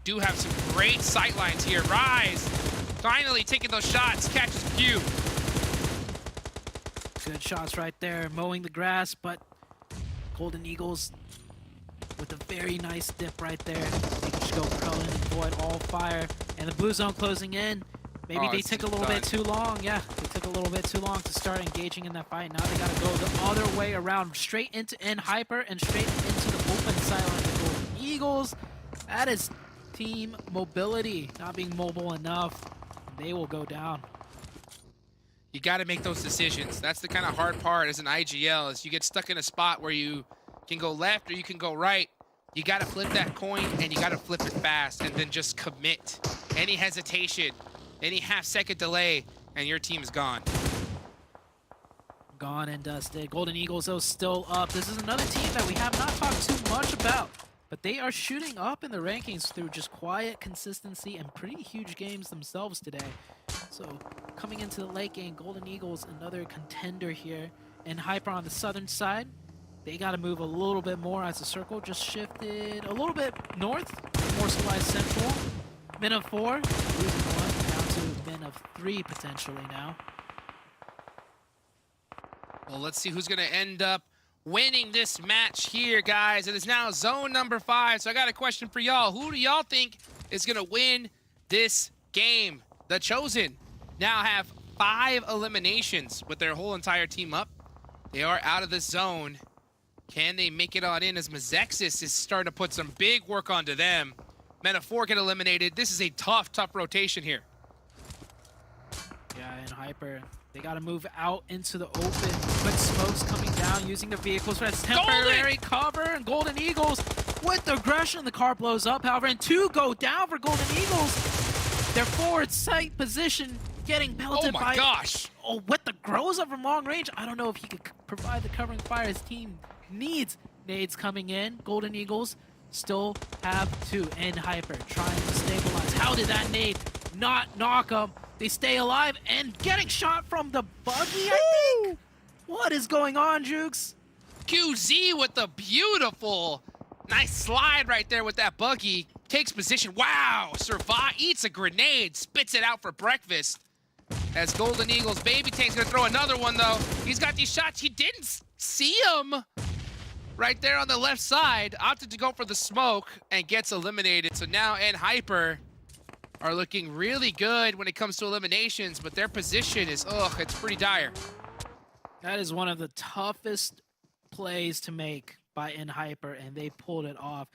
Speaker 3: do have some great sight lines here. Rise, finally taking those shots, catches Q.
Speaker 6: Good shots right there, mowing the grass, but Golden Eagles with a very nice dip right there. They can just go pro and avoid all fire. And the blue zone closing in. Maybe they took a little bit too long. Yeah, they took a little bit too long to start engaging in that fight. Now they got to go the other way around, straight into Hyper and straight into the open sideline of the Golden Eagles. That is Team Mobility not being mobile enough. They will go down.
Speaker 3: You got to make those decisions. That's the kind of hard part as an IGL, is you get stuck in a spot where you can go left or you can go right. You got to flip that coin, and you got to flip it fast, and then just commit. Any hesitation, any half-second delay, and your team is gone.
Speaker 6: Gone and dusted. Golden Eagles, though, still up. This is another team that we have not talked too much about, but they are shooting up in the rankings through just quiet consistency and pretty huge games themselves today. So coming into the late game, Golden Eagles, another contender here, and Hyper on the southern side. They got to move a little bit more as the circle just shifted a little bit north, more Supply Central. Min of 4, losing 1, down to min of 3 potentially now.
Speaker 3: Well, let's see who's going to end up winning this match here, guys. It is now zone number 5, so I got a question for y'all. Who do y'all think is going to win this game? The Chosen now have 5 eliminations with their whole entire team up. They are out of the zone. Can they make it on in, as MEZEXIS is starting to put some big work onto them? Men of 4 get eliminated. This is a tough rotation here.
Speaker 6: Yeah, and Hyper, they got to move out into the open. Quick smokes coming down, using the vehicles for that temporary cover. And Golden Eagles with the aggression. The car blows up, however, and 2 go down for Golden Eagles. Their forward sight position getting pelted by...
Speaker 3: Oh my gosh!
Speaker 6: Oh, with the Groza from long range. I don't know if he could provide the covering fire his team needs. Nades coming in. Golden Eagles still have 2 in Hyper, trying to stabilize. How did that nade not knock them? They stay alive and getting shot from the buggy, I think? What is going on, Jukes?
Speaker 3: QZ with the beautiful, nice slide right there with that buggy. Takes position. Wow! Survive, eats a grenade, spits it out for breakfast. As Golden Eagles, Baby Tank's gonna throw another one though. He's got these shots. He didn't see him. Right there on the left side, opted to go for the smoke and gets eliminated. So now Hyper are looking really good when it comes to eliminations, but their position is, it's pretty dire.
Speaker 6: That is one of the toughest plays to make by Hyper, and they pulled it off.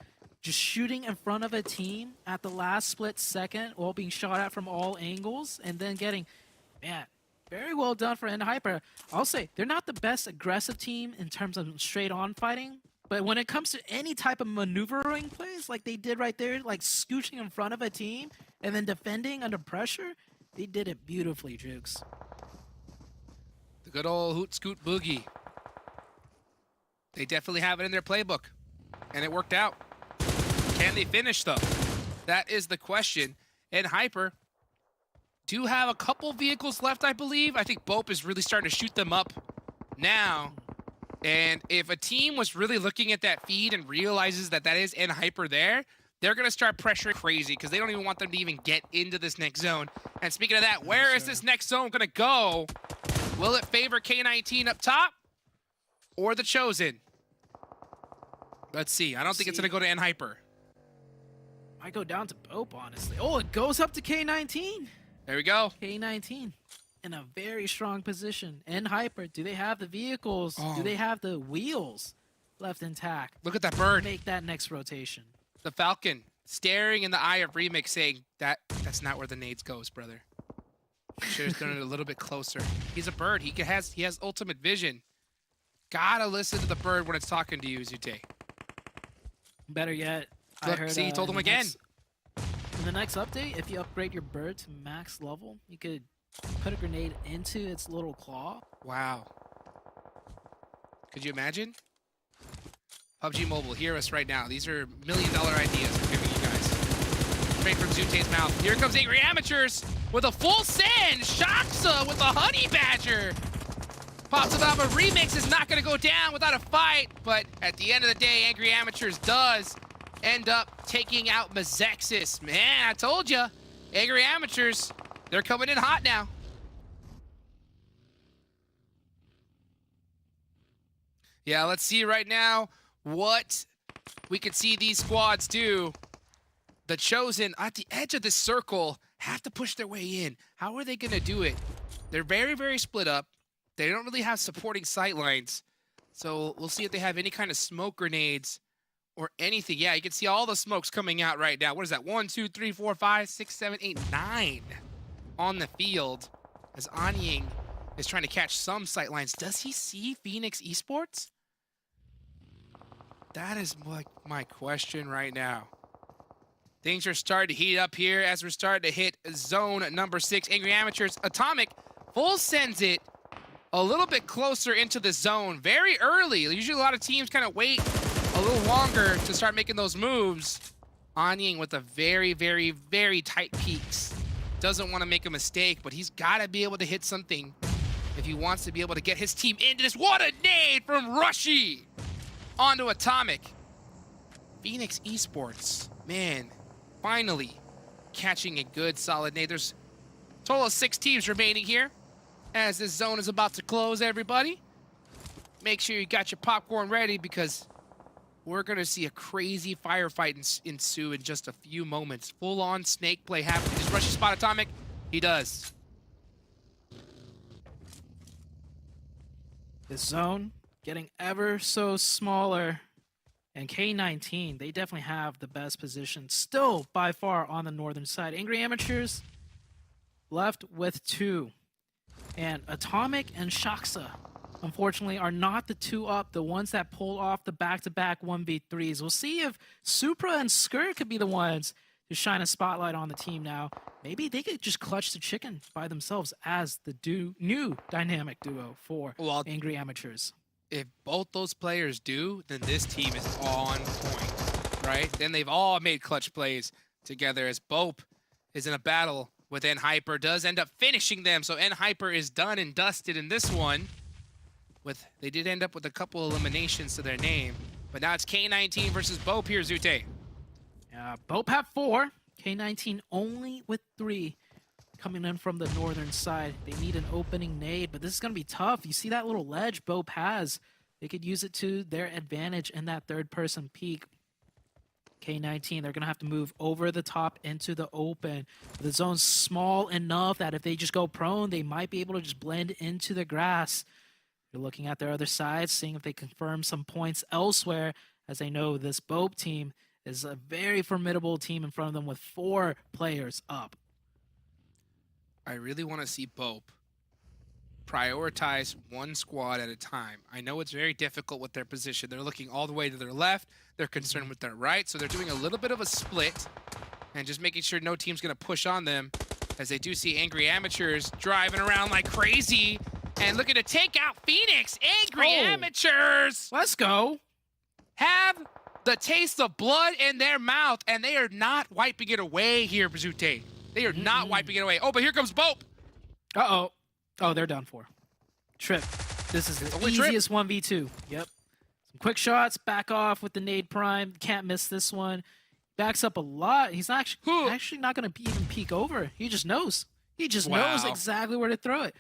Speaker 6: Just shooting in front of a team at the last split second while being shot at from all angles, and then getting, man, Very well done for Hyper. I'll say they're not the best aggressive team in terms of straight-on fighting, but when it comes to any type of maneuvering plays like they did right there, like scooching in front of a team and then defending under pressure, they did it beautifully, Jukes.
Speaker 3: The good old hoot scoot boogie. They definitely have it in their playbook, and it worked out. Can they finish, though? That is the question. And Hyper do have a couple vehicles left, I believe. I think BOPE is really starting to shoot them up now. And if a team was really looking at that feed and realizes that that is Hyper there, they're going to start pressuring crazy because they don't even want them to even get into this next zone. And speaking of that, where is this next zone going to go? Will it favor K19 up top or the Chosen? Let's see. I don't think it's going to go to Hyper.
Speaker 6: Might go down to BOPE, honestly. Oh, it goes up to K19.
Speaker 3: There we go.
Speaker 6: K19 in a very strong position. Hyper, do they have the vehicles?
Speaker 3: Oh.
Speaker 6: Do they have the wheels left intact?
Speaker 3: Look at that bird.
Speaker 6: Make that next rotation.
Speaker 3: The Falcon staring in the eye of Remix saying, that's not where the nades goes, brother. Should have done it a little bit closer. He's a bird. He has ultimate vision. Gotta listen to the bird when it's talking to you, Zute.
Speaker 6: Better yet,
Speaker 3: Look,
Speaker 6: I heard,
Speaker 3: see, he told him again.
Speaker 6: In the next update, if you upgrade your bird to max level, you could put a grenade into its little claw.
Speaker 3: Wow. Could you imagine? PUBG Mobile, hear us right now. These are million-dollar ideas we're giving you guys. Straight from Zute's mouth. Here comes Angry Amateurs with a full send. Shaksa with a honey badger. Pops it up, but Remix is not going to go down without a fight. But at the end of the day, Angry Amateurs does end up taking out MEZEXIS. Man, I told you. Angry Amateurs, they're coming in hot now. Yeah, let's see right now what we can see these squads do. The Chosen at the edge of the circle have to push their way in. How are they going to do it? They're very, very split up. They don't really have supporting sight lines. So we'll see if they have any kind of smoke grenades or anything. Yeah, you can see all the smokes coming out right now. What is that? 1, 2, 3, 4, 5, 6, 7, 8, 9 on the field as Anying is trying to catch some sight lines. Does he see Phoenix Esports? That is my question right now. Things are starting to heat up here as we're starting to hit zone number 6. Angry Amateurs, Atomic full sends it a little bit closer into the zone very early. Usually a lot of teams kind of wait a little longer to start making those moves. Anying with a very, very, very tight peaks. Doesn't want to make a mistake, but he's got to be able to hit something if he wants to be able to get his team into this. What a nade from Rushy onto Atomic. Phoenix Esports, man, finally catching a good solid nade. There's a total of 6 teams remaining here as this zone is about to close, everybody. Make sure you got your popcorn ready because we're going to see a crazy firefight ensue in just a few moments. Full-on snake play happening. Just Rushy spot Atomic. He does.
Speaker 6: This zone getting ever so smaller. And K19, they definitely have the best position still by far on the northern side. Angry Amateurs left with 2. And Atomic and Shaksa, unfortunately, are not the 2 up, the ones that pull off the back-to-back 1v3s. We'll see if Supra and Skur could be the ones to shine a spotlight on the team now. Maybe they could just clutch the chicken by themselves as the new dynamic duo for Angry Amateurs.
Speaker 3: If both those players do, then this team is on point, right? Then they've all made clutch plays together as BOPE is in a battle with Hyper, does end up finishing them. So Hyper is done and dusted in this one. They did end up with a couple eliminations to their name, but now it's K19 versus BOPE here, Zute.
Speaker 6: BOPE have 4, K19 only with 3 coming in from the northern side. They need an opening nade, but this is going to be tough. You see that little ledge BOPE has. They could use it to their advantage in that third-person peek. K19, they're going to have to move over the top into the open. The zone's small enough that if they just go prone, they might be able to just blend into the grass. They're looking at their other side, seeing if they confirm some points elsewhere, as they know this BOPE team is a very formidable team in front of them with 4 players up.
Speaker 3: I really want to see BOPE prioritize one squad at a time. I know it's very difficult with their position. They're looking all the way to their left. They're concerned with their right. So they're doing a little bit of a split and just making sure no team's going to push on them, as they do see Angry Amateurs driving around like crazy and looking to take out Phoenix. Angry Amateurs
Speaker 6: Let's go.
Speaker 3: have the taste of blood in their mouth, and they are not wiping it away here, Bazute. They are not wiping it away. Oh, but here comes BOPE.
Speaker 6: Uh-oh. Oh, they're done for. Trip. This is the easiest 1v2. Yep. Some quick shots, back off with the nade prime. Can't miss this one. Backs up a lot. He's not actually not going to even peek over. He just knows. He just knows exactly where to throw it.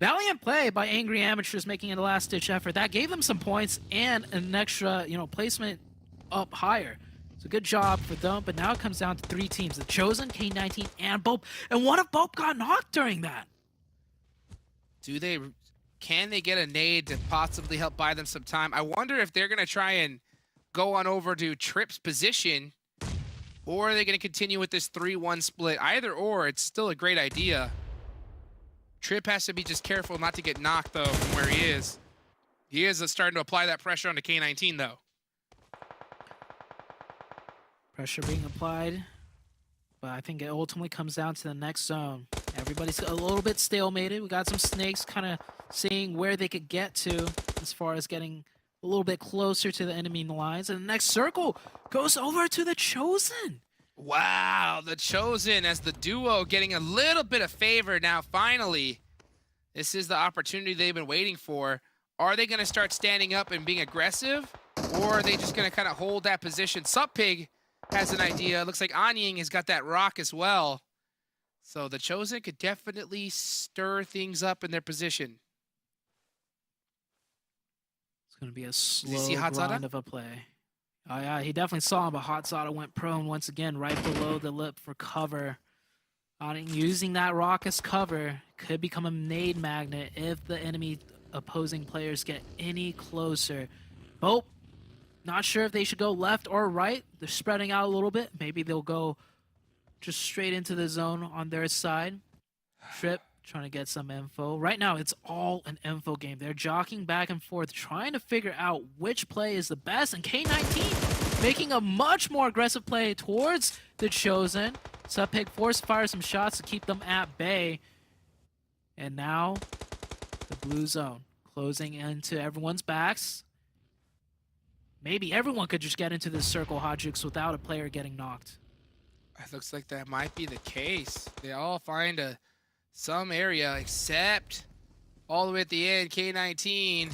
Speaker 6: Valiant play by Angry Amateurs, making it a last-ditch effort. That gave them some points and an extra, placement up higher. So good job for them. But now it comes down to 3 teams: the Chosen, K19, and BOPE. And what if BOPE got knocked during that?
Speaker 3: Can they get a nade to possibly help buy them some time? I wonder if they're going to try and go on over to Trip's position, or are they going to continue with this 3-1 split? Either or, it's still a great idea. Trip has to be just careful not to get knocked, though, from where he is. He is starting to apply that pressure onto K19, though.
Speaker 6: Pressure being applied. But I think it ultimately comes down to the next zone. Everybody's a little bit stalemated. We got some snakes kind of seeing where they could get to as far as getting a little bit closer to the enemy lines. And the next circle goes over to the Chosen.
Speaker 3: Wow, the Chosen as the duo getting a little bit of favor now, finally. This is the opportunity they've been waiting for. Are they going to start standing up and being aggressive? Or are they just going to kind of hold that position? Suppig has an idea. Looks like Anying has got that rock as well. So the Chosen could definitely stir things up in their position.
Speaker 6: It's going to be a slow grind of a play. Oh, yeah, he definitely saw him, but Hotzada went prone once again right below the lip for cover. Using that rock as cover could become a nade magnet if the enemy opposing players get any closer. BOPE, not sure if they should go left or right. They're spreading out a little bit. Maybe they'll go just straight into the zone on their side. Trip trying to get some info. Right now, it's all an info game. They're jockeying back and forth, trying to figure out which play is the best. And K19 making a much more aggressive play towards the Chosen. Suppig fires some shots to keep them at bay. And now, the blue zone closing into everyone's backs. Maybe everyone could just get into this circle, Hodjux, without a player getting knocked.
Speaker 3: It looks like that might be the case. They all find some area, except all the way at the end, K19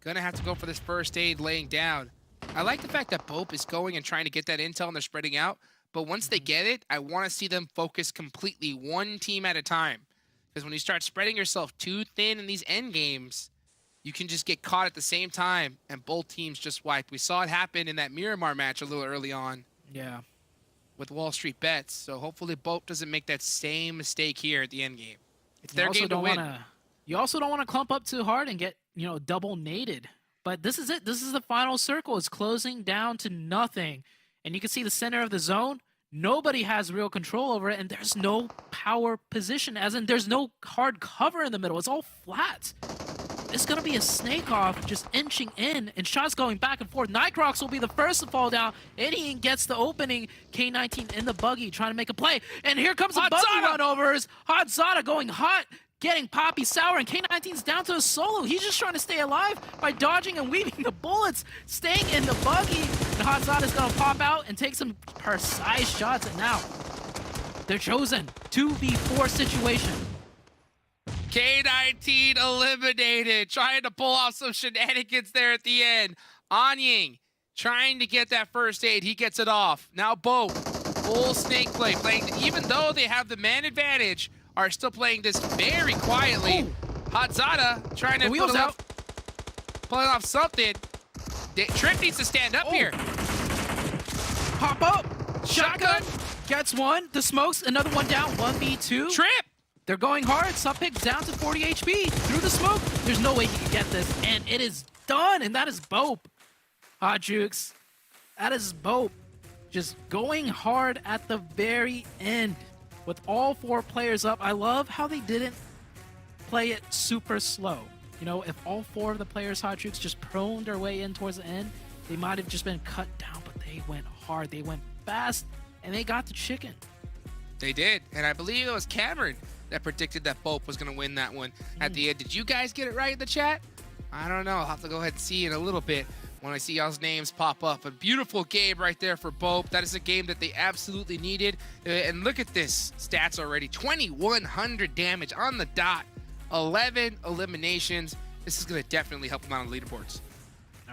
Speaker 3: gonna have to go for this first aid laying down. I like the fact that BOPE is going and trying to get that intel and they're spreading out, but once they get it, I want to see them focus completely one team at a time. Because when you start spreading yourself too thin in these end games, you can just get caught at the same time and both teams just wipe. We saw it happen in that Miramar match a little early on.
Speaker 6: Yeah.
Speaker 3: With WALLSTREETBETS, so hopefully BOPE doesn't make that same mistake here at the end game. It's their game to win.
Speaker 6: You also don't want to clump up too hard and get, double naded. But this is it. This is the final circle. It's closing down to nothing. And you can see the center of the zone. Nobody has real control over it, and there's no power position, as in there's no hard cover in the middle. It's all flat. It's going to be a snake off just inching in, and shots going back and forth. Nightcrocs will be the first to fall down, and he gets the opening. K19 in the buggy trying to make a play, and here comes the buggy runovers. Hotzada going hot, getting Poppy sour, and K19's down to a solo. He's just trying to stay alive by dodging and weaving the bullets, staying in the buggy, and Hotzada's going to pop out and take some precise shots, and now they're Chosen. 2v4 situation.
Speaker 3: K19 eliminated, trying to pull off some shenanigans there at the end. Anying trying to get that first aid. He gets it off. Now BOPE, full snake play, playing, even though they have the man advantage, are still playing this very quietly. Hotzada trying to pull off something. Trip needs to stand up here.
Speaker 6: Pop up. Shotgun. Gets one. The smokes. Another one down. 1v2.
Speaker 3: Trip.
Speaker 6: They're going hard. Suppig down to 40 HP. Through the smoke. There's no way he can get this. And it is done. And that is BOPE. Hodjux. That is BOPE. Just going hard at the very end. With all four players up. I love how they didn't play it super slow. You know, if all 4 of the players' hot jukes just proned their way in towards the end, they might have just been cut down, but they went hard, they went fast, and they got the chicken.
Speaker 3: They did, and I believe it was Cameron that predicted that BOPE was going to win that one at the end. Did you guys get it right in the chat? I don't know. I'll have to go ahead and see in a little bit when I see y'all's names pop up. A beautiful game right there for BOPE. That is a game that they absolutely needed. And look at this stats already. 2,100 damage on the dot. 11 eliminations. This is going to definitely help them out on the leaderboards.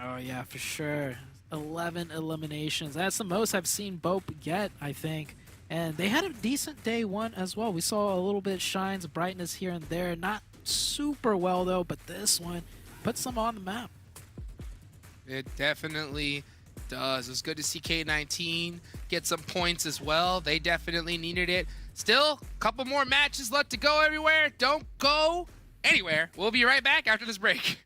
Speaker 6: Oh, yeah, for sure. 11 eliminations. That's the most I've seen BOPE get, I think. And they had a decent day one as well. We saw a little bit of shines, brightness here and there. Not super well, though, but this one puts them on the map.
Speaker 3: It definitely does. It's good to see K19 get some points as well. They definitely needed it. Still, a couple more matches left to go everywhere. Don't go anywhere. We'll be right back after this break.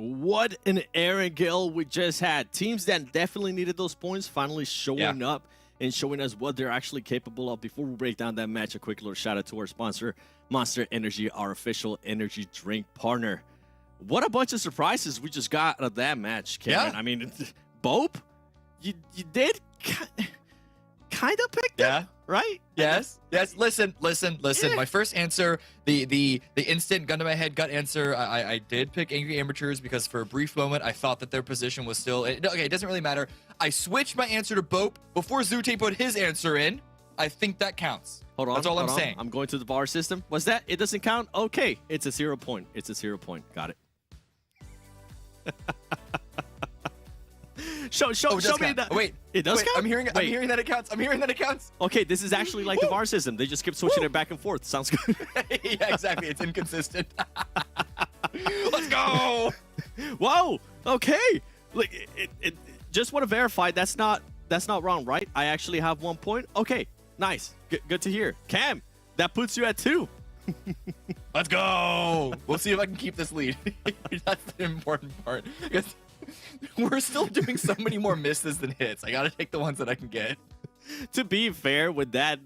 Speaker 1: What an Erangel we just had. Teams that definitely needed those points finally showing up and showing us what they're actually capable of. Before we break down that match, a quick little shout out to our sponsor, Monster Energy, our official energy drink partner. What a bunch of surprises we just got out of that match, Kevin. I mean, BOPE, you did kind of pick them, right?
Speaker 2: Yes. Listen. My first answer, the instant gun to my head gut answer, I did pick Angry Amateurs because for a brief moment I thought that their position was still okay. It doesn't really matter. I switched my answer to BOPE before Zute put his answer in. I think that counts.
Speaker 1: Hold on.
Speaker 2: That's all I'm saying.
Speaker 1: I'm going to the bar system. What's that? It doesn't count? Okay. It's a 0 point. It's a 0 point. Got it. Show me that.
Speaker 2: Wait,
Speaker 1: it does count?
Speaker 2: I'm hearing that it counts.
Speaker 1: Okay, this is actually like the VAR system. They just keep switching it back and forth. Sounds good.
Speaker 2: Yeah, exactly. It's inconsistent. Let's go.
Speaker 1: Whoa. Okay. Like it just want to verify that's not wrong, right? I actually have 1 point. Okay. Nice. Good to hear. Cam, that puts you at 2.
Speaker 2: Let's go. We'll see if I can keep this lead. That's the important part. Because we're still doing so many more misses than hits. I gotta take the ones that I can get.
Speaker 1: To be fair, with that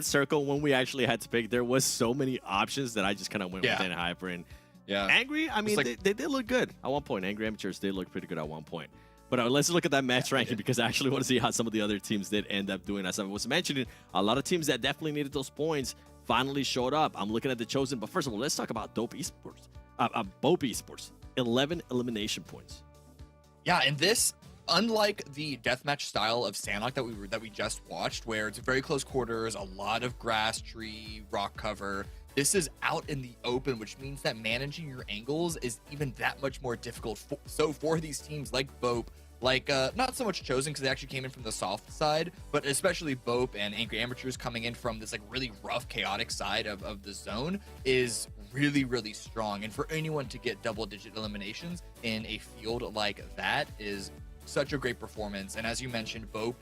Speaker 1: circle, when we actually had to pick, there was so many options that I just kind of went with Hyper and Angry. I mean, like, they did look good at 1 point. Angry Amateurs did look pretty good at 1 point. But let's look at that match ranking because I actually want to see how some of the other teams did end up doing. As I was mentioning, a lot of teams that definitely needed those points finally showed up. I'm looking at the Chosen, but first of all, let's talk about BOPE Esports. 11 elimination points.
Speaker 2: Yeah, and this, unlike the deathmatch style of Sanhok that we just watched, where it's very close quarters, a lot of grass, tree, rock cover, this is out in the open, which means that managing your angles is even that much more difficult. So for these teams like BOPE, like not so much Chosen because they actually came in from the soft side, but especially BOPE and Angry Amateurs coming in from this like really rough, chaotic side of the zone is really, really strong. And for anyone to get double-digit eliminations in a field like that is such a great performance. And as you mentioned, BOPE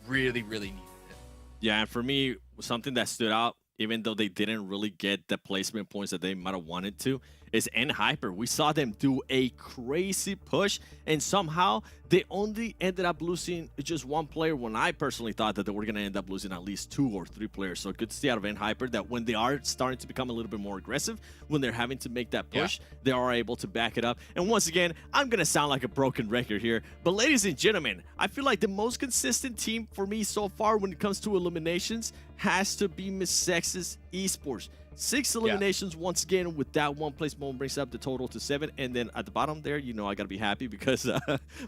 Speaker 2: really, really needed it.
Speaker 1: Yeah, and for me, something that stood out, even though they didn't really get the placement points that they might have wanted to, is Hyper. We saw them do a crazy push, and somehow they only ended up losing just one player when I personally thought that they were going to end up losing at least 2 or 3 players. So good to see out of Hyper that when they are starting to become a little bit more aggressive, when they're having to make that push, they are able to back it up. And once again, I'm going to sound like a broken record here, but ladies and gentlemen, I feel like the most consistent team for me so far when it comes to eliminations has to be MEZEXIS Esports. 6 eliminations once again with that 1 placement brings up the total to 7. And then at the bottom there, you know, I got to be happy because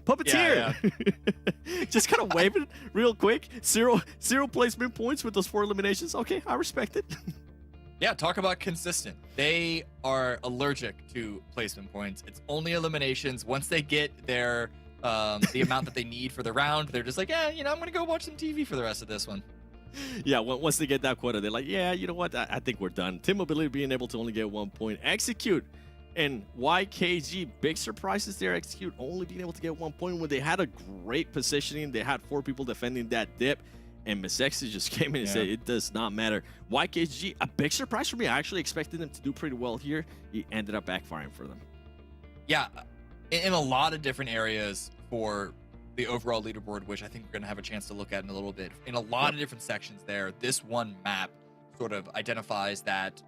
Speaker 1: PUPPETEER just kind of waving real quick. Zero placement points with those 4 eliminations. Okay, I respect it.
Speaker 2: Yeah, talk about consistent. They are allergic to placement points. It's only eliminations. Once they get their the amount that they need for the round, they're just like, yeah, you know, I'm going to go watch some TV for the rest of this one.
Speaker 1: Yeah, once they get that quota, they're like, yeah, you know what? I think we're done. Team Mobility being able to only get 1 point. Execute and YKG, big surprises there. Execute only being able to get 1 point when they had a great positioning. They had 4 people defending that dip, and MEZEXIS just came in and said, it does not matter. YKG, a big surprise for me. I actually expected them to do pretty well here. He ended up backfiring for them.
Speaker 2: Yeah, in a lot of different areas for the overall leaderboard, which I think we're going to have a chance to look at in a little bit. In a lot of different sections there, this one map sort of identifies that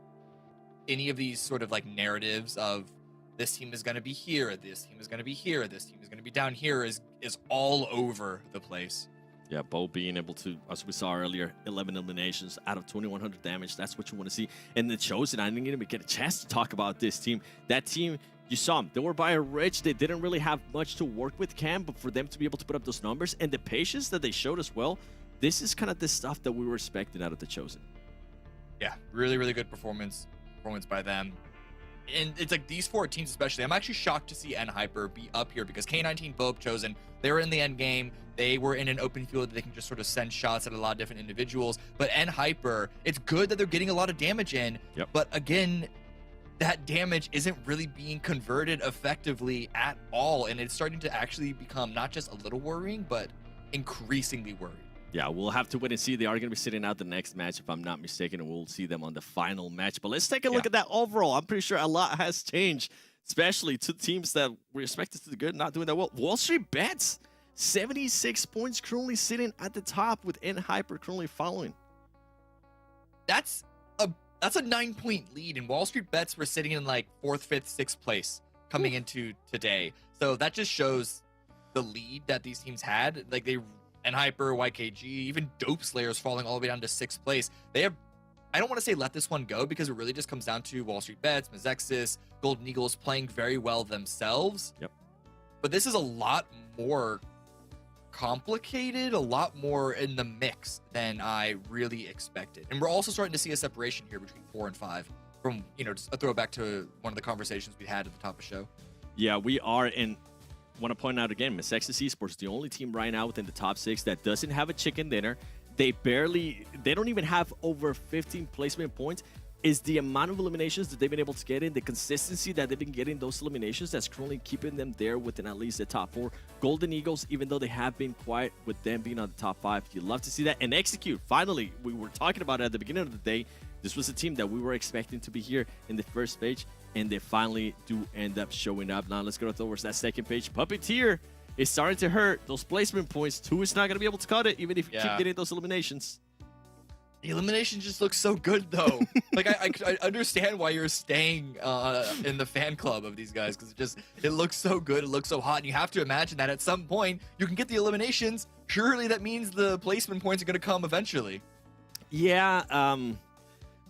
Speaker 2: any of these sort of like narratives of this team is going to be here, this team is going to be here, this team is going to be down here is all over the place.
Speaker 1: Yeah, Bo being able to, as we saw earlier, 11 eliminations out of 2,100 damage. That's what you want to see. And the Chosen, I didn't even get a chance to talk about this team. That team, you saw them. They were by a ridge. They didn't really have much to work with, Cam, but for them to be able to put up those numbers and the patience that they showed as well, this is kind of the stuff that we were expecting out of the Chosen.
Speaker 2: Yeah, really, really good performance by them. And it's like these 4 teams especially, I'm actually shocked to see Hyper be up here because K19, BOPE, Chosen, they were in the end game. They were in an open field that they can just sort of send shots at a lot of different individuals. But Hyper, it's good that they're getting a lot of damage in.
Speaker 1: Yep.
Speaker 2: But again, that damage isn't really being converted effectively at all. And it's starting to actually become not just a little worrying, but increasingly worrying.
Speaker 1: Yeah, we'll have to wait and see. They are going to be sitting out the next match, if I'm not mistaken, and we'll see them on the final match. But let's take a look at that overall. I'm pretty sure a lot has changed, especially to teams that we expected to do good, not doing that well. WALLSTREETBETS, 76 points, currently sitting at the top with Hyper currently following.
Speaker 2: That's a 9-point lead, and WALLSTREETBETS were sitting in like 4th, 5th, 6th place coming into today. So that just shows the lead that these teams had. Like Hyper, YKG, even Dope Slayers falling all the way down to 6th place. They have, I don't want to say let this one go because it really just comes down to WALLSTREETBETS, MEZEXIS, Golden Eagles playing very well themselves.
Speaker 1: Yep.
Speaker 2: But this is a lot more complicated, a lot more in the mix than I really expected. And we're also starting to see a separation here between 4 and 5 from, you know, just a throwback to one of the conversations we had at the top of the show.
Speaker 1: Yeah, we are in. Want to point out again, MEZEXIS Esports, the only team right now within the top 6 that doesn't have a chicken dinner. They don't even have over 15 placement points. Is the amount of eliminations that they've been able to get in, the consistency that they've been getting those eliminations that's currently keeping them there within at least the top 4. Golden Eagles, even though they have been quiet with them being on the top 5, you love to see that. And Execute, finally, we were talking about it at the beginning of the day. This was a team that we were expecting to be here in the first page, and they finally do end up showing up. Now let's go towards that second page. PUPPETEER is starting to hurt. Those placement points, 2 is not going to be able to cut it, even if you keep getting those eliminations.
Speaker 2: The elimination just looks so good, though. Like, I understand why you're staying in the fan club of these guys, because it looks so good, it looks so hot, and you have to imagine that at some point you can get the eliminations. Surely that means the placement points are going to come eventually.
Speaker 1: Yeah,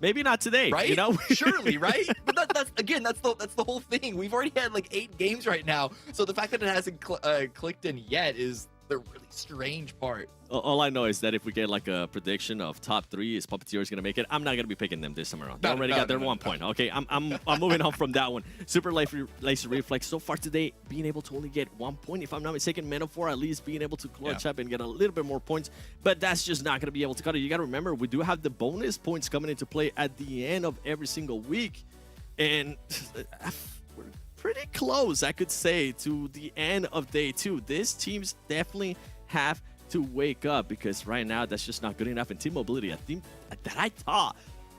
Speaker 1: maybe not today,
Speaker 2: right?
Speaker 1: You know,
Speaker 2: surely, right? But that's the whole thing. We've already had like 8 games right now, so the fact that it hasn't clicked in yet is the really strange part.
Speaker 1: All I know is that if we get like a prediction of top 3 is Puppeteer is gonna make it, I'm not gonna be picking them this time around. They already got their 1 point. Okay, I'm moving on from that one. Super Laser Reflex so far today being able to only get 1 point, if I'm not mistaken. Metaphor at least being able to clutch up and get a little bit more points, but that's just not gonna be able to cut it. You gotta remember, we do have the bonus points coming into play at the end of every single week, and we're pretty close, I could say, to the end of day 2. These teams definitely have to wake up, because right now that's just not good enough. And Team Mobility, a team that I thought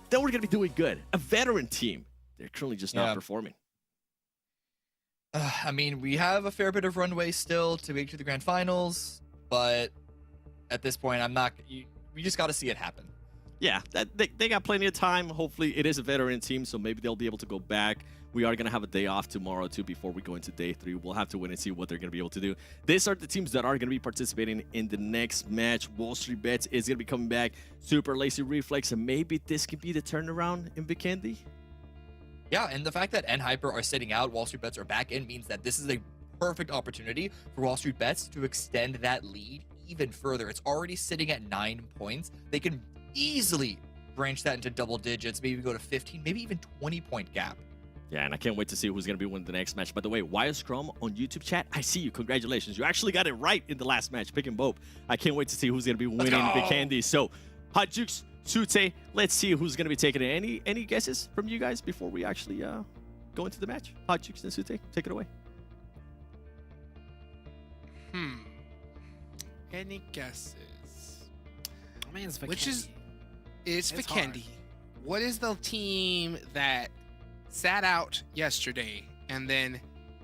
Speaker 1: they were going to be doing good, a veteran team, they're currently just not performing.
Speaker 2: I mean, we have a fair bit of runway still to make to the grand finals, but at this point, we just got to see it happen.
Speaker 1: Yeah, they got plenty of time. Hopefully, it is a veteran team, so maybe they'll be able to go back. We are going to have a day off tomorrow, too, before we go into day 3. We'll have to wait and see what they're going to be able to do. These are the teams that are going to be participating in the next match. WALLSTREETBETS is going to be coming back. Super Lazy Reflex, and maybe this could be the turnaround in Vikendi.
Speaker 2: Yeah, and the fact that NHyper are sitting out, WALLSTREETBETS are back in, means that this is a perfect opportunity for WALLSTREETBETS to extend that lead even further. It's already sitting at 9 points. They can easily branch that into double digits, maybe go to 15, maybe even 20-point gap.
Speaker 1: Yeah, and I can't wait to see who's going to be winning the next match. By the way, Wild Scrum on YouTube chat, I see you. Congratulations. You actually got it right in the last match, picking BOPE. I can't wait to see who's going to be winning Vikendi. So, Hot Jukes, Sute, let's see who's going to be taking it. Any guesses from you guys before we actually go into the match? Hot Jukes and Sute, take it away.
Speaker 3: Any guesses?
Speaker 6: I mean, it's
Speaker 3: Vikendi. It's Vikendi.
Speaker 6: hard.
Speaker 3: What is the team that sat out yesterday and then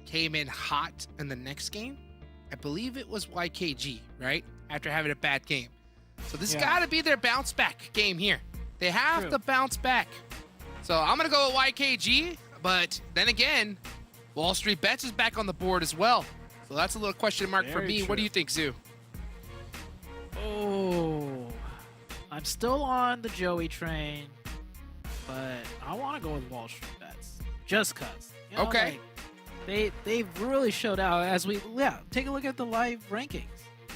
Speaker 3: came in hot in the next game? I believe it was YKG, right? After having a bad game. So this got to be their bounce back game here. They have to bounce back. So I'm going to go with YKG, but then again, WALLSTREETBETS is back on the board as well. So that's a little question mark for me. What do you think, Zoo?
Speaker 6: Oh, I'm still on the Joey train, but I want to go with WALLSTREETBETS just cause. You know,
Speaker 3: Okay.
Speaker 6: Like, they've really showed out as we take a look at the live rankings,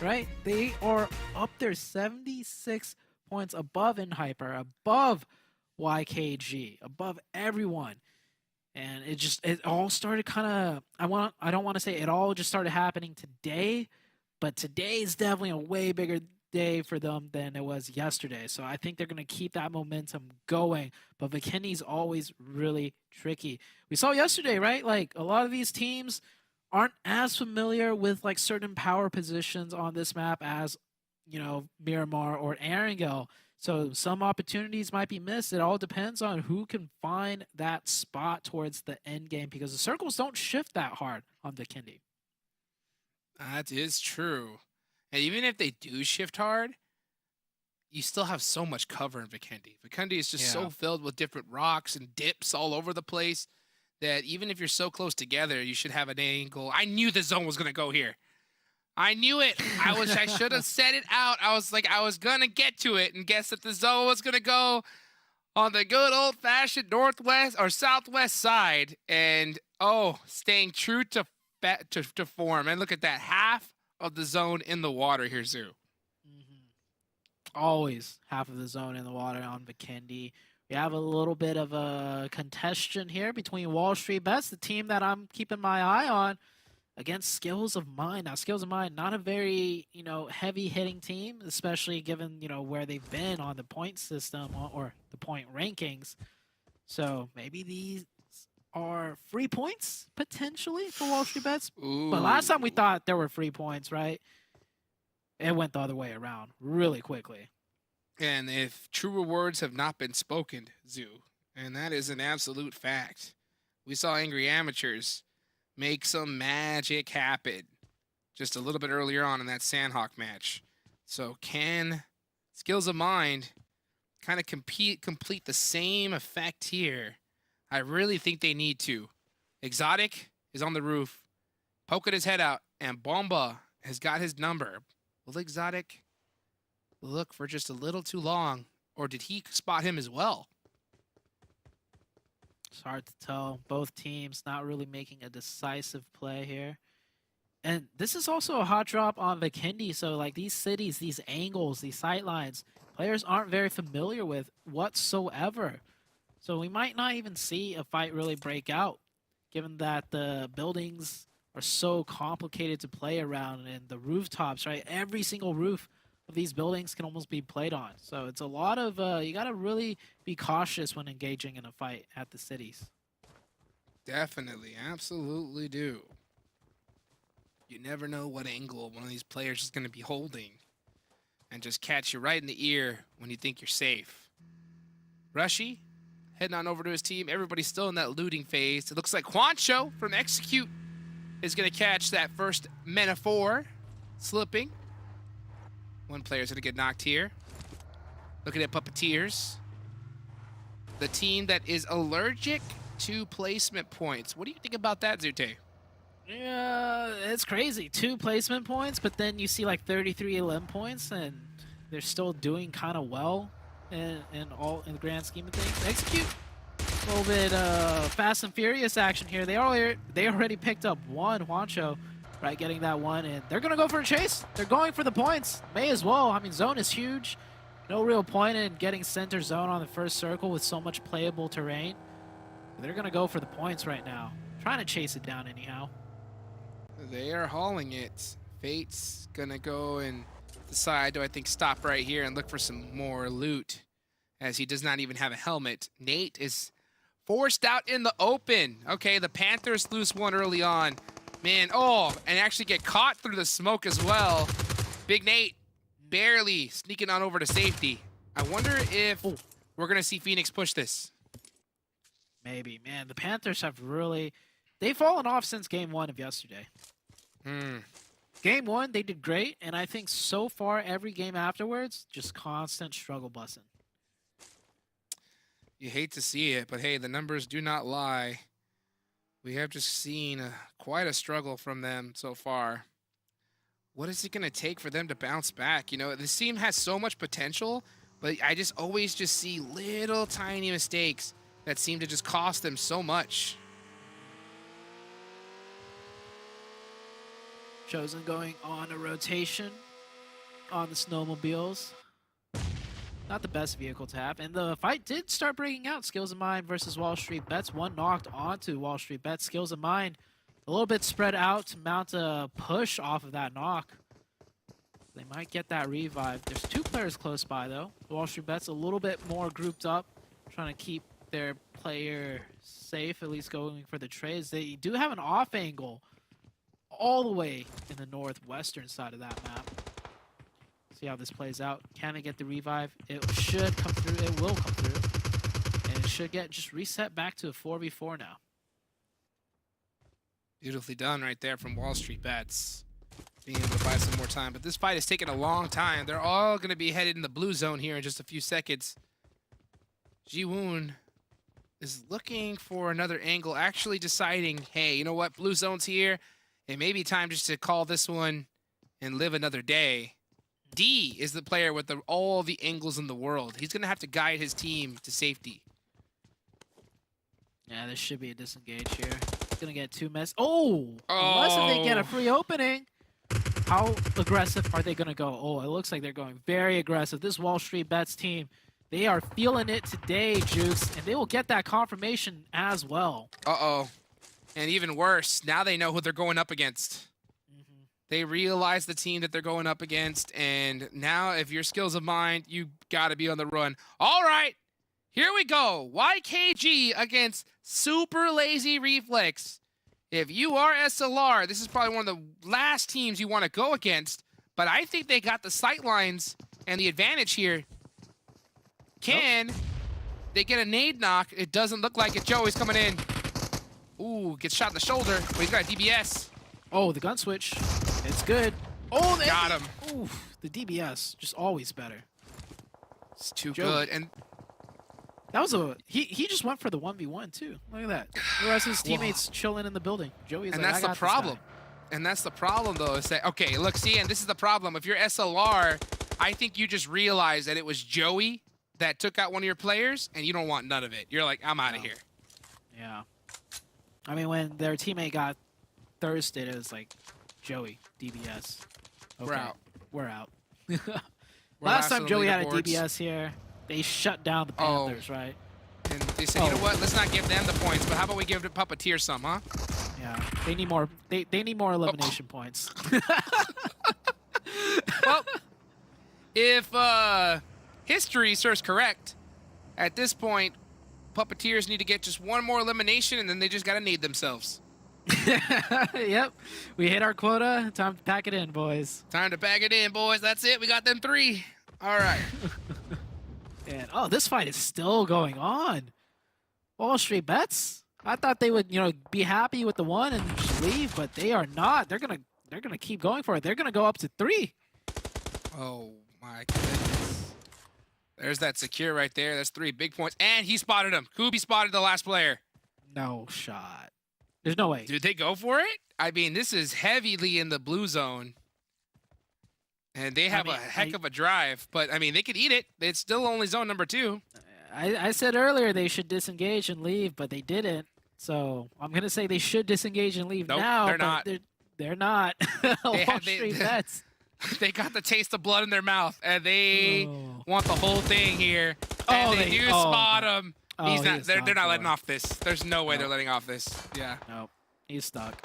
Speaker 6: right? They are up there 76 points above NHyper, above YKG, above everyone. And it all started kind of, I don't want to say it all just started happening today, but today is definitely a way bigger day for them than it was yesterday. So I think they're going to keep that momentum going. But Vikendi's always really tricky. We saw yesterday, right? Like a lot of these teams aren't as familiar with like certain power positions on this map as, you know, Miramar or Erangel. So some opportunities might be missed. It all depends on who can find that spot towards the end game, because the circles don't shift that hard on Vikendi.
Speaker 3: That is true. And even if they do shift hard, you still have so much cover in Vikendi. Vikendi is just so filled with different rocks and dips all over the place that even if you're so close together, you should have an angle. I knew the zone was going to go here. I knew it. I should have set it out. I was going to get to it and guess that the zone was going to go on the good old-fashioned northwest or southwest side. And, staying true to form. And look at that. Half of the zone in the water here, Zoo.
Speaker 6: Always half of the zone in the water on Vikendi. We have a little bit of a contention here between WALLSTREETBETS, the team that I'm keeping my eye on, against Skills of Mind. Now, Skills of Mind, not a very, heavy-hitting team, especially given, where they've been on the point system or the point rankings. So maybe these are free points, potentially, for WALLSTREETBETS. But last time we thought there were free points, right? It went the other way around really quickly.
Speaker 3: And if truer words have not been spoken, Zoo, and that is an absolute fact, we saw Angry Amateurs make some magic happen just a little bit earlier on in that Sanhok match. So can Skills of Mind kind of complete the same effect here? I really think they need to. Exotic is on the roof, poking his head out, and Bomba has got his number. Will Exotic look for just a little too long, or did he spot him as well?
Speaker 6: It's hard to tell. Both teams not really making a decisive play here. And this is also a hot drop on Vikendi, so like these cities, these angles, these sight lines, players aren't very familiar with whatsoever. So we might not even see a fight really break out, given that the buildings are so complicated to play around, and the rooftops, right? Every single roof of these buildings can almost be played on. So it's a lot of, you gotta really be cautious when engaging in a fight at the cities.
Speaker 3: Definitely, absolutely do. You never know what angle one of these players is going to be holding and just catch you right in the ear when you think you're safe. Rushy, heading on over to his team. Everybody's still in that looting phase. It looks like Juancho from Execute is going to catch that first Metaphor slipping. One player's going to get knocked here. Looking at Puppeteers. The team that is allergic to placement points. What do you think about that, Zute?
Speaker 6: Yeah, it's crazy. 2 placement points, but then you see like 33 LM points, and they're still doing kind of well in the grand scheme of things. Execute a little bit fast and furious action here. They already picked up one Juancho, right, getting that one, and they're gonna go for a chase. They're going for the points. May as well. I mean, zone is huge. No real point in getting center zone on the first circle with so much playable terrain. They're gonna go for the points right now, trying to chase it down anyhow.
Speaker 3: They are hauling it. Fate's gonna go and decide, do I think stop right here and look for some more loot, as he does not even have a helmet. Nate is forced out in the open. Okay, the Panthers lose one early on. Man, oh, and actually get caught through the smoke as well. Big Nate barely sneaking on over to safety. I wonder if we're gonna see Phoenix push this.
Speaker 6: Maybe, man. The Panthers have really, they've fallen off since game 1 of yesterday. Game 1, they did great, and I think so far every game afterwards, just constant struggle bussing.
Speaker 3: You hate to see it, but hey, the numbers do not lie. We have just seen quite a struggle from them so far. What is it going to take for them to bounce back? You know, this team has so much potential, but I just always just see little tiny mistakes that seem to just cost them so much.
Speaker 6: Chosen going on a rotation on the snowmobiles. Not the best vehicle to have. And the fight did start breaking out. Skills of Mind versus WALLSTREETBETS. One knocked onto WALLSTREETBETS. Skills of Mind a little bit spread out to mount a push off of that knock. They might get that revive. There's 2 players close by, though. WALLSTREETBETS a little bit more grouped up, trying to keep their player safe, at least going for the trades. They do have an off angle all the way in the northwestern side of that map. See how this plays out. Can they get the revive? It should come through. It will come through. And it should get just reset back to a 4v4 now.
Speaker 3: Beautifully done right there from WALLSTREETBETS. Being able to buy some more time. But this fight has taken a long time. They're all going to be headed in the blue zone here in just a few seconds. Ji-Woon is looking for another angle, actually deciding, hey, you know what? Blue zone's here. It may be time just to call this one and live another day. D is the player with all the angles in the world. He's going to have to guide his team to safety.
Speaker 6: Yeah, this should be a disengage here. He's going to get 2 mess. Oh! Unless if they get a free opening. How aggressive are they going to go? Oh, it looks like they're going very aggressive. This WALLSTREETBETS team, they are feeling it today, Jukes, and they will get that confirmation as well.
Speaker 3: Uh-oh. And even worse, now they know who they're going up against. They realize the team that they're going up against, and now if your Skills of Mind, you got to be on the run. All right, here we go. YKG against Super Lazy Reflex. If you are SLR, this is probably one of the last teams you want to go against, but I think they got the sight lines and the advantage here. Can they get a nade knock? It doesn't look like it. Joey's coming in. Ooh, gets shot in the shoulder, but he's got a DBS.
Speaker 6: Oh, the gun switch. It's good. Oh, they
Speaker 3: got him.
Speaker 6: Oof, the DBS, just always better.
Speaker 3: It's too good. And
Speaker 6: that was he just went for the 1v1 too. Look at that. The rest of his teammates chilling in the building. Joey's
Speaker 3: and
Speaker 6: like,
Speaker 3: that's the problem. And that's the problem though, is that, okay, look, see, and this is the problem. If you're SLR, I think you just realize that it was Joey that took out one of your players, and you don't want none of it. You're like, I'm out of here.
Speaker 6: Yeah. I mean, when their teammate got thirsted, it was like, Joey, DBS.
Speaker 3: We're out.
Speaker 6: We're out.
Speaker 3: We're
Speaker 6: Last time
Speaker 3: on the
Speaker 6: Joey had a
Speaker 3: leaderboards.
Speaker 6: DBS here, they shut down the Panthers, right?
Speaker 3: And they said, you know what? Let's not give them the points, but how about we give the Puppeteer some, huh?
Speaker 6: Yeah, they need more. They need more elimination points.
Speaker 3: Well, if history serves correct, at this point, Puppeteers need to get just one more elimination, and then they just gotta need themselves.
Speaker 6: Yep, we hit our quota. Time to pack it in, boys.
Speaker 3: Time to bag it in, boys. That's it. We got them 3. All right.
Speaker 6: And oh, this fight is still going on. Wall Street Bets. I thought they would, be happy with the 1 and just leave, but they are not. They're gonna keep going for it. They're gonna go up to 3.
Speaker 3: Oh my goodness. There's that secure right there. That's 3 big points, and he spotted him. Kubi spotted the last player.
Speaker 6: No shot. There's no way.
Speaker 3: Did they go for it? I mean, this is heavily in the blue zone. And they have a heck of a drive, but I mean, they could eat it. It's still only zone number 2.
Speaker 6: I said earlier they should disengage and leave, but they didn't. So I'm gonna say they should disengage and leave
Speaker 3: Nope,
Speaker 6: now.
Speaker 3: they're
Speaker 6: but
Speaker 3: not.
Speaker 6: They're not. Wall Street Bets.
Speaker 3: They got the taste of blood in their mouth, and they want the whole thing here.
Speaker 6: Oh,
Speaker 3: And they do spot him.
Speaker 6: Oh,
Speaker 3: He's not.
Speaker 6: he's
Speaker 3: They're
Speaker 6: done
Speaker 3: not
Speaker 6: for.
Speaker 3: letting off this. There's no way they're letting off this. Yeah,
Speaker 6: Nope. He's stuck.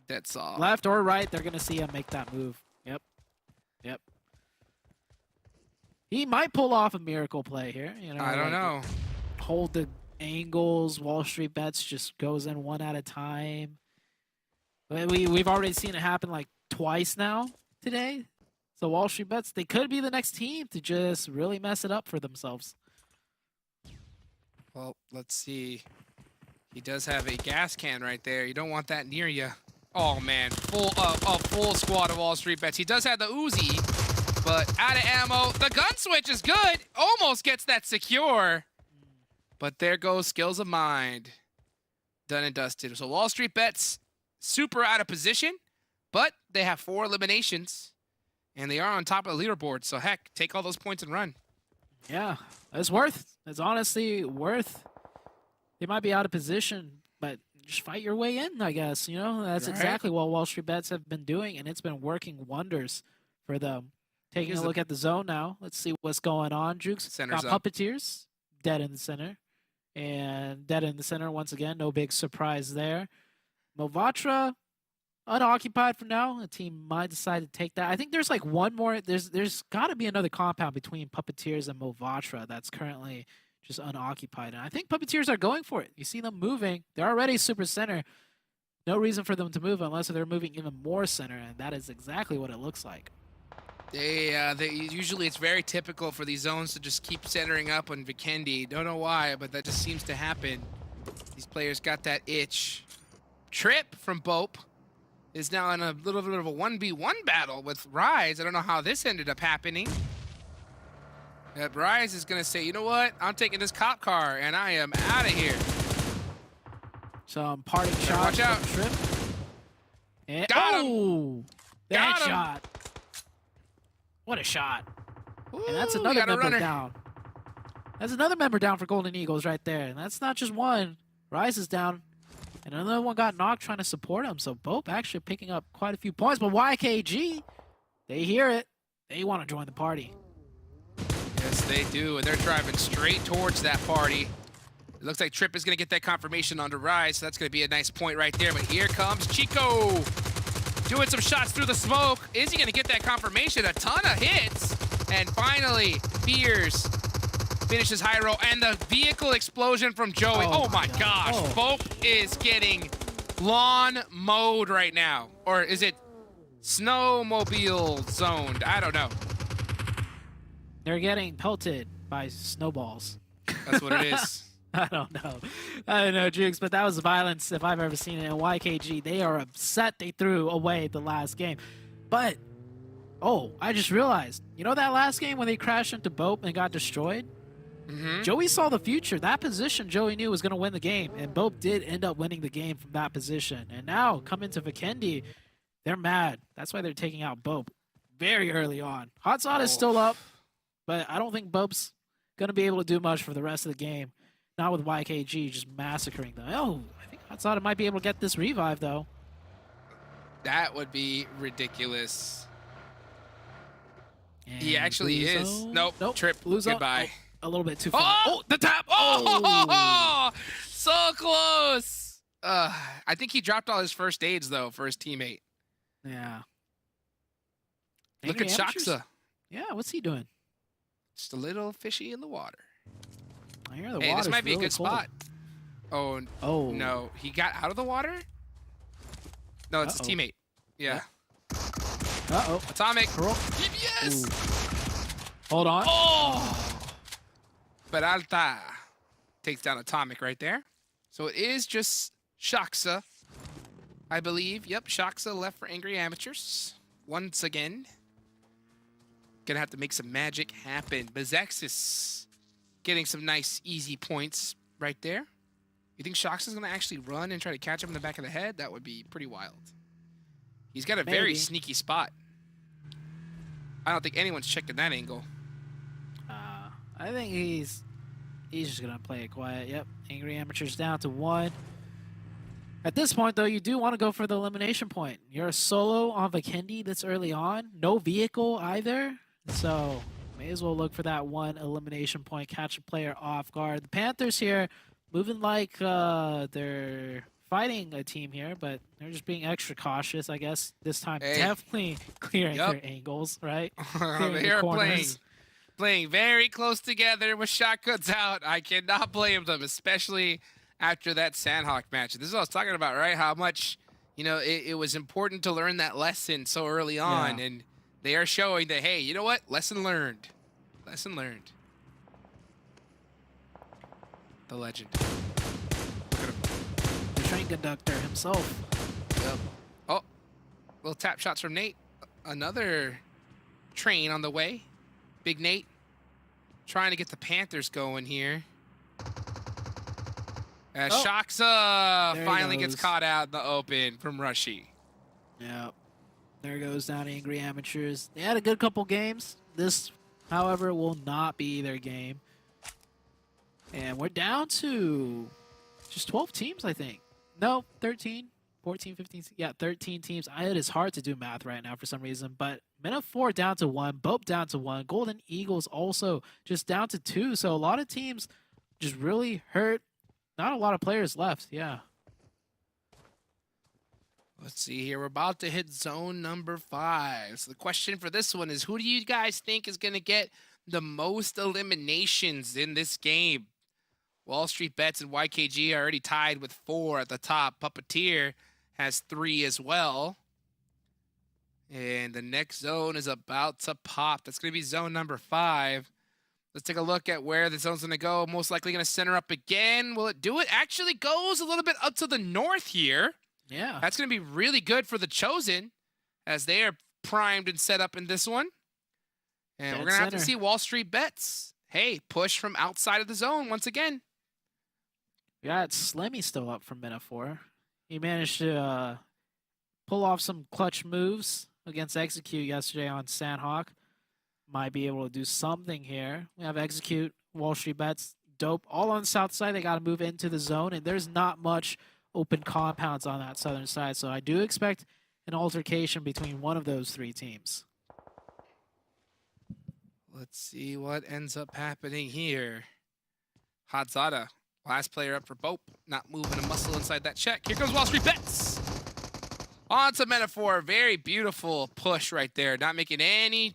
Speaker 3: that's all.
Speaker 6: Left or right, they're gonna see him make that move. Yep. Yep. He might pull off a miracle play here.
Speaker 3: I don't know.
Speaker 6: Hold the angles. Wall Street Bets just goes in 1 at a time. We've already seen it happen like twice now today. So Wall Street Bets, they could be the next team to just really mess it up for themselves.
Speaker 3: Well, let's see. He does have a gas can right there. You don't want that near you. Oh man, a full squad of Wall Street Bets. He does have the Uzi, but out of ammo. The gun switch is good. Almost gets that secure. But there goes Skills of Mind. Done and dusted. So Wall Street Bets, super out of position, but they have 4 eliminations, and they are on top of the leaderboard. So heck, take all those points and run.
Speaker 6: Yeah, it's worth. It's honestly worth. They might be out of position, but just fight your way in, I guess. That's exactly what Wall Street Bets have been doing, and it's been working wonders for them. Taking a look at the zone now. Let's see what's going on. Jukes
Speaker 3: Center's
Speaker 6: got
Speaker 3: up.
Speaker 6: Puppeteers dead in the center. And dead in the center once again. No big surprise there. Movatra unoccupied for now. The team might decide to take that. I think there's like one more. There's got to be another compound between Puppeteers and Movatra that's currently just unoccupied. And I think Puppeteers are going for it. You see them moving. They're already super center. No reason for them to move unless they're moving even more center, and that is exactly what it looks like.
Speaker 3: They usually it's very typical for these zones to just keep centering up on Vikendi. Don't know why, but that just seems to happen. These players got that itch. Trip from BOPE is now in a little bit of a 1v1 battle with Rise. I don't know how this ended up happening. Rise is gonna say, you know what? I'm taking this cop car and I am out of here.
Speaker 6: Some parting shots.
Speaker 3: Watch out.
Speaker 6: from Trip. And,
Speaker 3: Got him.
Speaker 6: oh, the
Speaker 3: Got him.
Speaker 6: headshot. What a shot.
Speaker 3: Ooh,
Speaker 6: And that's
Speaker 3: we
Speaker 6: another
Speaker 3: got a
Speaker 6: member
Speaker 3: runner.
Speaker 6: down. That's another member down for Golden Eagles right there. And that's not just one. Rise is down. And another one got knocked trying to support him. So BOPE actually picking up quite a few points. But YKG, they hear it. They want to join the party.
Speaker 3: Yes, they do, and they're driving straight towards that party. It looks like Trip is going to get that confirmation on the Rise, so that's going to be a nice point right there. But here comes Chico, doing some shots through the smoke. Is he going to get that confirmation? A ton of hits. And finally, Fears finishes high row, and the vehicle explosion from Joey. Oh my gosh,
Speaker 6: Oh.
Speaker 3: BOPE is getting lawn mowed right now. Or is it snowmobile zoned? I don't know.
Speaker 6: They're getting pelted by snowballs.
Speaker 3: That's what it is.
Speaker 6: I don't know, Jukes, but that was violence if I've ever seen it. And YKG, they are upset they threw away the last game. But, oh, I just realized, that last game when they crashed into BOPE and got destroyed?
Speaker 3: Mm-hmm.
Speaker 6: Joey saw the future. That position Joey knew was going to win the game, and BOPE did end up winning the game from that position. And now, coming to Vikendi, they're mad. That's why they're taking out BOPE very early on. Hot Shot is still up, but I don't think BOPE's going to be able to do much for the rest of the game. Not with YKG just massacring them. Oh, I think Hot Shot might be able to get this revive, though.
Speaker 3: That would be ridiculous.
Speaker 6: And
Speaker 3: He actually
Speaker 6: blue
Speaker 3: is.
Speaker 6: zone.
Speaker 3: Nope. Trip.
Speaker 6: Blue zone.
Speaker 3: Goodbye.
Speaker 6: Oh, a little bit too far.
Speaker 3: Oh, the tap. Oh, so close. I think he dropped all his first aids, though, for his teammate.
Speaker 6: Yeah.
Speaker 3: Look
Speaker 6: Angry
Speaker 3: at
Speaker 6: Amateurs?
Speaker 3: Shaksa.
Speaker 6: Yeah, what's he doing?
Speaker 3: Just a little fishy in the water.
Speaker 6: I hear the
Speaker 3: Hey, this
Speaker 6: water's
Speaker 3: might be a
Speaker 6: really
Speaker 3: good
Speaker 6: cold.
Speaker 3: spot. Oh, no. He got out of the water? No, it's his teammate. Yeah.
Speaker 6: Uh-oh.
Speaker 3: Atomic.
Speaker 6: Curl.
Speaker 3: PBS.
Speaker 6: Hold on.
Speaker 3: Oh! Peralta takes down Atomic right there. So it is just Shaksa, I believe. Yep, Shaksa left for Angry Amateurs. Once again. Gonna have to make some magic happen. MEZEXIS getting some nice, easy points right there. You think Shaksa's gonna actually run and try to catch him in the back of the head? That would be pretty wild. He's got a very
Speaker 6: Maybe.
Speaker 3: sneaky spot. I don't think anyone's checking that angle.
Speaker 6: I think he's just gonna play it quiet. Yep. Angry Amateurs down to 1. At this point, though, you do want to go for the elimination point. You're a solo on Vikendi this early on. No vehicle either. So may as well look for that 1 elimination point, catch a player off guard. The Panthers here moving like they're fighting a team here, but they're just being extra cautious, I guess. This time, definitely clearing their angles, right?
Speaker 3: They are playing very close together with shotguns out. I cannot blame them, especially after that Sanhok match. This is what I was talking about, right? How much, you know, it was important to learn that lesson so early on, and they are showing that, hey, you know what? Lesson learned. Lesson learned. The legend.
Speaker 6: The train conductor himself.
Speaker 3: Yep. Oh, little tap shots from Nate. Another train on the way. Big Nate trying to get the Panthers going here. As Shaksa finally gets caught out in the open from Rushy.
Speaker 6: Yep. There goes down Angry Amateurs. They had a good couple games. This, however, will not be their game. And we're down to just 12 teams, I think. No, 13, 14, 15. Yeah, 13 teams. It is hard to do math right now for some reason. But MENA4 down to 1. BOPE down to 1. Golden Eagles also just down to 2. So a lot of teams just really hurt. Not a lot of players left. Yeah.
Speaker 3: Let's see here. We're about to hit zone number 5. So the question for this one is, who do you guys think is going to get the most eliminations in this game? WALLSTREETBETS and YKG are already tied with 4 at the top. PUPPETEER has 3 as well. And the next zone is about to pop. That's going to be zone number 5. Let's take a look at where the zone's going to go. Most likely going to center up again. Will it do it? Actually goes a little bit up to the north here.
Speaker 6: Yeah.
Speaker 3: That's going to be really good for the Chosen as they are primed and set up in this one. And we're going to have to see WALLSTREETBETS. Hey, push from outside of the zone once again.
Speaker 6: We got Slimmy still up from MENA4. He managed to pull off some clutch moves against Execute yesterday on Sanhok. Might be able to do something here. We have Execute, WALLSTREETBETS, Dope, all on the south side. They got to move into the zone, and there's not much open compounds on that southern side. So I do expect an altercation between one of those 3 teams.
Speaker 3: Let's see what ends up happening here. Hadzada, last player up for BOPE, not moving a muscle inside that check. Here comes WALLSTREETBETS. On to MENA4. Very beautiful push right there. Not taking any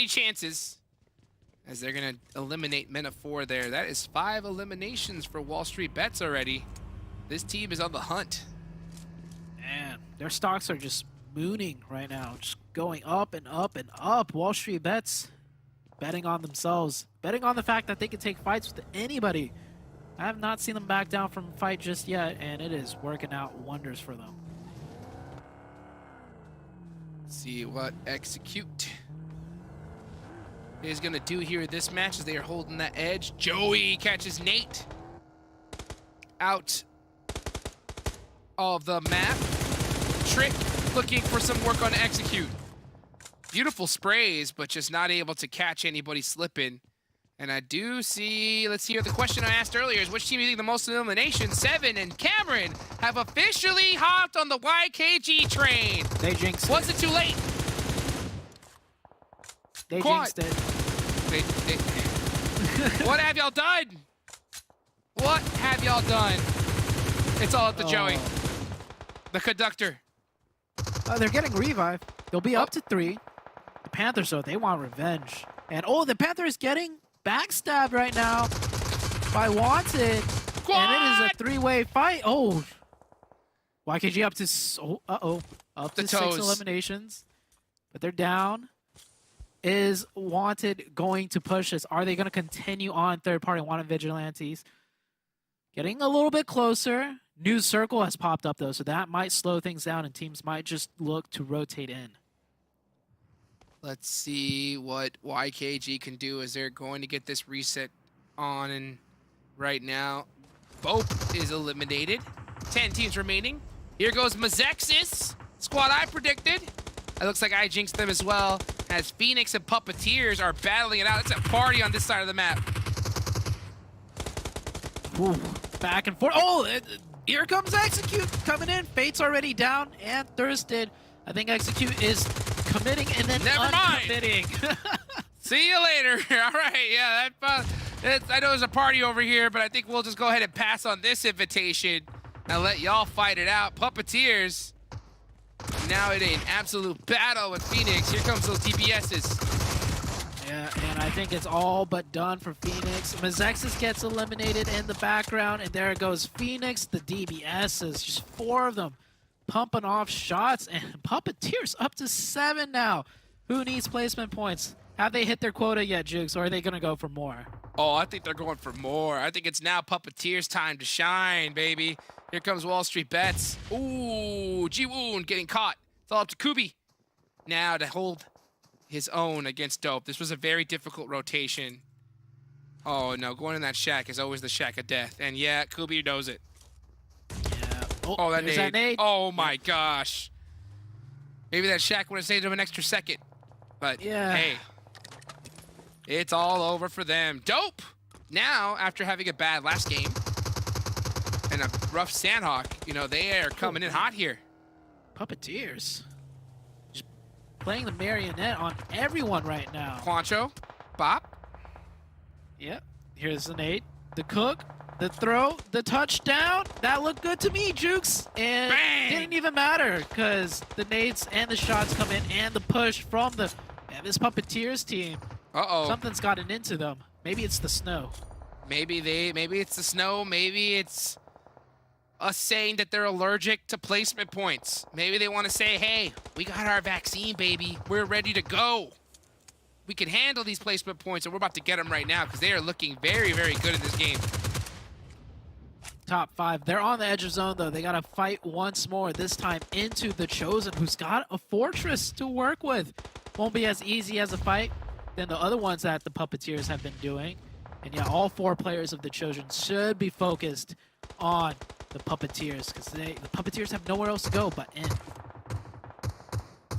Speaker 3: chances as they're going to eliminate MENA4 there. That is 5 eliminations for WALLSTREETBETS already. This team is on the hunt.
Speaker 6: Man, their stocks are just mooning right now. Just going up and up and up. WALLSTREETBETS betting on themselves. Betting on the fact that they can take fights with anybody. I have not seen them back down from a fight just yet, and it is working out wonders for them.
Speaker 3: See what Execute is going to do here in this match as they are holding that edge. Joey catches Nate out of the map. Trick looking for some work on Execute. Beautiful sprays, but just not able to catch anybody slipping And I do see, let's see here, the question I asked earlier is which team do you think the most eliminations? Seven and Cameron have officially hopped on the YKG train.
Speaker 6: They jinxed
Speaker 3: Was it too late?
Speaker 6: They
Speaker 3: Quad.
Speaker 6: jinxed it.
Speaker 3: What have y'all done? What have y'all done? It's all up to Joey, the conductor.
Speaker 6: They're getting revive. They'll be up to 3. The Panthers, though, they want revenge. And the Panthers getting backstabbed right now by Wanted.
Speaker 3: Quad!
Speaker 6: And it is a 3-way fight. YKG up to up to 6 eliminations, but they're down. Is Wanted going to push this? Are they going to continue on third-party Wanted Vigilantes? Getting a little bit closer. New circle has popped up, though, so that might slow things down, and teams might just look to rotate in.
Speaker 3: Let's see what YKG can do as they're going to get this reset on. And right now, BOPE is eliminated. 10 teams remaining. Here goes MEZEXIS, squad I predicted. It looks like I jinxed them as well, as Phoenix and Puppeteers are battling it out. It's a party on this side of the map.
Speaker 6: Ooh, back and forth. Here comes Execute coming in. Fate's already down and thirsted. I think Execute is committing and then uncommitting.
Speaker 3: See you later. All right, yeah, I know there's a party over here, but I think we'll just go ahead and pass on this invitation and let y'all fight it out. Puppeteers now in an absolute battle with Phoenix. Here comes those DPSs.
Speaker 6: Yeah, and I think it's all but done for Phoenix. MEZEXIS gets eliminated in the background, and there goes Phoenix, the DBSs, just 4 of them pumping off shots, and Puppeteers up to 7 now. Who needs placement points? Have they hit their quota yet, Jukes, or are they going to go for more?
Speaker 3: Oh, I think they're going for more. I think it's now Puppeteers' time to shine, baby. Here comes WALLSTREETBETS. Ooh, G-Woon getting caught. It's all up to Kubi now to hold his own against Dope. This was a very difficult rotation. Oh, no, going in that shack is always the shack of death. And yeah, Kubi knows it.
Speaker 6: Yeah.
Speaker 3: Oh, that nade. Oh, my gosh. Maybe that shack would have saved him an extra second. But,
Speaker 6: yeah,
Speaker 3: hey, it's all over for them. Dope! Now, after having a bad last game and a rough Sanhok, you know, they are coming in hot here.
Speaker 6: Puppeteers just playing the marionette on everyone right now.
Speaker 3: Quancho, Bop.
Speaker 6: Yep. Here's the nade, the cook, the throw, the touchdown. That looked good to me, Jukes. And
Speaker 3: Bang!
Speaker 6: Didn't even matter because the nades and the shots come in and the push from this Puppeteers team.
Speaker 3: Uh-oh.
Speaker 6: Something's gotten into them. Maybe it's the snow.
Speaker 3: Maybe it's the snow. Maybe it's us saying that they're allergic to placement points. Maybe they want to say, hey, we got our vaccine, baby. We're ready to go. We can handle these placement points, and we're about to get them right now because they are looking very, very good in this game.
Speaker 6: Top 5. They're on the edge of zone, though. They got to fight once more, this time into the Chosen, who's got a fortress to work with. Won't be as easy as a fight than the other ones that the Puppeteers have been doing. And yeah, all 4 players of the Chosen should be focused on the Puppeteers because the Puppeteers have nowhere else to go but in.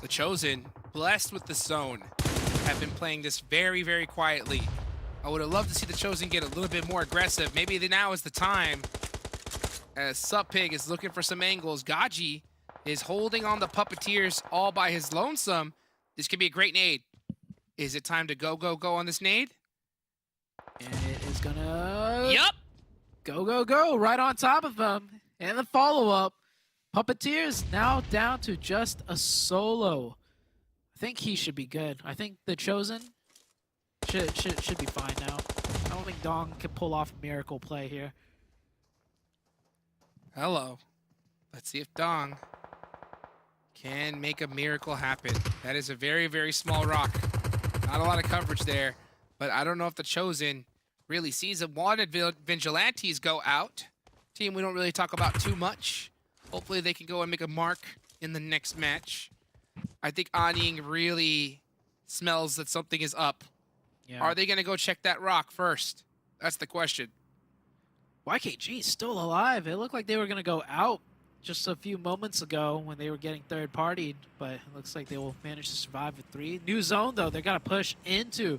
Speaker 3: The Chosen, blessed with the zone, have been playing this very, very quietly. I would have loved to see the Chosen get a little bit more aggressive. Maybe now is the time. As Sup-Pig is looking for some angles, Gaji is holding on the Puppeteers all by his lonesome. This could be a great nade. Is it time to go on this nade?
Speaker 6: And it is gonna...
Speaker 3: Yup!
Speaker 6: Go, right on top of them. And the follow-up. Puppeteers now down to just a solo. I think he should be good. I think the Chosen should be fine now. I don't think Dong can pull off a miracle play here.
Speaker 3: Hello. Let's see if Dong can make a miracle happen. That is a very, very small rock. Not a lot of coverage there, but I don't know if the Chosen really sees a wanted Vigilantes go out. Team we don't really talk about too much. Hopefully they can go and make a mark in the next match. I think Anying really smells that something is up.
Speaker 6: Yeah.
Speaker 3: Are they going to go check that rock first? That's the question.
Speaker 6: YKG is still alive. It looked like they were going to go out just a few moments ago when they were getting third-partied, but it looks like they will manage to survive with 3. New zone, though. They're going to push into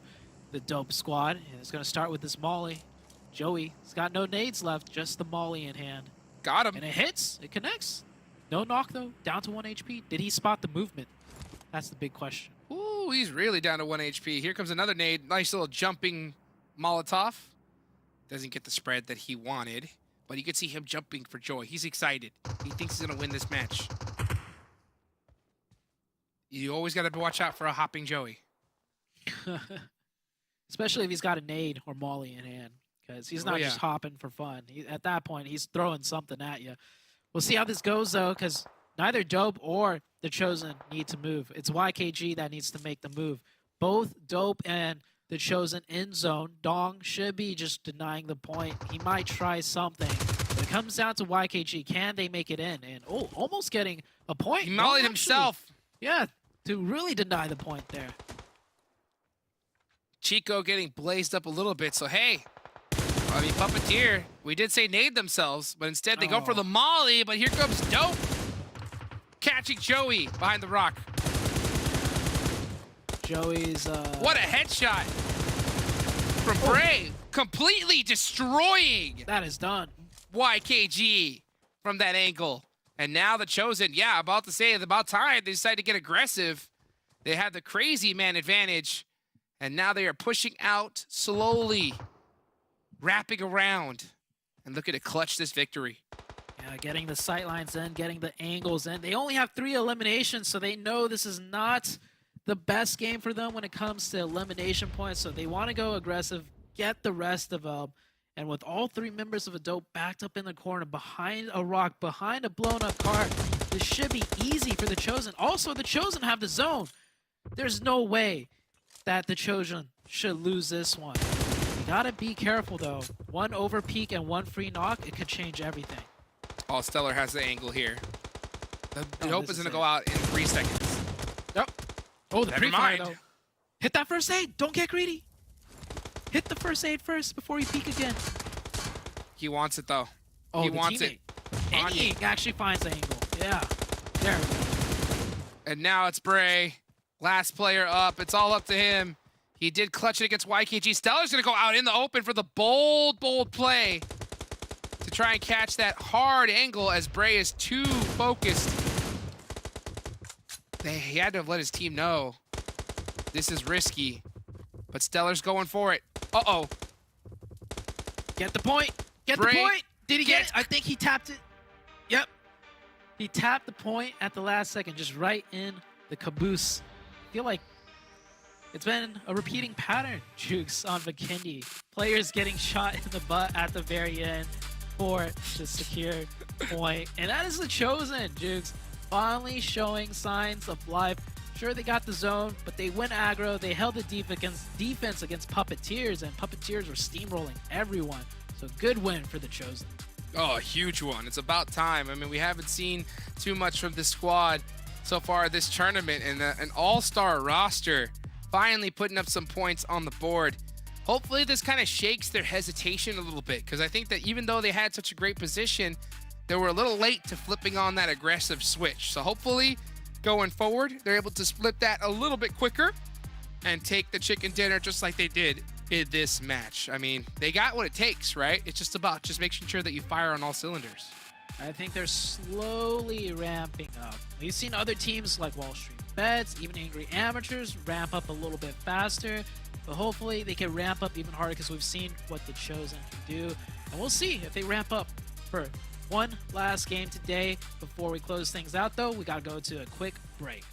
Speaker 6: the Dope squad. And it's going to start with this Molly. Joey's got no nades left, just the Molly in hand.
Speaker 3: Got him.
Speaker 6: And it hits. It connects. No knock, though. Down to 1 HP. Did he spot the movement? That's the big question.
Speaker 3: Ooh, he's really down to 1 HP. Here comes another nade. Nice little jumping Molotov. Doesn't get the spread that he wanted, but you can see him jumping for joy. He's excited. He thinks he's going to win this match. You always got to watch out for a hopping Joey.
Speaker 6: Especially if he's got a nade or Molly in hand, because he's not just hopping for fun. At that point, he's throwing something at you. We'll see how this goes, though, because neither Dope or the Chosen need to move. It's YKG that needs to make the move. Both Dope and the Chosen in zone. Dong should be just denying the point. He might try something. But it comes down to YKG. Can they make it in? And, oh, almost getting a point.
Speaker 3: He mollied himself.
Speaker 6: Yeah, to really deny the point there.
Speaker 3: Chico getting blazed up a little bit, so hey, I mean, Puppeteer, we did say nade themselves, but instead they go for the Molly, but here comes Dope. Catching Joey behind the rock.
Speaker 6: Joey's,
Speaker 3: What a headshot from Bray. Completely destroying
Speaker 6: that is done.
Speaker 3: YKG from that angle. And now the Chosen, yeah, about to say it's about time. They decided to get aggressive. They had the crazy man advantage. And now they are pushing out slowly, wrapping around, and looking to clutch this victory.
Speaker 6: Yeah, getting the sightlines in, getting the angles in. They only have 3 eliminations, so they know this is not the best game for them when it comes to elimination points. So they want to go aggressive, get the rest of them. And with all 3 members of a Dope backed up in the corner, behind a rock, behind a blown-up car, this should be easy for the Chosen. Also, the Chosen have the zone. There's no way that the Chosen should lose this one. You gotta be careful though. 1 over peak and 1 free knock, it could change everything.
Speaker 3: Oh, Stellar has the angle here. The Dope is gonna go out in 3 seconds.
Speaker 6: Yep. Oh, the
Speaker 3: Never
Speaker 6: pre-fire
Speaker 3: mind.
Speaker 6: though. Hit that first aid, don't get greedy. Hit the first aid first before you peek again.
Speaker 3: He wants it though.
Speaker 6: Oh,
Speaker 3: He
Speaker 6: the
Speaker 3: wants it.
Speaker 6: Any actually finds the angle. Yeah, there we go.
Speaker 3: And now it's Bray. Last player up. It's all up to him. He did clutch it against YKG. Stellar's going to go out in the open for the bold play to try and catch that hard angle as Bray is too focused. He had to have let his team know this is risky. But Stellar's going for it. Uh-oh.
Speaker 6: Get the point. Get
Speaker 3: Bray,
Speaker 6: the point. Did he get
Speaker 3: get-
Speaker 6: it? I think he tapped it. Yep. He tapped the point at the last second, just right in the caboose. I feel like it's been a repeating pattern, Jukes, on Vikendi. Players getting shot in the butt at the very end for the secure point. And that is the Chosen, Jukes. Finally showing signs of life. Sure, they got the zone, but they went aggro. They held the defense against Puppeteers, and Puppeteers were steamrolling everyone. So good win for the Chosen.
Speaker 3: Oh, a huge one. It's about time. I mean, we haven't seen too much from this squad so far this tournament, and an all-star roster finally putting up some points on the board. Hopefully this kind of shakes their hesitation a little bit, because I think that even though they had such a great position, they were a little late to flipping on that aggressive switch. So hopefully going forward, they're able to split that a little bit quicker and take the chicken dinner just like they did in this match. I mean, they got what it takes, right? It's just about making sure that you fire on all cylinders.
Speaker 6: I think they're slowly ramping up. We've seen other teams like WALLSTREETBETS, even Angry Amateurs, ramp up a little bit faster. But hopefully they can ramp up even harder, because we've seen what the Chosen can do. And we'll see if they ramp up for one last game today. Before we close things out, though, we got to go to a quick break.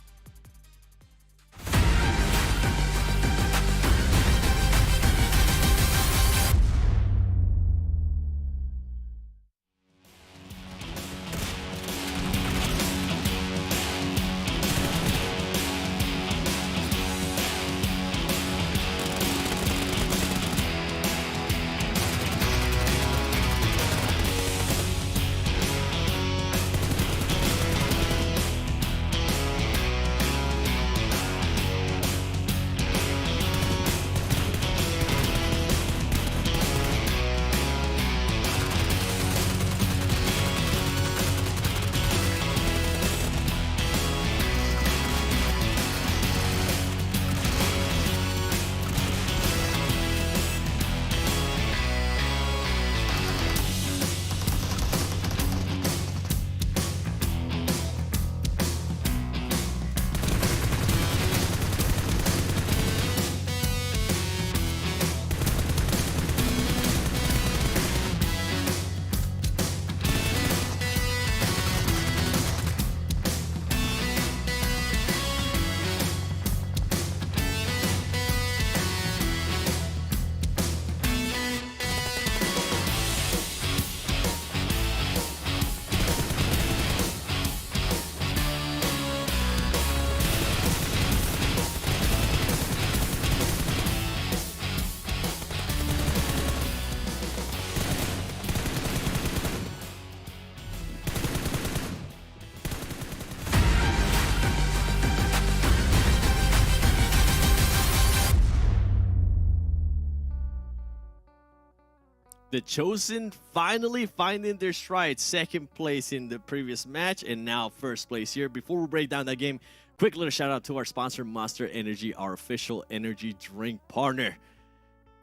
Speaker 1: The Chosen finally finding their stride. Second place in the previous match and now first place here. Before we break down that game, quick little shout out to our sponsor, Monster Energy, our official energy drink partner.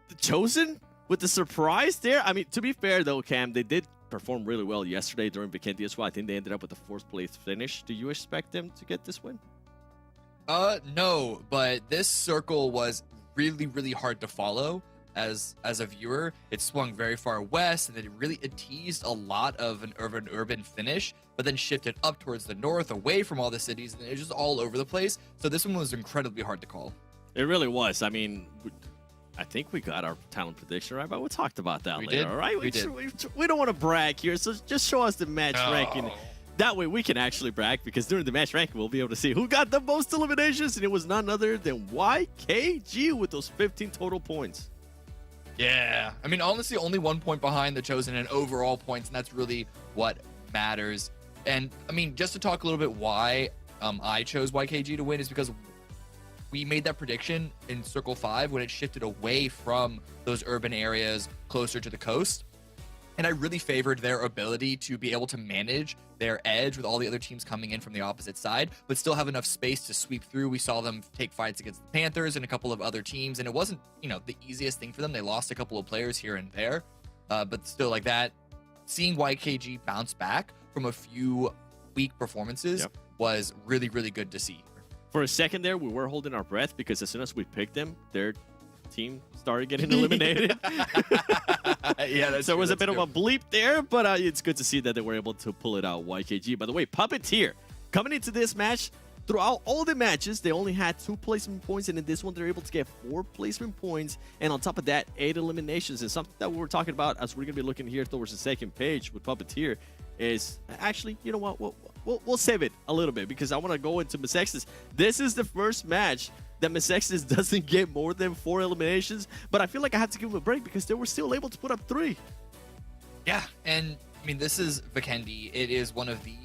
Speaker 1: The Chosen with the surprise there. I mean, to be fair though, Cam, they did perform really well yesterday during Vikendi as well. I think they ended up with a 4th place finish. Do you expect them to get this win?
Speaker 2: No, but this circle was really, really hard to follow as a viewer. It swung very far west, and then it teased a lot of an urban finish, but then shifted up towards the north, away from all the cities, and it was just all over the place. So this one was incredibly hard to call.
Speaker 1: It really was. I mean, I think we got our talent prediction right, but we talked about that later, all right? We don't want to brag here, so just show us the match ranking. That way we can actually brag, because during the match ranking, we'll be able to see who got the most eliminations, and it was none other than YKG with those 15 total points.
Speaker 2: Yeah. I mean, honestly, only 1 point behind the Chosen in overall points, and that's really what matters. And, I mean, just to talk a little bit why I chose YKG to win is because we made that prediction in Circle 5 when it shifted away from those urban areas closer to the coast. And I really favored their ability to be able to manage their edge with all the other teams coming in from the opposite side, but still have enough space to sweep through. We saw them take fights against the Panthers and a couple of other teams, and it wasn't, you know, the easiest thing for them. They lost a couple of players here and there, but still, like that, seeing YKG bounce back from a few weak performances was really, really good to see.
Speaker 1: For a second there, we were holding our breath, because as soon as we picked them, their team started getting eliminated.
Speaker 2: Yeah,
Speaker 1: so it was a bit of a bleep there, but it's good to see that they were able to pull it out. YKG, by the way, Puppeteer coming into this match. Throughout all the matches, they only had 2 placement points, and in this one, they're able to get 4 placement points, and on top of that, 8 eliminations. And something that we were talking about, as we're going to be looking here towards the second page with Puppeteer, is actually, you know what, we'll save it a little bit, because I want to go into MEZEXIS. This is the first match that MEZEXIS doesn't get more than 4 eliminations, but I feel like I have to give them a break, because they were still able to put up 3.
Speaker 2: Yeah, and I mean, this is Vikendi. It is one of the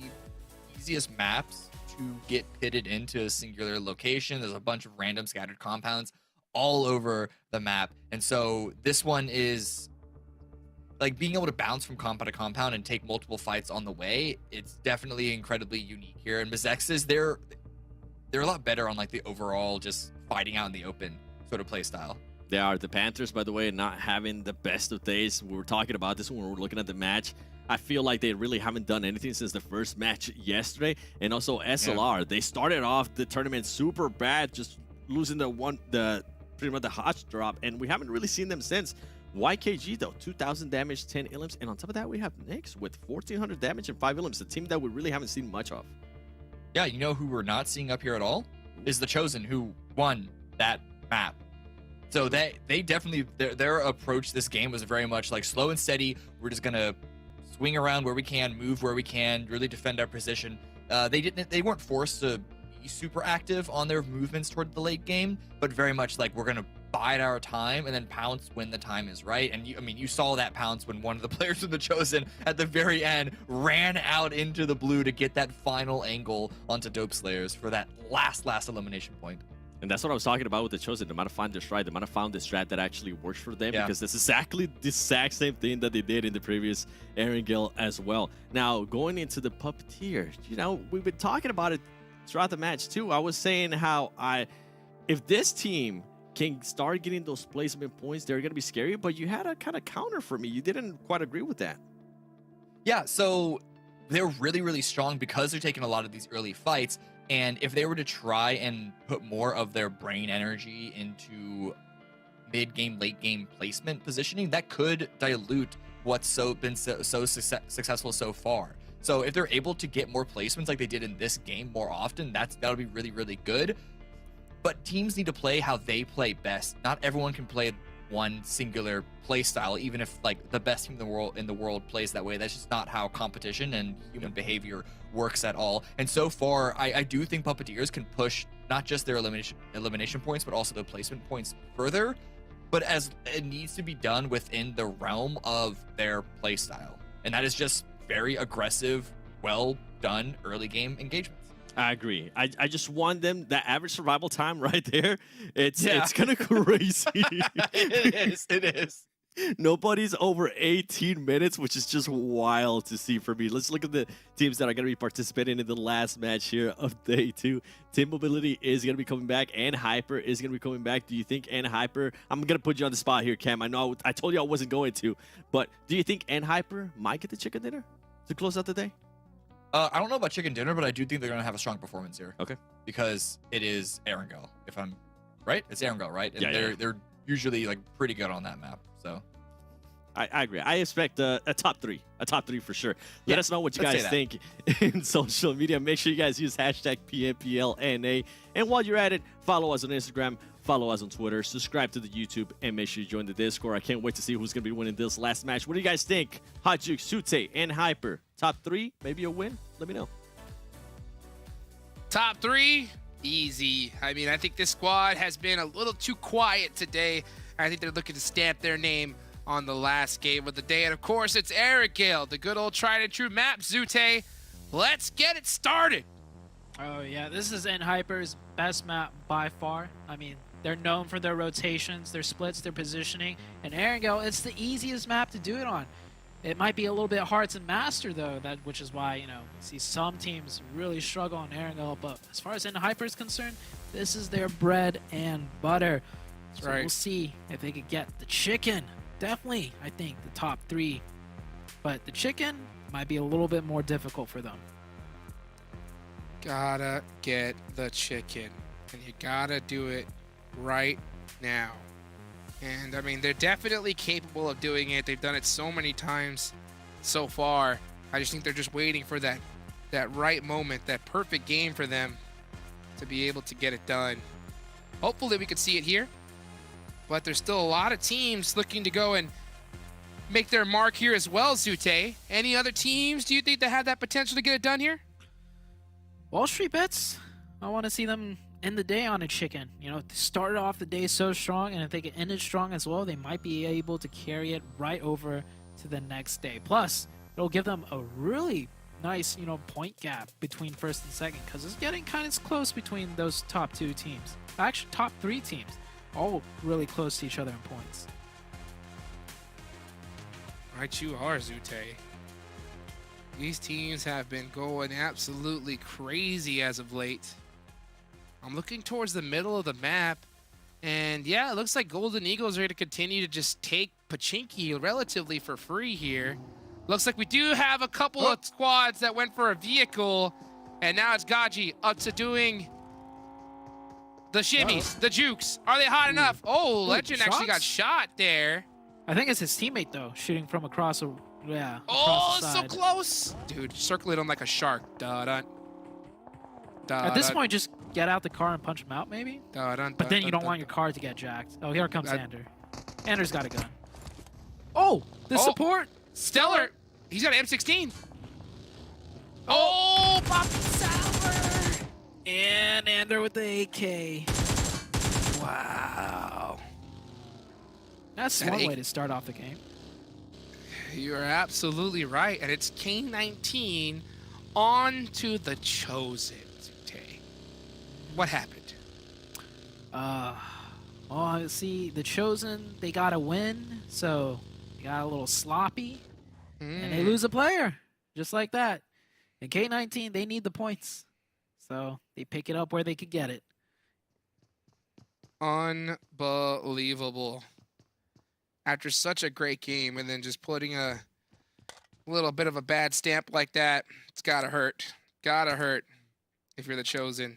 Speaker 2: easiest maps to get pitted into a singular location. There's a bunch of random scattered compounds all over the map, and so this one is like being able to bounce from compound to compound and take multiple fights on the way. It's definitely incredibly unique here. And MEZEXIS, they're a lot better on like the overall just fighting out in the open sort of play style.
Speaker 1: They are. The Panthers, by the way, not having the best of days. We were talking about this when we were looking at the match. I feel like they really haven't done anything since the first match yesterday. And also SLR, they started off the tournament super bad, just losing pretty much the hot drop, and we haven't really seen them since. YKG though, 2,000 damage, 10 elims, and on top of that, we have Nyx with 1,400 damage and 5 elims, a team that we really haven't seen much of.
Speaker 2: Yeah, you know who we're not seeing up here at all is the Chosen, who won that map. So they definitely, their approach to this game was very much like slow and steady. We're just gonna swing around where we can, move where we can, really defend our position. They weren't forced to be super active on their movements toward the late game, but very much like we're gonna bide our time and then pounce when the time is right. And you saw that pounce when one of the players of the Chosen at the very end ran out into the blue to get that final angle onto Dope Slayers for that last elimination point.
Speaker 1: And that's what I was talking about with the Chosen. They might have found their stride. They might have found the strat that actually works for them, because that's exactly the exact same thing that they did in the previous Erangel as well. Now, going into the Puppeteer, you know, we've been talking about it throughout the match too. I was saying how if this team can start getting those placement points, they're going to be scary, but you had a kind of counter for me. You didn't quite agree with that.
Speaker 2: Yeah, so they're really, really strong because they're taking a lot of these early fights. And if they were to try and put more of their brain energy into mid-game, late-game placement positioning, that could dilute what's been so successful so far. So if they're able to get more placements like they did in this game more often, that'll be really, really good. But teams need to play how they play best. Not everyone can play one singular play style, even if like the best team in the world plays that way. That's just not how competition and human behavior works at all. And so far, I do think Puppeteers can push not just their elimination points, but also the placement points further. But as it needs to be done within the realm of their play style, and that is just very aggressive, well done early game engagements.
Speaker 1: I agree. I just want them, that average survival time right there. It's kind of crazy.
Speaker 2: It is.
Speaker 1: Nobody's over 18 minutes, which is just wild to see for me. Let's look at the teams that are going to be participating in the last match here of day 2. Team Mobility is going to be coming back, and Hyper is going to be coming back. Do you think N Hyper, I'm going to put you on the spot here, Cam. I know I told you I wasn't going to, but do you think N Hyper might get the chicken dinner to close out the day?
Speaker 2: I don't know about chicken dinner, but I do think they're going to have a strong performance here.
Speaker 1: Okay.
Speaker 2: Because it is Erangel, if I'm right. It's Erangel, right? And
Speaker 1: Yeah,
Speaker 2: they're usually like pretty good on that map. So
Speaker 1: I agree. I expect a top 3. A top 3 for sure. Let us know what you guys think in social media. Make sure you guys use hashtag PMPL NA. And while you're at it, follow us on Instagram, follow us on Twitter, subscribe to the YouTube, and make sure you join the Discord. I can't wait to see who's going to be winning this last match. What do you guys think? Hot Juke, Sute, and Hyper. Top 3, maybe a win? Let me know.
Speaker 3: Top 3, easy. I mean, I think this squad has been a little too quiet today. I think they're looking to stamp their name on the last game of the day. And of course, it's Erangel, the good old tried and true map, Zute. Let's get it started.
Speaker 6: Oh yeah, this is Hyper's best map by far. I mean, they're known for their rotations, their splits, their positioning. And Erangel, it's the easiest map to do it on. It might be a little bit hard to master though, which is why, you know, you see some teams really struggle on Erangel. But as far as Hyper is concerned, this is their bread and butter. So
Speaker 3: right.
Speaker 6: We'll see if they could get the chicken. Definitely, I think, the top 3. But the chicken might be a little bit more difficult for them.
Speaker 3: Gotta get the chicken. And you gotta do it right now. And, I mean, they're definitely capable of doing it. They've done it so many times so far. I just think they're just waiting for that right moment, that perfect game for them to be able to get it done. Hopefully we could see it here. But there's still a lot of teams looking to go and make their mark here as well, Zute. Any other teams, do you think, that have that potential to get it done here?
Speaker 6: WALLSTREETBETS, I want to see them end the day on a chicken. You know, they started off the day so strong, and if they can end it strong as well, they might be able to carry it right over to the next day. Plus, it'll give them a really nice, you know, point gap between first and second, because it's getting kind of close between those top 2 teams. Actually, top 3 teams. All really close to each other in points.
Speaker 3: Right, you are, Zute. These teams have been going absolutely crazy as of late. I'm looking towards the middle of the map, and yeah, it looks like Golden Eagles are going to continue to just take Pachinki relatively for free here. Looks like we do have a couple of squads that went for a vehicle, and now it's Gaji up to doing the shimmies, the jukes. Are they hot enough? Oh, Legend actually got shot there.
Speaker 6: I think it's his teammate, though, shooting from across the,
Speaker 3: oh,
Speaker 6: across the
Speaker 3: so
Speaker 6: side.
Speaker 3: close. Dude, circle it on like a shark.
Speaker 6: At this point, just get out the car and punch him out, maybe? But then you don't want your car to get jacked. Oh, here comes Ander. Ander's got a gun. Oh, the support.
Speaker 3: Stellar. He's got an M16. Oh, Poppy Sour.
Speaker 6: And Ander with the AK. Wow. That's one way to start off the game.
Speaker 3: You're absolutely right. And it's K19 on to the Chosen. What happened?
Speaker 6: Well, see, the Chosen, they got a win, so they got a little sloppy, and they lose a player, just like that. And K19, they need the points, so they pick it up where they could get it.
Speaker 3: Unbelievable. After such a great game, and then just putting a little bit of a bad stamp like that, it's gotta hurt. Gotta hurt if you're the Chosen.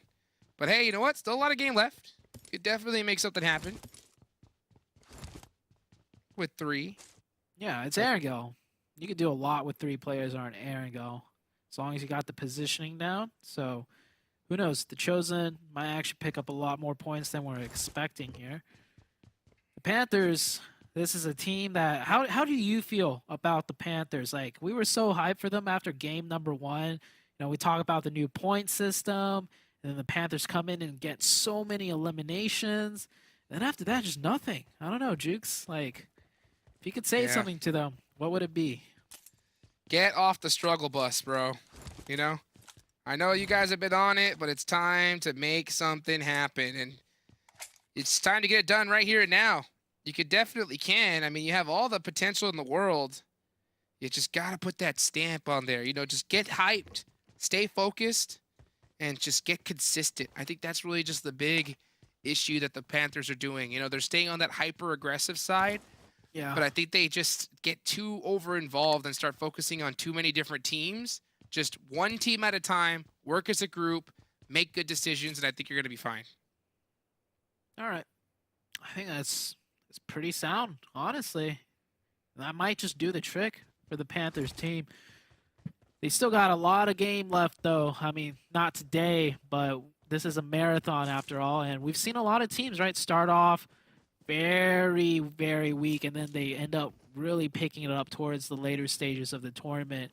Speaker 3: But hey, you know what? Still a lot of game left. You could definitely make something happen. With 3.
Speaker 6: Yeah, it's Erangel. You could do a lot with 3 players on Erangel, as long as you got the positioning down. So, who knows? The Chosen might actually pick up a lot more points than we're expecting here. The Panthers, this is a team that... How do you feel about the Panthers? Like, we were so hyped for them after game number 1. You know, we talk about the new point system, and then the Panthers come in and get so many eliminations. And then after that, just nothing. I don't know, Jukes. Like, if you could say something to them, what would it be?
Speaker 3: Get off the struggle bus, bro. You know? I know you guys have been on it, but it's time to make something happen. And it's time to get it done right here and now. You could definitely can. I mean, you have all the potential in the world. You just got to put that stamp on there. You know, just get hyped, stay focused, and just get consistent. I think that's really just the big issue that the Panthers are doing. You know, they're staying on that hyper-aggressive side.
Speaker 6: Yeah.
Speaker 3: But I think they just get too over-involved and start focusing on too many different teams. Just one team at a time, work as a group, make good decisions, and I think you're going to be fine.
Speaker 6: All right. I think it's pretty sound, honestly. That might just do the trick for the Panthers team. They still got a lot of game left, though. I mean, not today, but this is a marathon after all. And we've seen a lot of teams, right, start off very, very weak, and then they end up really picking it up towards the later stages of the tournament.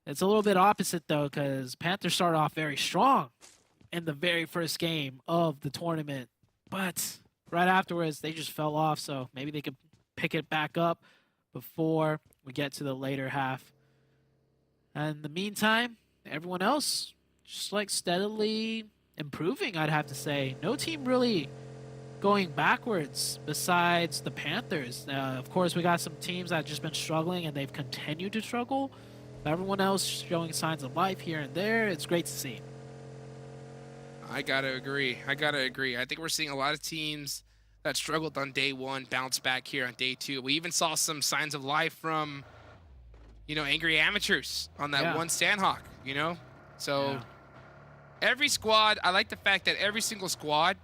Speaker 6: It's a little bit opposite, though, because Panthers started off very strong in the very first game of the tournament. But right afterwards, they just fell off, so maybe they could pick it back up before we get to the later half. And in the meantime, everyone else just like steadily improving, I'd have to say. No team really going backwards besides the Panthers. Of course, we got some teams that have just been struggling, and they've continued to struggle. But everyone else showing signs of life here and there. It's great to see.
Speaker 3: I gotta agree. I think we're seeing a lot of teams that struggled on day one bounce back here on day two. We even saw some signs of life from, you know, Angry Amateurs on that one Sanhok, you know? So every squad, I like the fact that every single squad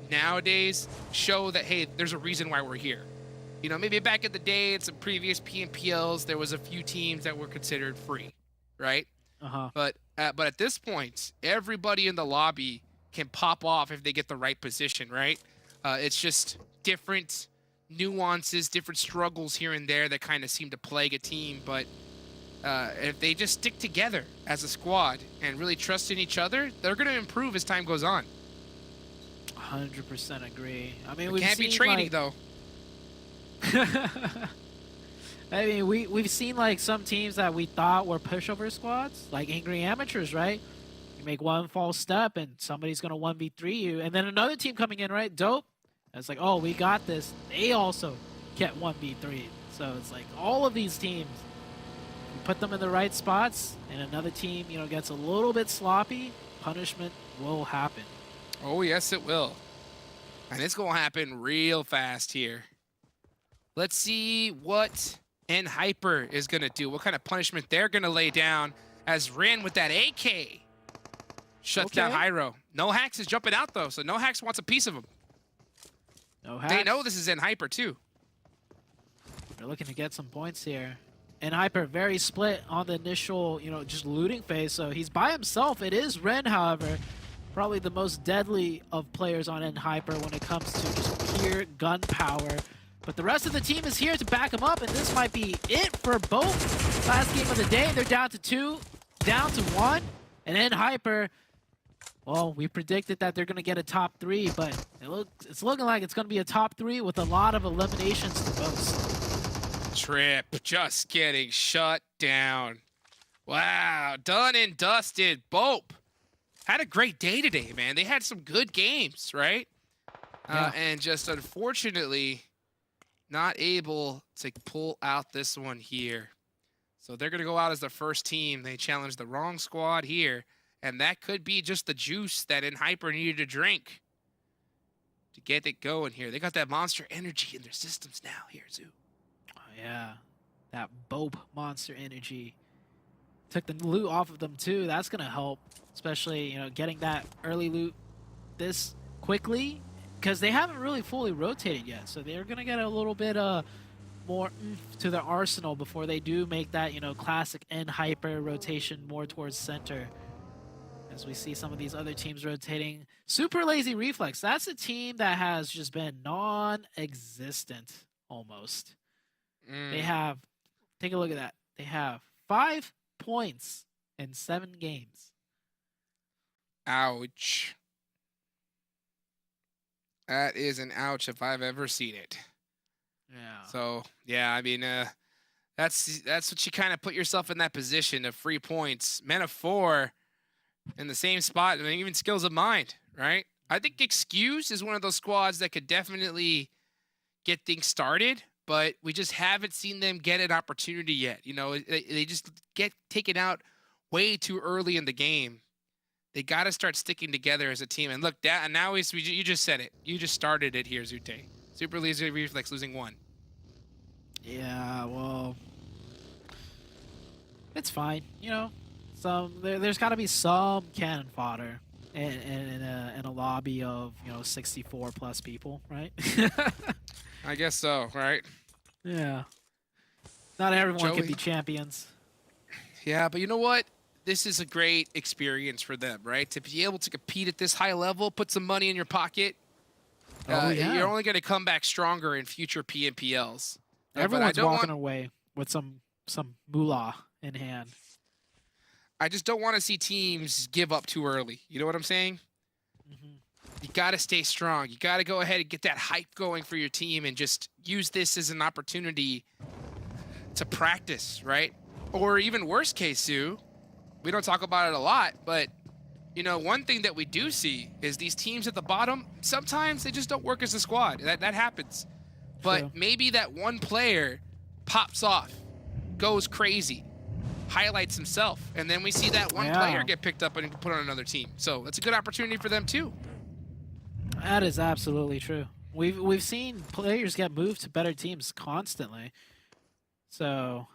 Speaker 3: nowadays show that, hey, there's a reason why we're here. You know, maybe back in the day, in some previous PMPLs, there was a few teams that were considered free, right? But at this point, everybody in the lobby can pop off if they get the right position, right? It's just different nuances, different struggles here and there that kind of seem to plague a team. But if they just stick together as a squad and really trust in each other, they're going to improve as time goes on.
Speaker 6: 100% agree. I mean,
Speaker 3: we can't be training, though.
Speaker 6: I mean, we've seen like some teams that we thought were pushover squads, like Angry Amateurs, right? You make one false step and somebody's gonna 1v3 you, and then another team coming in, right? Dope. And it's like, oh, we got this. They also get 1v3. So it's like all of these teams, you put them in the right spots, and another team, you know, gets a little bit sloppy, punishment will happen.
Speaker 3: Oh yes, it will, and it's gonna happen real fast here. Let's see what Hyper is going to do, what kind of punishment they're going to lay down as Rin with that AK shuts down Hyro. No Hacks is jumping out, though, so No Hacks wants a piece of him.
Speaker 6: No Hacks.
Speaker 3: They know this is Hyper, too.
Speaker 6: They're looking to get some points here. Hyper very split on the initial, you know, just looting phase, so he's by himself. It is Ren, however, probably the most deadly of players on Hyper when it comes to just pure gunpowder. But the rest of the team is here to back him up, and this might be it for both. Last game of the day, they're down to 2, down to 1, and Hyper, well, we predicted that they're going to get a top 3, but it's looking like it's going to be a top 3 with a lot of eliminations to boast.
Speaker 3: Trip just getting shut down. Wow, done and dusted. BOPE had a great day today, man. They had some good games, right? And just unfortunately not able to pull out this one here. So they're going to go out as the first team. They challenged the wrong squad here, and that could be just the juice that Hyper needed to drink to get it going here. They got that monster energy in their systems now here, Zoo.
Speaker 6: Oh, yeah. That BOPE monster energy. Took the loot off of them, too. That's going to help, especially, you know, getting that early loot this quickly, because they haven't really fully rotated yet, so they're going to get a little bit more to their arsenal before they do make that, you know, classic Hyper rotation more towards center. As we see some of these other teams rotating. Super Lazy Reflex, that's a team that has just been non-existent almost. They have, take a look at that, they have 5 points in 7 games.
Speaker 3: Ouch. That is an ouch if I've ever seen it.
Speaker 6: Yeah.
Speaker 3: So, yeah, I mean, that's what you kind of put yourself in that position of free points. Men of 4 in the same spot, and even Skills of Mind, right? I think Excuse is one of those squads that could definitely get things started, but we just haven't seen them get an opportunity yet. You know, they just get taken out way too early in the game. They got to start sticking together as a team. And look, and now you just said it. You just started it here, Zute. Super Laser Reflex losing 1.
Speaker 6: Yeah, well, it's fine. You know, there's got to be some cannon fodder in a lobby of 64 plus people, right?
Speaker 3: I guess so, right?
Speaker 6: Yeah. Not everyone
Speaker 3: Joey?
Speaker 6: can be champions.
Speaker 3: Yeah, but you know what? This is a great experience for them, right? To be able to compete at this high level, put some money in your pocket.
Speaker 6: Yeah.
Speaker 3: You're only going to come back stronger in future PMPLs.
Speaker 6: Everyone's walking away with some moolah in hand.
Speaker 3: I just don't want to see teams give up too early. You know what I'm saying? You got to stay strong. You got to go ahead and get that hype going for your team and just use this as an opportunity to practice, right? Or even worst case, Sue, we don't talk about it a lot, but one thing that we do see is these teams at the bottom, sometimes they just don't work as a squad. That happens. But
Speaker 6: True.
Speaker 3: maybe that one player pops off, goes crazy, highlights himself, and then we see that one player get picked up and put on another team. So that's a good opportunity for them too.
Speaker 6: That is absolutely true. We've seen players get moved to better teams constantly. So,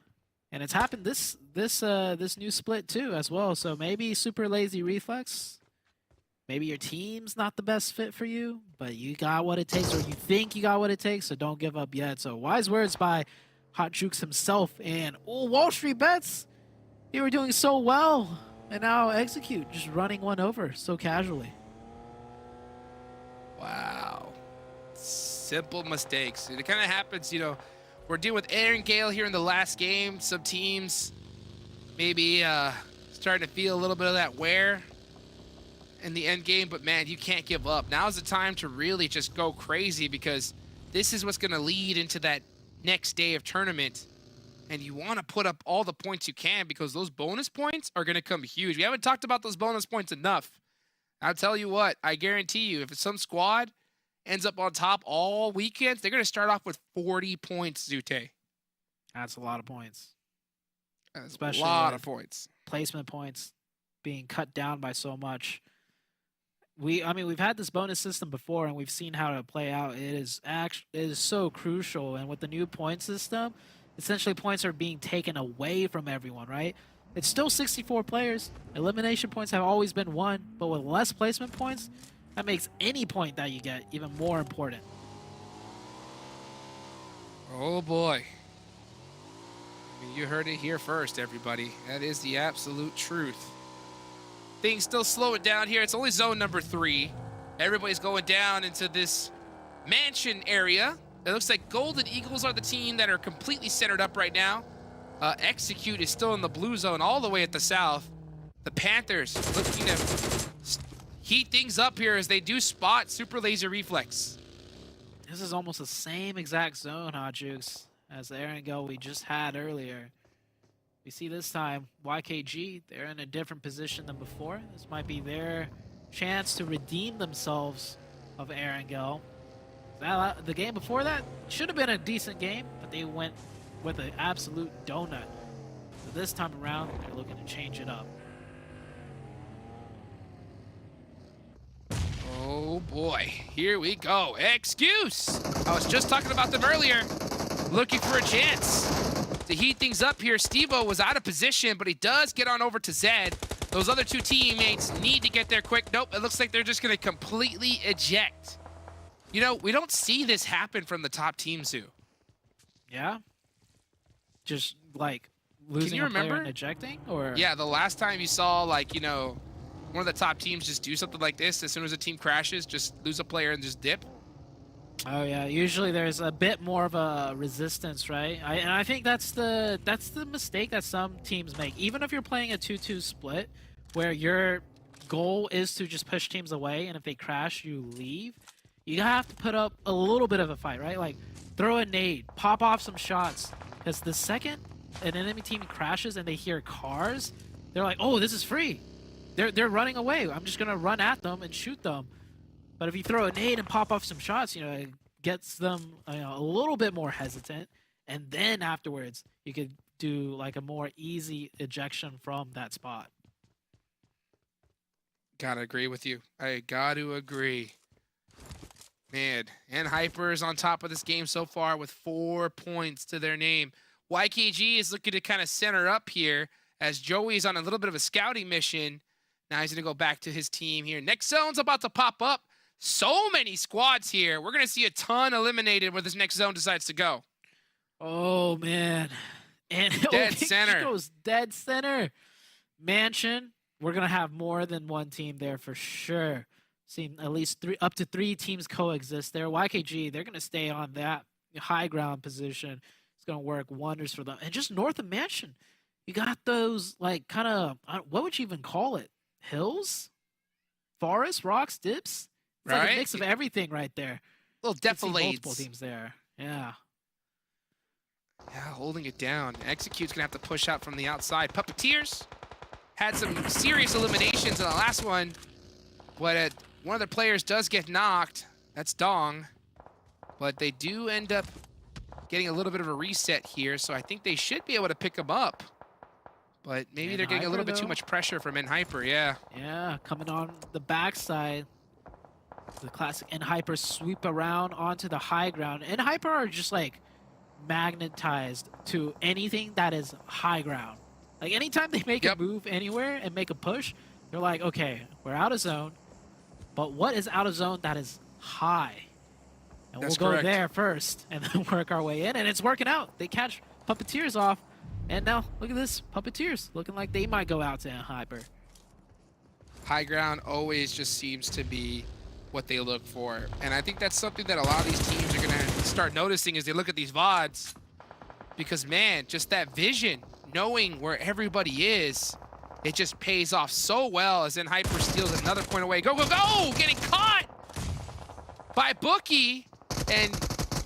Speaker 6: and it's happened this new split too as well. So maybe Super Lazy Reflex, maybe your team's not the best fit for you, but you got what it takes, or you think you got what it takes. So don't give up yet. So wise words by Hot Jukes himself. And Wall Street Bets, you were doing so well, and now Execute just running one over so casually.
Speaker 3: Wow. Simple mistakes. It kind of happens, we're dealing with Erangel here in the last game. Some teams maybe starting to feel a little bit of that wear in the end game, but man, you can't give up. Now's the time to really just go crazy, because this is what's going to lead into that next day of tournament. And you want to put up all the points you can, because those bonus points are going to come huge. We haven't talked about those bonus points enough. I'll tell you what, I guarantee you, if some squad ends up on top all weekends, they're going to start off with 40 points, Zute.
Speaker 6: That's a lot of points.
Speaker 3: Especially a lot of points.
Speaker 6: Placement points being cut down by so much. We've had this bonus system before, and we've seen how to play out. It is so crucial, and with the new point system, essentially points are being taken away from everyone, right? It's still 64 players. Elimination points have always been 1, but with less placement points, that makes any point that you get even more important.
Speaker 3: Oh boy. You heard it here first, everybody. That is the absolute truth. Things still slowing down here. It's only zone number 3. Everybody's going down into this mansion area. It looks like Golden Eagles are the team that are completely centered up right now. Execute is still in the blue zone all the way at the south. The Panthers looking to heat things up here as they do spot Super Laser Reflex.
Speaker 6: This is almost the same exact zone, Hot Jukes, as the Erangel we just had earlier. We see this time YKG, they're in a different position than before. This might be their chance to redeem themselves of Erangel. The game before that should have been a decent game, but they went with an absolute donut. So this time around, they're looking to change it up.
Speaker 3: Oh boy, here we go. Excuse! I was just talking about them earlier. Looking for a chance to heat things up here. Stevo was out of position, but he does get on over to Zed. Those other 2 teammates need to get there quick. Nope, it looks like they're just going to completely eject. We don't see this happen from the top team, Zoo.
Speaker 6: Yeah? Just, like, losing a player and ejecting? Or
Speaker 3: Yeah, the last time you saw, like, one of the top teams just do something like this, as soon as a team crashes, just lose a player and just dip.
Speaker 6: Oh yeah, usually there's a bit more of a resistance, right? And I think that's the mistake that some teams make. Even if you're playing a 2-2 split, where your goal is to just push teams away, and if they crash, you leave. You have to put up a little bit of a fight, right? Like, throw a nade, pop off some shots. Because the second an enemy team crashes and they hear cars, they're like, oh, this is free. They're running away. I'm just going to run at them and shoot them. But if you throw a nade and pop off some shots, gets them a little bit more hesitant, and then afterwards you could do like a more easy ejection from that spot.
Speaker 3: Gotta agree with you. I got to agree. Man, and Hyper is on top of this game so far with 4 points to their name. YKG is looking to kind of center up here as Joey's on a little bit of a scouting mission. Now he's going to go back to his team here. Next zone's about to pop up. So many squads here. We're going to see a ton eliminated where this next zone decides to go.
Speaker 6: Oh, man. And
Speaker 3: dead center.
Speaker 6: Goes dead center. Mansion. We're going to have more than one team there for sure. Seen at least up to three teams coexist there. YKG, they're going to stay on that high ground position. It's going to work wonders for them. And just north of Mansion, you got those, like, kind of, what would you even call it? Hills? Forest? Rocks? Dips? It's like a mix of everything right there.
Speaker 3: Little defilades.
Speaker 6: Multiple teams there. Yeah.
Speaker 3: Yeah, holding it down. Execute's going to have to push out from the outside. Puppeteers had some serious eliminations in the last one. But one of their players does get knocked. That's Dong. But they do end up getting a little bit of a reset here, so I think they should be able to pick them up. But maybe they're getting a little bit too much pressure from N-Hyper, yeah.
Speaker 6: Yeah, coming on the backside. The classic N-Hyper sweep around onto the high ground. N-Hyper are just like magnetized to anything that is high ground. Like anytime they make a move anywhere and make a push, they're like, okay, we're out of zone. But what is out of zone that is high? And we'll go there first and then work our way in. And it's working out. They catch Puppeteers off. And now, look at this. Puppeteers looking like they might go out to N-Hyper.
Speaker 3: High ground always just seems to be what they look for. And I think that's something that a lot of these teams are going to start noticing as they look at these VODs. Because, man, just that vision, knowing where everybody is, it just pays off so well as N-Hyper steals another point away. Go, go, go! Getting caught by Bookie and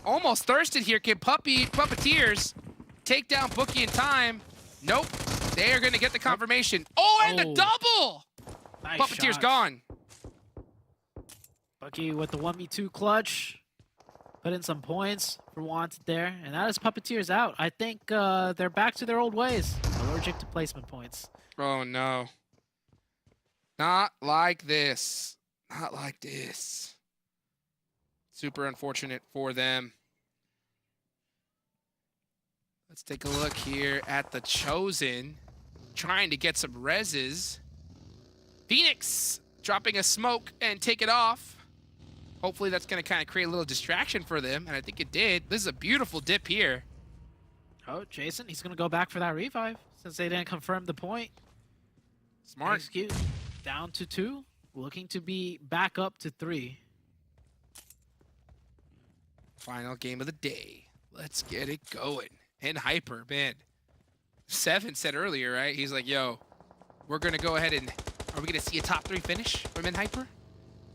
Speaker 3: almost thirsted here. Can Puppeteers take down Bookie in time? Nope. They are going to get the confirmation. Oh, and the double!
Speaker 6: Nice
Speaker 3: Puppeteers
Speaker 6: shot.
Speaker 3: gone.
Speaker 6: Bookie with the 1v2 clutch. Put in some points for Wanted there. And that is Puppeteers out. I think they're back to their old ways. Allergic to placement points.
Speaker 3: Oh, no. Not like this. Not like this. Super unfortunate for them. Let's take a look here at the Chosen. Trying to get some reses. Phoenix dropping a smoke and take it off. Hopefully that's going to kind of create a little distraction for them, and I think it did. This is a beautiful dip here.
Speaker 6: Oh, Jason, he's going to go back for that revive since they didn't confirm the point.
Speaker 3: Smart.
Speaker 6: Execute down to 2, looking to be back up to 3.
Speaker 3: Final game of the day. Let's get it going. N-Hyper, man. 7 said earlier, right? He's like, yo, we're going to go ahead and... Are we going to see a top 3 finish from N-Hyper?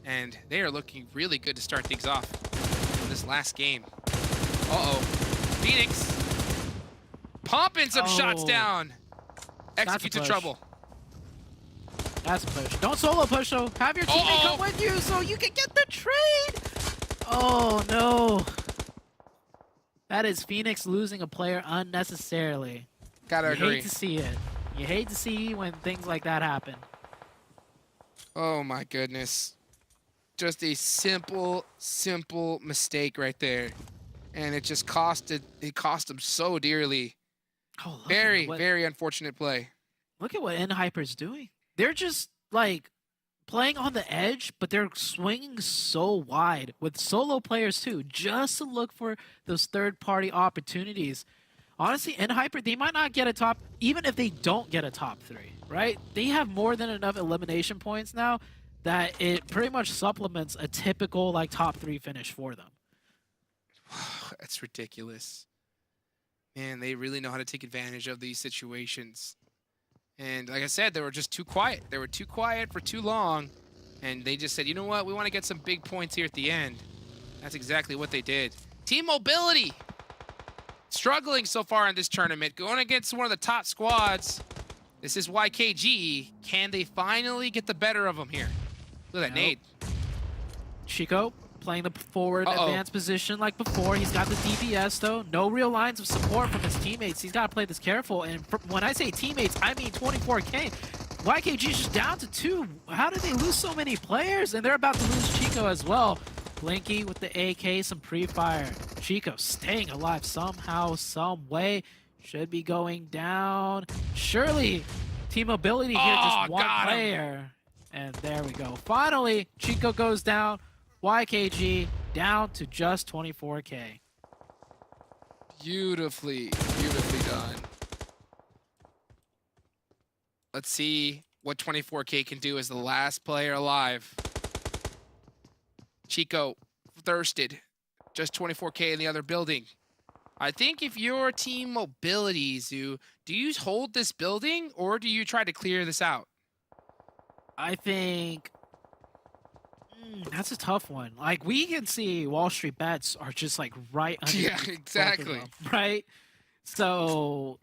Speaker 3: And they are looking really good to start things off in this last game. Uh-oh. Phoenix pumping some shots down. Execute to trouble.
Speaker 6: That's a push. Don't solo push, though. Have your teammate come with you so you can get the trade. Oh, no. That is Phoenix losing a player unnecessarily.
Speaker 3: Gotta agree.
Speaker 6: You hate to see it. You hate to see when things like that happen.
Speaker 3: Oh, my goodness. Just a simple mistake right there. And it just cost them so dearly.
Speaker 6: Oh,
Speaker 3: very unfortunate play.
Speaker 6: Look at what N-Hyper's doing. They're just, like, playing on the edge, but they're swinging so wide with solo players, too, just to look for those third-party opportunities. Honestly, N-Hyper, they might not get a top, even if they don't get a top 3, right? They have more than enough elimination points now that it pretty much supplements a typical, like, top 3 finish for them.
Speaker 3: That's ridiculous. Man, they really know how to take advantage of these situations. And like I said, they were just too quiet. They were too quiet for too long. And they just said, you know what? We want to get some big points here at the end. That's exactly what they did. Team Mobility. Struggling so far in this tournament. Going against one of the top squads. This is YKG. Can they finally get the better of them here? Look at that nade.
Speaker 6: Chico playing the forward advanced position like before. He's got the DPS though. No real lines of support from his teammates. He's got to play this careful. And when I say teammates, I mean 24K. YKG's just down to 2. How did they lose so many players? And they're about to lose Chico as well. Blinky with the AK, some pre-fire. Chico staying alive somehow, some way. Should be going down. Surely, team mobility here, just one player. And there we go. Finally, Chico goes down. YKG down to just 24K.
Speaker 3: Beautifully done. Let's see what 24K can do as the last player alive. Chico thirsted. Just 24K in the other building. I think if you're team mobility, Zoo, do you hold this building or do you try to clear this out?
Speaker 6: I think that's a tough one. Like, we can see Wall Street Bets are just like right under
Speaker 3: Yeah, exactly.
Speaker 6: them, right? So,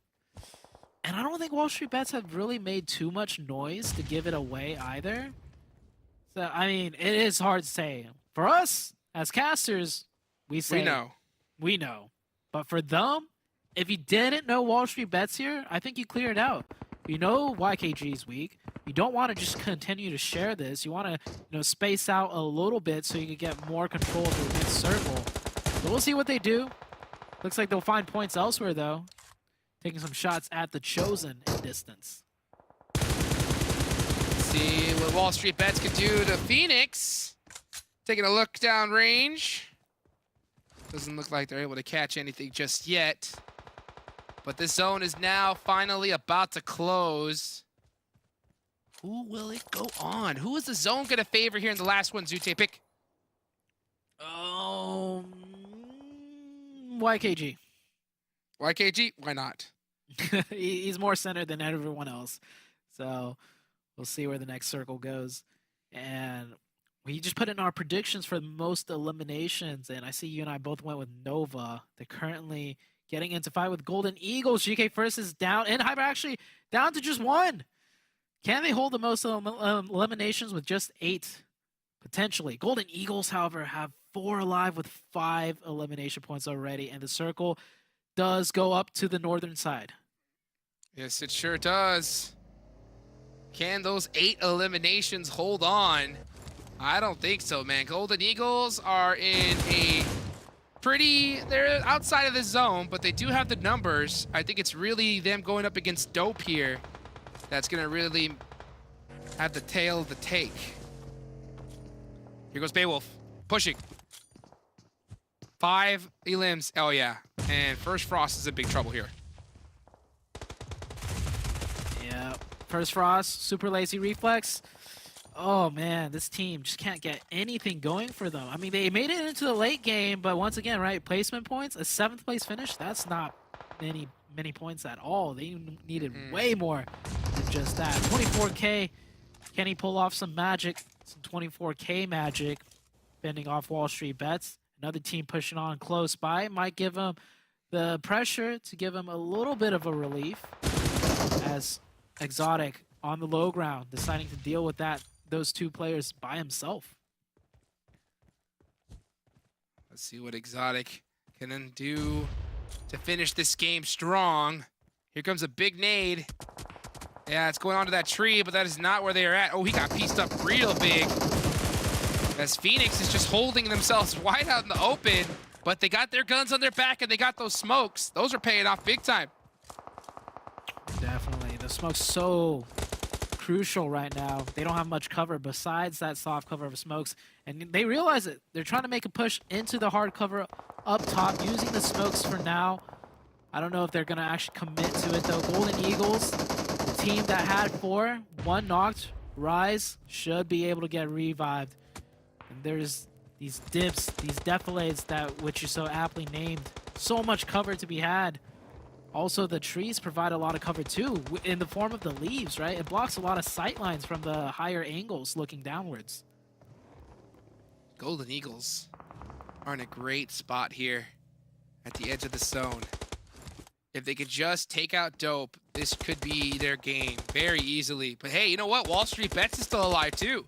Speaker 6: and I don't think Wall Street Bets have really made too much noise to give it away either. So, I mean, it is hard to say. For us, as casters, we say we know. But for them, if you didn't know Wall Street Bets here, I think you clear it out. You know YKG is weak. You don't want to just continue to share this. You want to, space out a little bit so you can get more control of the mid circle. So we'll see what they do. Looks like they'll find points elsewhere, though. Taking some shots at the Chosen in distance.
Speaker 3: Let's see what Wall Street Bets can do to Phoenix. Taking a look down range. Doesn't look like they're able to catch anything just yet. But this zone is now finally about to close. Who will it go on? Who is the zone going to favor here in the last one, Zute? Pick.
Speaker 6: YKG.
Speaker 3: YKG? Why not?
Speaker 6: He's more centered than everyone else. So we'll see where the next circle goes. And we just put in our predictions for most eliminations. And I see you and I both went with Nova. They're currently getting into fight with Golden Eagles. GK First is down. And Hyper actually down to just 1. Can they hold the most eliminations with just 8? Potentially. Golden Eagles, however, have 4 alive with 5 elimination points already. And the circle does go up to the northern side.
Speaker 3: Yes, it sure does. Can those 8 eliminations hold on? I don't think so, man. Golden Eagles are in a they're outside of the zone, but they do have the numbers. I think it's really them going up against Dope here that's going to really have the tail of the take. Here goes Beowulf. Pushing. 5 elims. Oh, yeah. And First Frost is in big trouble here.
Speaker 6: Yeah. First Frost, super lazy reflex. Oh, man, this team just can't get anything going for them. I mean, they made it into the late game, but once again, right, placement points, a 7th place finish, that's not many points at all. They needed way more than just that. 24K, can he pull off some magic, some 24K magic, fending off Wall Street Bets? Another team pushing on close by might give him the pressure to give him a little bit of a relief as Exotic on the low ground, deciding to deal with those 2 players by himself.
Speaker 3: Let's see what Exotic can then do to finish this game strong. Here comes a big nade. Yeah, it's going onto that tree, but that is not where they are at. Oh, he got pieced up real big. As Phoenix is just holding themselves wide out in the open, but they got their guns on their back and they got those smokes. Those are paying off big time.
Speaker 6: Definitely. The smoke's so crucial right now. They don't have much cover besides that soft cover of smokes, and they realize it. They're trying to make a push into the hard cover up top, using the smokes for now. I don't know if they're going to actually commit to it, though. Golden Eagles, the team that had 4, 1 knocked, Rise should be able to get revived. And there's these dips, these defilades which you so aptly named. So much cover to be had. Also, the trees provide a lot of cover too, in the form of the leaves, right? It blocks a lot of sight lines from the higher angles looking downwards.
Speaker 3: Golden Eagles are in a great spot here at the edge of the zone. If they could just take out Dope, this could be their game very easily. But hey, you know what? Wall Street Bets is still alive too.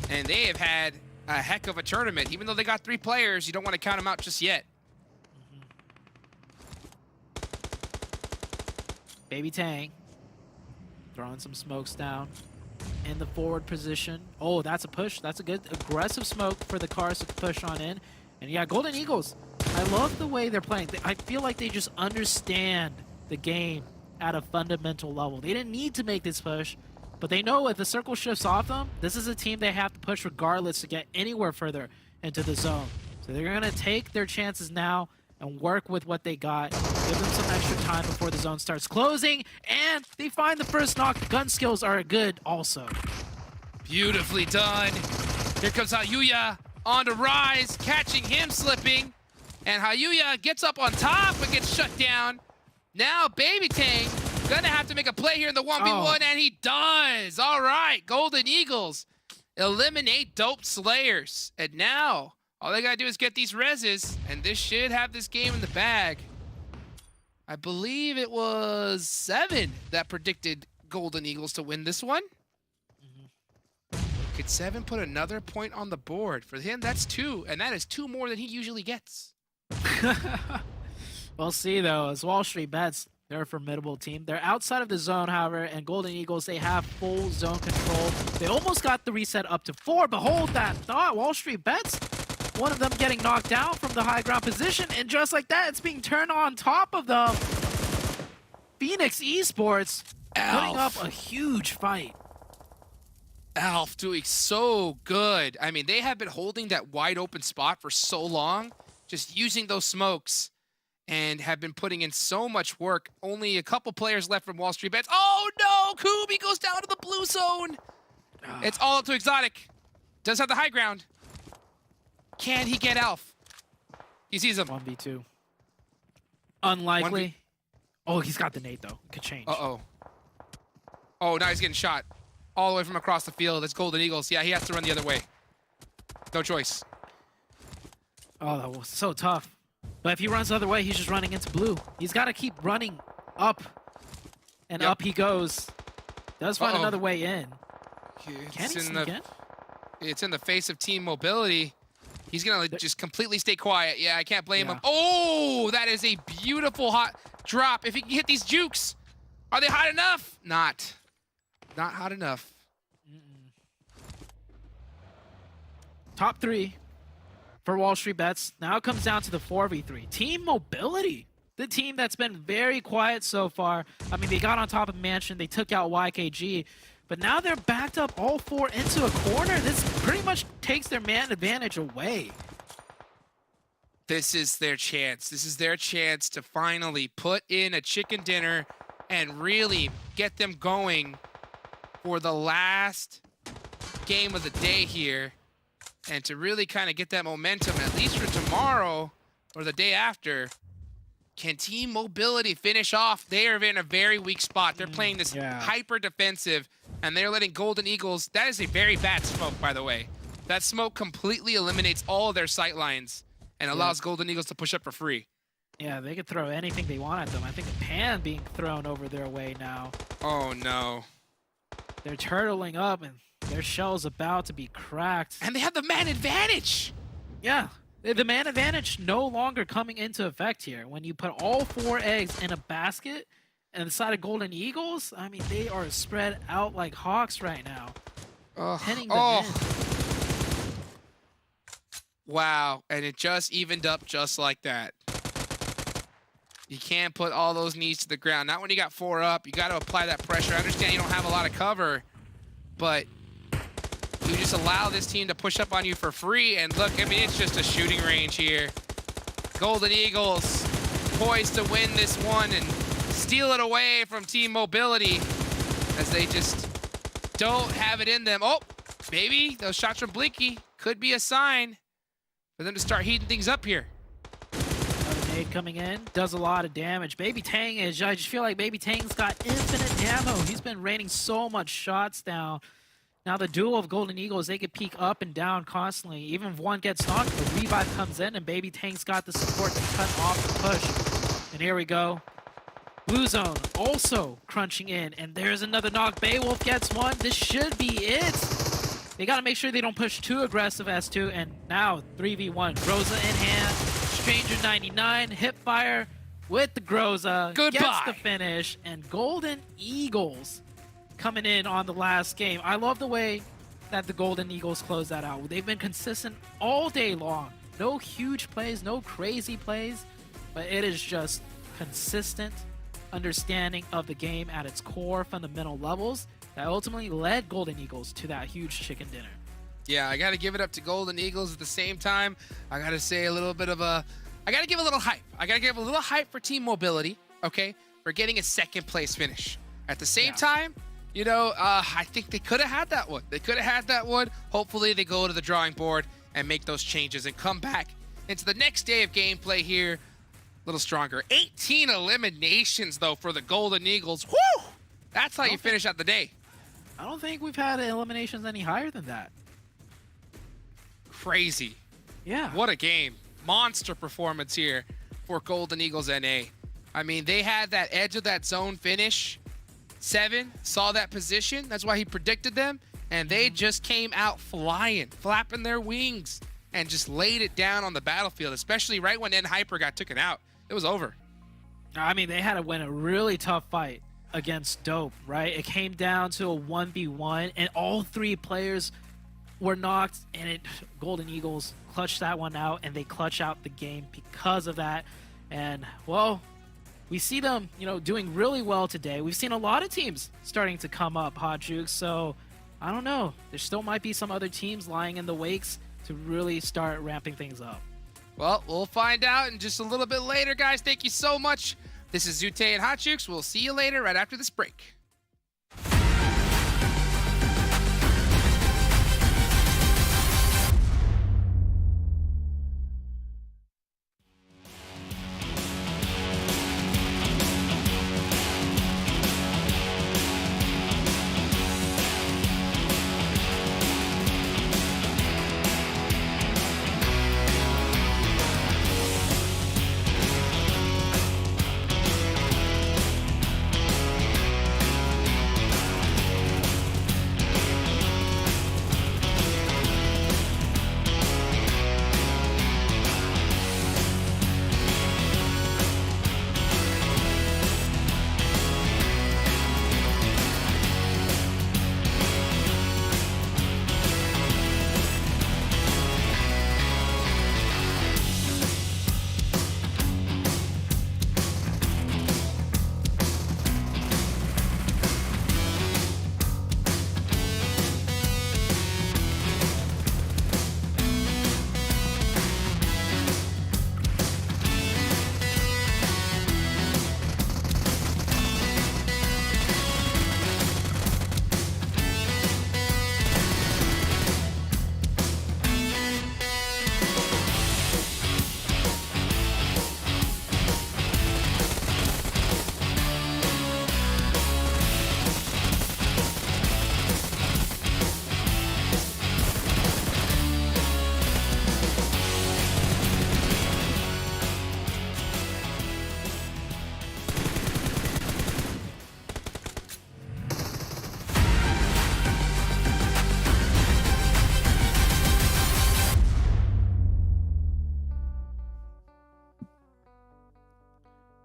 Speaker 3: And they have had a heck of a tournament. Even though they got 3 players, you don't want to count them out just yet.
Speaker 6: Baby Tang throwing some smokes down in the forward position. Oh, that's a push. That's a good aggressive smoke for the cars to push on in. And yeah, Golden Eagles, I love the way they're playing. I feel like they just understand the game at a fundamental level. They didn't need to make this push, but they know if the circle shifts off them, this is a team they have to push regardless to get anywhere further into the zone. So they're going to take their chances now and work with what they got. Give them some extra time before the zone starts closing, and they find the first knock. The gun skills are good also.
Speaker 3: Beautifully done. Here comes Hayuya on the rise, catching him slipping. And Hayuya gets up on top but gets shut down. Now Baby Tang gonna have to make a play here in the 1v1, and he does. All right, Golden Eagles eliminate Dope Slayers. And now all they gotta do is get these reses, and this should have this game in the bag. I believe it was 7 that predicted Golden Eagles to win this one. Could 7 put another point on the board? For him, that's 2, and that is 2 more than he usually gets.
Speaker 6: We'll see, though. As WALLSTREETBETS, they're a formidable team. They're outside of the zone, however, and Golden Eagles, they have full zone control. They almost got the reset up to 4, but hold that thought. WALLSTREETBETS, one of them getting knocked down from the high ground position, and just like that, it's being turned on top of them. Phoenix Esports putting up a huge fight.
Speaker 3: Alf doing so good. I mean, they have been holding that wide open spot for so long, just using those smokes, and have been putting in so much work. Only a couple players left from WALLSTREETBETS. Oh no, Kubi goes down to the blue zone. It's all up to Exotic. Does have the high ground. Can he get Alf? He sees him.
Speaker 6: 1v2. Unlikely. Oh, he's got the nade though. Could change.
Speaker 3: Uh-oh. Oh, now he's getting shot. All the way from across the field. It's Golden Eagles. Yeah, he has to run the other way. No choice.
Speaker 6: Oh, that was so tough. But if he runs the other way, he's just running into blue. He's got to keep running up. And up he goes. Does find another way in. Can he sneak in?
Speaker 3: It's in the face of team mobility. He's going to just completely stay quiet. Yeah, I can't blame him. Oh, that is a beautiful hot drop. If he can hit these jukes. Are they hot enough? Not hot enough.
Speaker 6: Top 3 for WALLSTREETBETS. Now it comes down to the 4v3. Team mobility. The team that's been very quiet so far. I mean, they got on top of Mansion. They took out YKG. But now they're backed up all 4 into a corner. This pretty much takes their man advantage away.
Speaker 3: This is their chance. This is their chance to finally put in a chicken dinner and really get them going for the last game of the day here, and to really kind of get that momentum, at least for tomorrow or the day after. Can Team Mobility finish off? They are in a very weak spot. They're playing this hyper defensive, and they're letting Golden Eagles. That is a very bad smoke, by the way. That smoke completely eliminates all of their sight lines and allows Golden Eagles to push up for free.
Speaker 6: Yeah, they could throw anything they want at them. I think a pan being thrown over their way now.
Speaker 3: Oh no.
Speaker 6: They're turtling up, and their shell's about to be cracked.
Speaker 3: And they have the man advantage!
Speaker 6: Yeah, the man advantage no longer coming into effect here. When you put all 4 eggs in a basket and the side of Golden Eagles, I mean, they are spread out like hawks right now. Pinning them in.
Speaker 3: Wow, and it just evened up just like that. You can't put all those knees to the ground. Not when you got 4 up. You got to apply that pressure. I understand you don't have a lot of cover, but you just allow this team to push up on you for free. And look, I mean, it's just a shooting range here. Golden Eagles poised to win this one and steal it away from Team Mobility as they just don't have it in them. Oh, maybe those shots from Blinky could be a sign for them to start heating things up here.
Speaker 6: Coming in, does a lot of damage. Baby Tang is, I just feel like Baby Tang's got infinite ammo. He's been raining so much shots down. Now the duo of Golden Eagles, they can peek up and down constantly. Even if one gets knocked, the revive comes in and Baby Tang's got the support to cut off the push. And here we go. Blue zone also crunching in, and there's another knock. Beowulf gets one. This should be it. They got to make sure they don't push too aggressive S2, and now 3v1. Groza in hand, Stranger 99, Hipfire with the Groza,
Speaker 3: Goodbye.
Speaker 6: gets the finish, and Golden Eagles coming in on the last game. I love the way that the Golden Eagles close that out. They've been consistent all day long. No huge plays, no crazy plays, but it is just consistent understanding of the game at its core fundamental levels that ultimately led Golden Eagles to that huge chicken dinner.
Speaker 3: Yeah, I got to give it up to Golden Eagles. At the same time, I got to say a little bit of a... I got to give a little hype. I got to give a little hype for Team Mobility, okay, for getting a second place finish. At the same time, you know, I think they could have had that one. They could have had that one. Hopefully they go to the drawing board and make those changes and come back into the next day of gameplay here a little stronger. 18 eliminations, though, for the Golden Eagles. Woo! That's how you finish out the day.
Speaker 6: I don't think we've had eliminations any higher than that.
Speaker 3: Crazy.
Speaker 6: Yeah.
Speaker 3: What a game. Monster performance here for Golden Eagles NA. I mean, they had that edge of that zone finish. 7 saw that position. That's why he predicted them. And they just came out flying, flapping their wings, and just laid it down on the battlefield, especially right when Hyper got taken out. It was over.
Speaker 6: I mean, they had to win a really tough fight against Dope, right? It came down to a 1v1, and all 3 players were knocked, and Golden Eagles clutched that one out, and they clutch out the game because of that. And, well, we see them, you know, doing really well today. We've seen a lot of teams starting to come up, Hot Jukes, so I don't know. There still might be some other teams lying in the wakes to really start ramping things up.
Speaker 3: Well, we'll find out in just a little bit later, guys. Thank you so much. This is Zute and Hot Jukes. We'll see you later right after this break.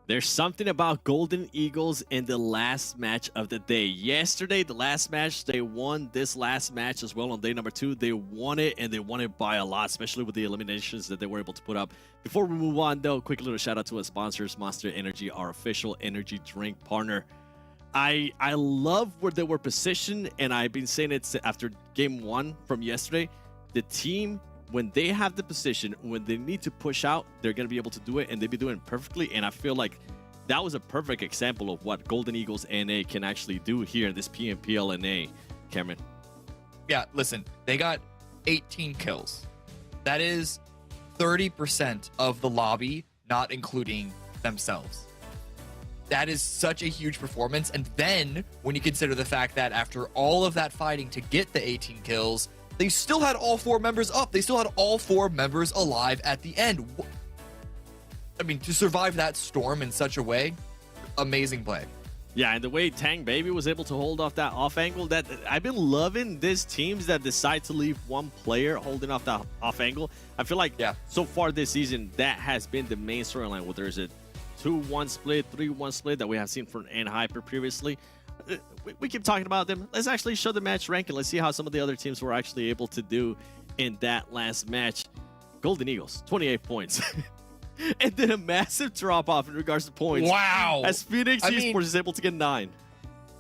Speaker 1: There's something about Golden Eagles in the last match of the day. Yesterday, the last match, they won this last match as well on day number 2. They won it, and they won it by a lot, especially with the eliminations that they were able to put up. Before we move on, though, quick little shout out to our sponsors, Monster Energy, our official energy drink partner. I love where they were positioned, and I've been saying it after game 1 from yesterday. The team, when they have the position, when they need to push out, they're going to be able to do it, and they'll be doing it perfectly. And I feel like that was a perfect example of what Golden Eagles NA can actually do here in this PMPL NA, Cameron.
Speaker 2: Yeah, listen, they got 18 kills. That is 30% of the lobby, not including themselves. That is such a huge performance. And then when you consider the fact that after all of that fighting to get the 18 kills, they still had all 4 members up. They still had all 4 members alive at the end. I mean, to survive that storm in such a way, amazing play.
Speaker 1: Yeah, and the way Tang Baby was able to hold off that off angle, that I've been loving these teams that decide to leave one player holding off that off angle. I feel like so far this season, that has been the main storyline, whether it's a 2-1 split, 3-1 split that we have seen from Hyper previously. We keep talking about them. Let's actually show the match ranking. Let's see how some of the other teams were actually able to do in that last match. Golden Eagles, 28 points. And then a massive drop-off in regards to points.
Speaker 2: Wow.
Speaker 1: As Phoenix Esports is able to get 9.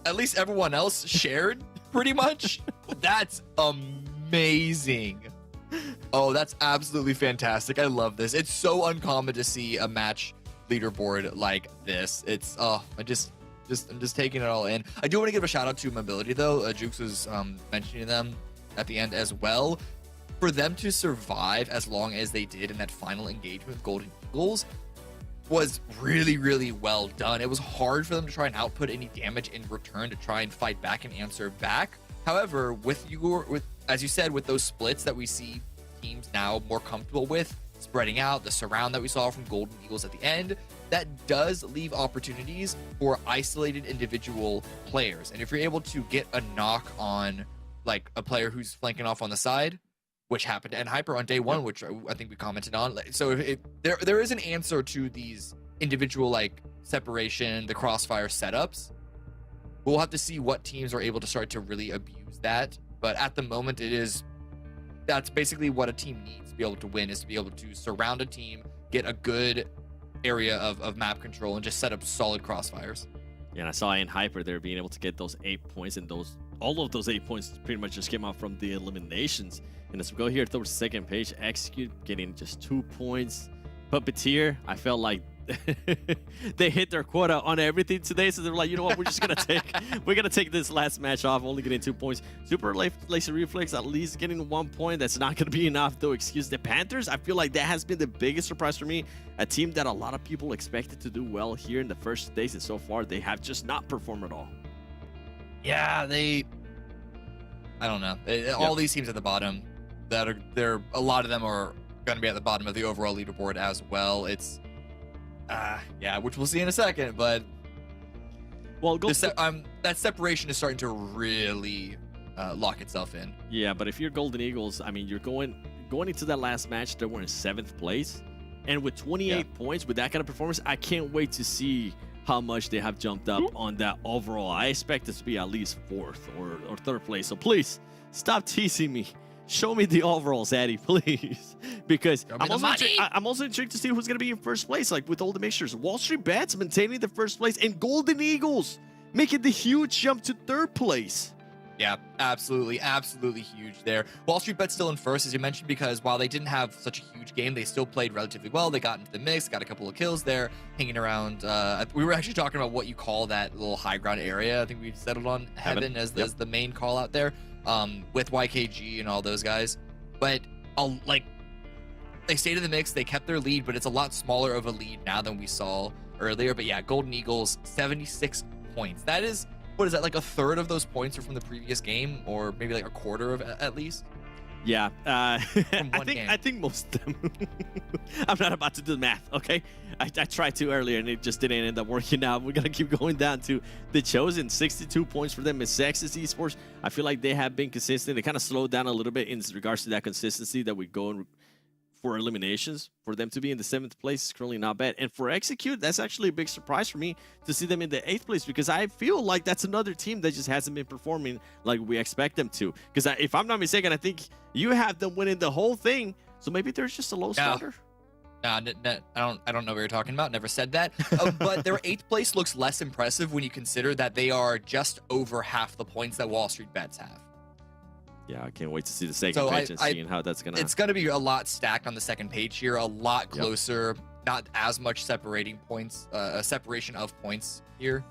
Speaker 2: At least everyone else shared, pretty much. That's amazing. Oh, that's absolutely fantastic. I love this. It's so uncommon to see a match leaderboard like this. It's, I'm just taking it all in. I do want to give a shout out to Mobility, though. Jukes was mentioning them at the end as well. For them to survive as long as they did in that final engagement with Golden Eagles was really, really well done. It was hard for them to try and output any damage in return to try and fight back and answer back. However, as you said, with those splits that we see teams now more comfortable with, spreading out, the surround that we saw from Golden Eagles at the end, that does leave opportunities for isolated individual players. And if you're able to get a knock on like a player who's flanking off on the side, which happened to Hyper on day one, which I think we commented on. So there is an answer to these individual like separation, the crossfire setups. We'll have to see what teams are able to start to really abuse that. But at the moment, that's basically what a team needs to be able to win, is to be able to surround a team, get a good area of map control, and just set up solid crossfires.
Speaker 1: Yeah, and I saw in Hyper they're being able to get those 8 points, and all of those 8 points pretty much just came out from the eliminations. And as we go here towards the second page, Execute getting just 2 points. Puppeteer, I felt like they hit their quota on everything today, so they're like, you know what, we're gonna take this last match off, only getting 2 points. Super Laser Reflex at least getting 1 point. That's not gonna be enough though. Excuse the Panthers. I feel like that has been the biggest surprise for me. A team that a lot of people expected to do well here in the first days, and so far they have just not performed at all.
Speaker 2: Yeah, I don't know. All these teams at the bottom, a lot of them are going to be at the bottom of the overall leaderboard as well. It's which we'll see in a second, but that separation is starting to really lock itself in.
Speaker 1: Yeah, but if you're Golden Eagles, I mean, you're going into that last match, they were in 7th place, and with 28 points, with that kind of performance, I can't wait to see how much they have jumped up on that overall. I expect this to be at least 4th or 3rd place. So please stop teasing me. Show me the overalls, Addy, please. Because I'm also intrigued to see who's going to be in 1st place, like with all the mixtures. WALLSTREETBETS maintaining the 1st place, and Golden Eagles making the huge jump to 3rd place.
Speaker 2: Yeah, absolutely huge there. WALLSTREETBETS still in 1st, as you mentioned, because while they didn't have such a huge game, they still played relatively well. They got into the mix, got a couple of kills there, hanging around. We were actually talking about what you call that little high ground area. I think we settled on Heaven as the main call out there, with YKG and all those guys. But they stayed in the mix, they kept their lead, but it's a lot smaller of a lead now than we saw earlier. But yeah, Golden Eagles, 76 points. That is, what is that, like a 1/3 of those points are from the previous game, or maybe like a 1/4 of at least?
Speaker 1: Yeah, I think most of them. I'm not about to do the math, okay? I tried to earlier and it just didn't end up working out. We're gonna keep going down to the Chosen. 62 points for them. MEZEXIS Esports, I feel like they have been consistent. They kind of slowed down a little bit in regards to that consistency that we go for eliminations. For them to be in the 7th place is currently not bad. And for Execute, that's actually a big surprise for me to see them in the 8th place, because I feel like that's another team that just hasn't been performing like we expect them to. Because if I'm not mistaken, I think you have them winning the whole thing. So maybe there's just a low starter.
Speaker 2: No, I don't know what you're talking about. Never said that. But their 8th place looks less impressive when you consider that they are just over half the points that WALLSTREETBETS have.
Speaker 1: Yeah, I can't wait to see the second page and seeing how that's gonna.
Speaker 2: It's gonna be a lot stacked on the second page here, a lot closer, not as much separating points, a separation of points here.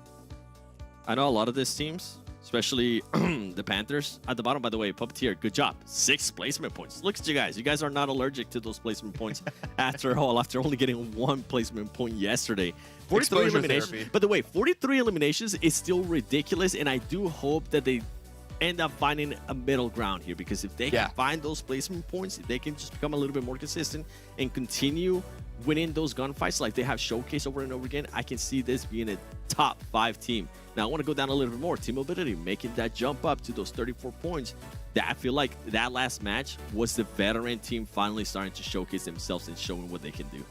Speaker 1: I know a lot of these teams, especially the Panthers at the bottom. By the way, Puppeteer, good job, 6 placement points. Look at you guys. You guys are not allergic to those placement points after all. After only getting 1 placement point yesterday, 43 eliminations. By the way, 43 eliminations is still ridiculous, and I do hope that they end up finding a middle ground here, because if they can find those placement points, if they can just become a little bit more consistent and continue winning those gunfights like they have showcased over and over again, I can see this being a top 5 team. Now I want to go down a little bit more. Team Mobility making that jump up to those 34 points. That I feel like that last match was the veteran team finally starting to showcase themselves and showing what they can do.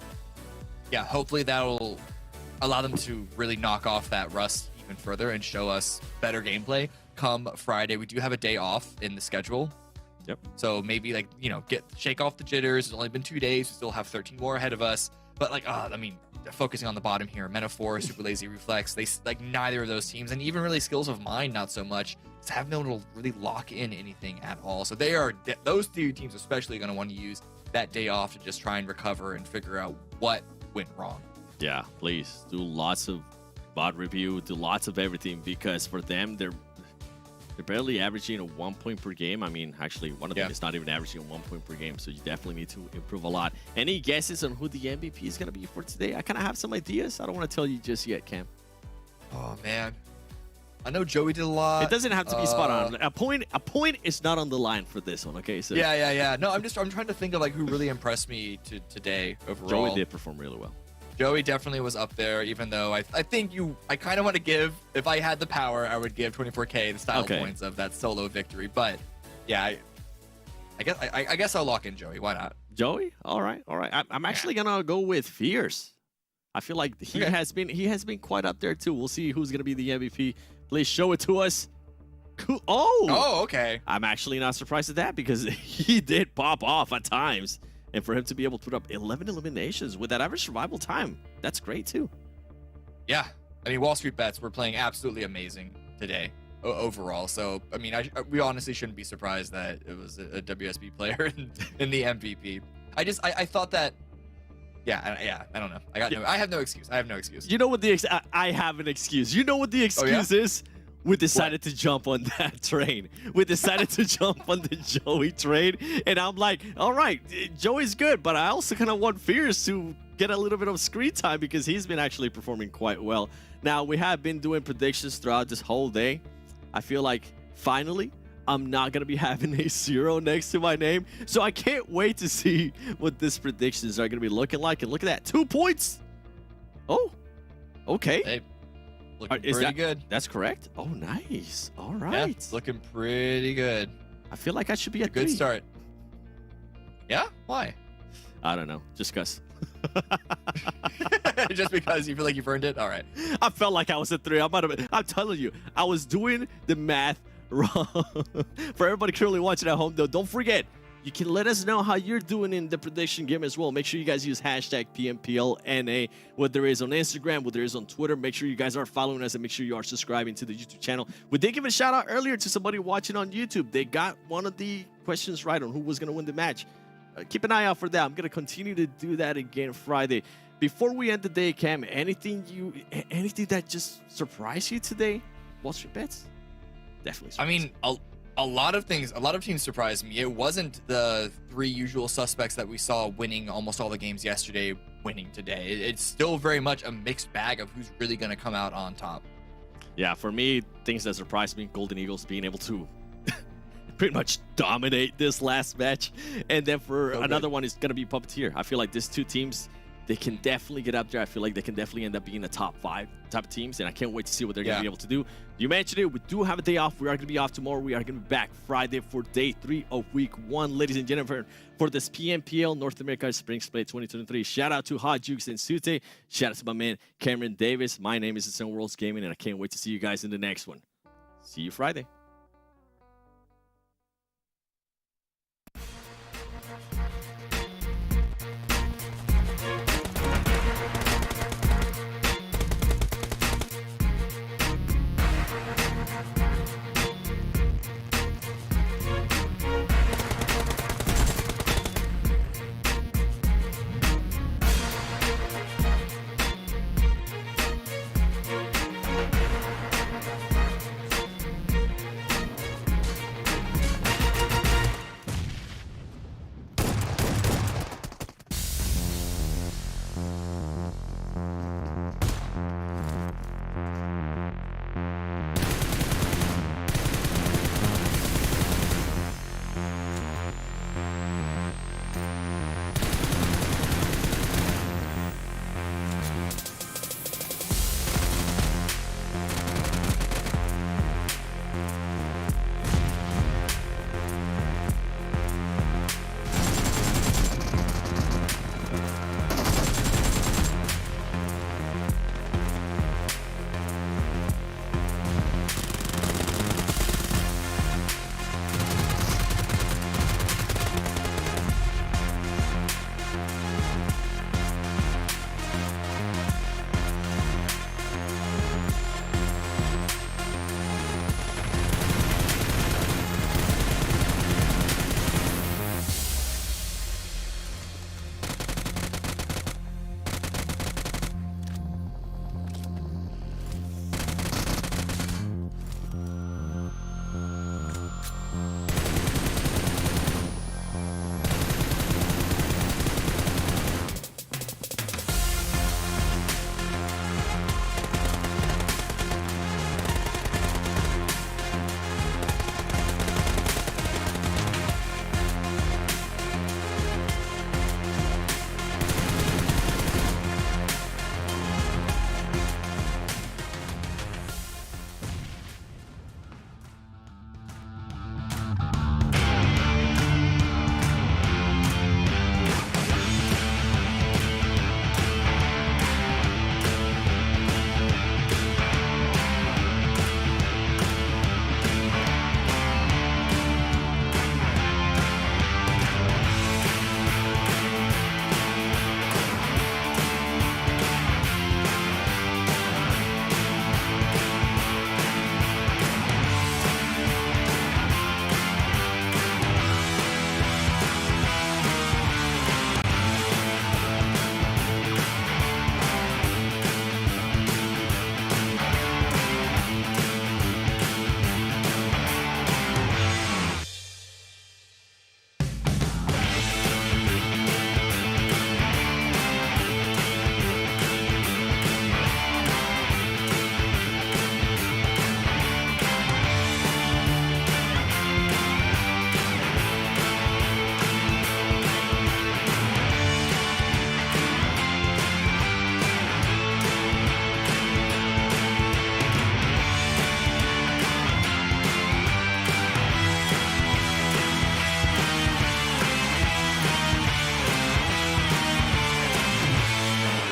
Speaker 2: Yeah, hopefully that'll allow them to really knock off that rust even further and show us better gameplay come Friday. We do have a day off in the schedule.
Speaker 1: Yep.
Speaker 2: So maybe, like, you know, shake off the jitters. It's only been 2 days. We still have 13 more ahead of us. But, like, I mean, focusing on the bottom here, Metaphor, Super Lazy, Reflex, they, like, neither of those teams, and even really Skills of Mine, not so much, have no one to really lock in anything at all. So they are, those 2 teams especially, going to want to use that day off to just try and recover and figure out what went wrong.
Speaker 1: Yeah, please do lots of bot review, do lots of everything, because for them, they're barely averaging a 1 point per game. I mean, actually, one of them is not even averaging 1 point per game, so you definitely need to improve a lot. Any guesses on who the MVP is going to be for today? I kind of have some ideas. I don't want to tell you just yet, Cam.
Speaker 2: Oh, man. I know Joey did a lot.
Speaker 1: It doesn't have to be spot on. A point is not on the line for this one, okay? So
Speaker 2: yeah. No, I'm trying to think of, like, who really impressed me today overall.
Speaker 1: Joey did perform really well.
Speaker 2: Joey definitely was up there, even though I think I kind of want to give, if I had the power, I would give 24K the style points of that solo victory. But yeah, I guess I'll lock in Joey. Why not?
Speaker 1: Joey? All right. I'm actually gonna go with Fierce. I feel like he has been quite up there too. We'll see who's gonna be the MVP. Please show it to us. Cool.
Speaker 2: Oh, okay.
Speaker 1: I'm actually not surprised at that, because he did pop off at times. And for him to be able to put up 11 eliminations with that average survival time, that's great too.
Speaker 2: Yeah. I mean, WALLSTREETBETS were playing absolutely amazing today overall. So, I mean, we honestly shouldn't be surprised that it was a WSB player in the MVP. I thought that, I don't know. I have no excuse.
Speaker 1: You know what I have an excuse. You know what the excuse is? We decided to jump on that train. We decided to jump on the Joey train. And I'm like, all right, Joey's good, but I also kind of want Fierce to get a little bit of screen time, because he's been actually performing quite well. Now, we have been doing predictions throughout this whole day. I feel like finally, I'm not going to be having a 0 next to my name. So I can't wait to see what these predictions are going to be looking like. And look at that, 2 points. Oh, okay.
Speaker 2: Hey. Looking pretty good.
Speaker 1: That's correct. Oh, nice. All right.
Speaker 2: Yeah, it's looking pretty good.
Speaker 1: I feel like I should be at 3.
Speaker 2: Good start. Yeah? Why?
Speaker 1: I don't know. Just because.
Speaker 2: Just because you feel like you've earned it? All right.
Speaker 1: I felt like I was at 3. I'm telling you, I was doing the math wrong. For everybody currently watching at home, though, don't forget, you can let us know how you're doing in the prediction game as well. Make sure you guys use hashtag PMPL NA, whether it is on Instagram, whether it is on Twitter. Make sure you guys are following us, and make sure you are subscribing to the YouTube channel. We did give a shout out earlier to somebody watching on YouTube. They got one of the questions right on who was going to win the match. Keep an eye out for that. I'm going to continue to do that again Friday. Before we end the day, Cam, anything that just surprised you today? WALLSTREETBETS? Definitely surprised.
Speaker 2: I mean, a lot of teams surprised me. It wasn't the 3 usual suspects that we saw winning almost all the games yesterday winning today. It's still very much a mixed bag of who's really going to come out on top.
Speaker 1: Yeah, for me, things that surprised me, Golden Eagles being able to pretty much dominate this last match. And then for another one, it's going to be PUPPETEER. I feel like these 2 teams, they can definitely get up there. I feel like they can definitely end up being the top 5 teams, and I can't wait to see what they're going to be able to do. You mentioned it. We do have a day off. We are going to be off tomorrow. We are going to be back Friday for day 3 of week 1, ladies and gentlemen, for this PMPL North America Spring Split 2023. Shout out to Hot Jukes and Sute. Shout out to my man Cameron Davis. My name is Worlds Gaming, and I can't wait to see you guys in the next one. See you Friday.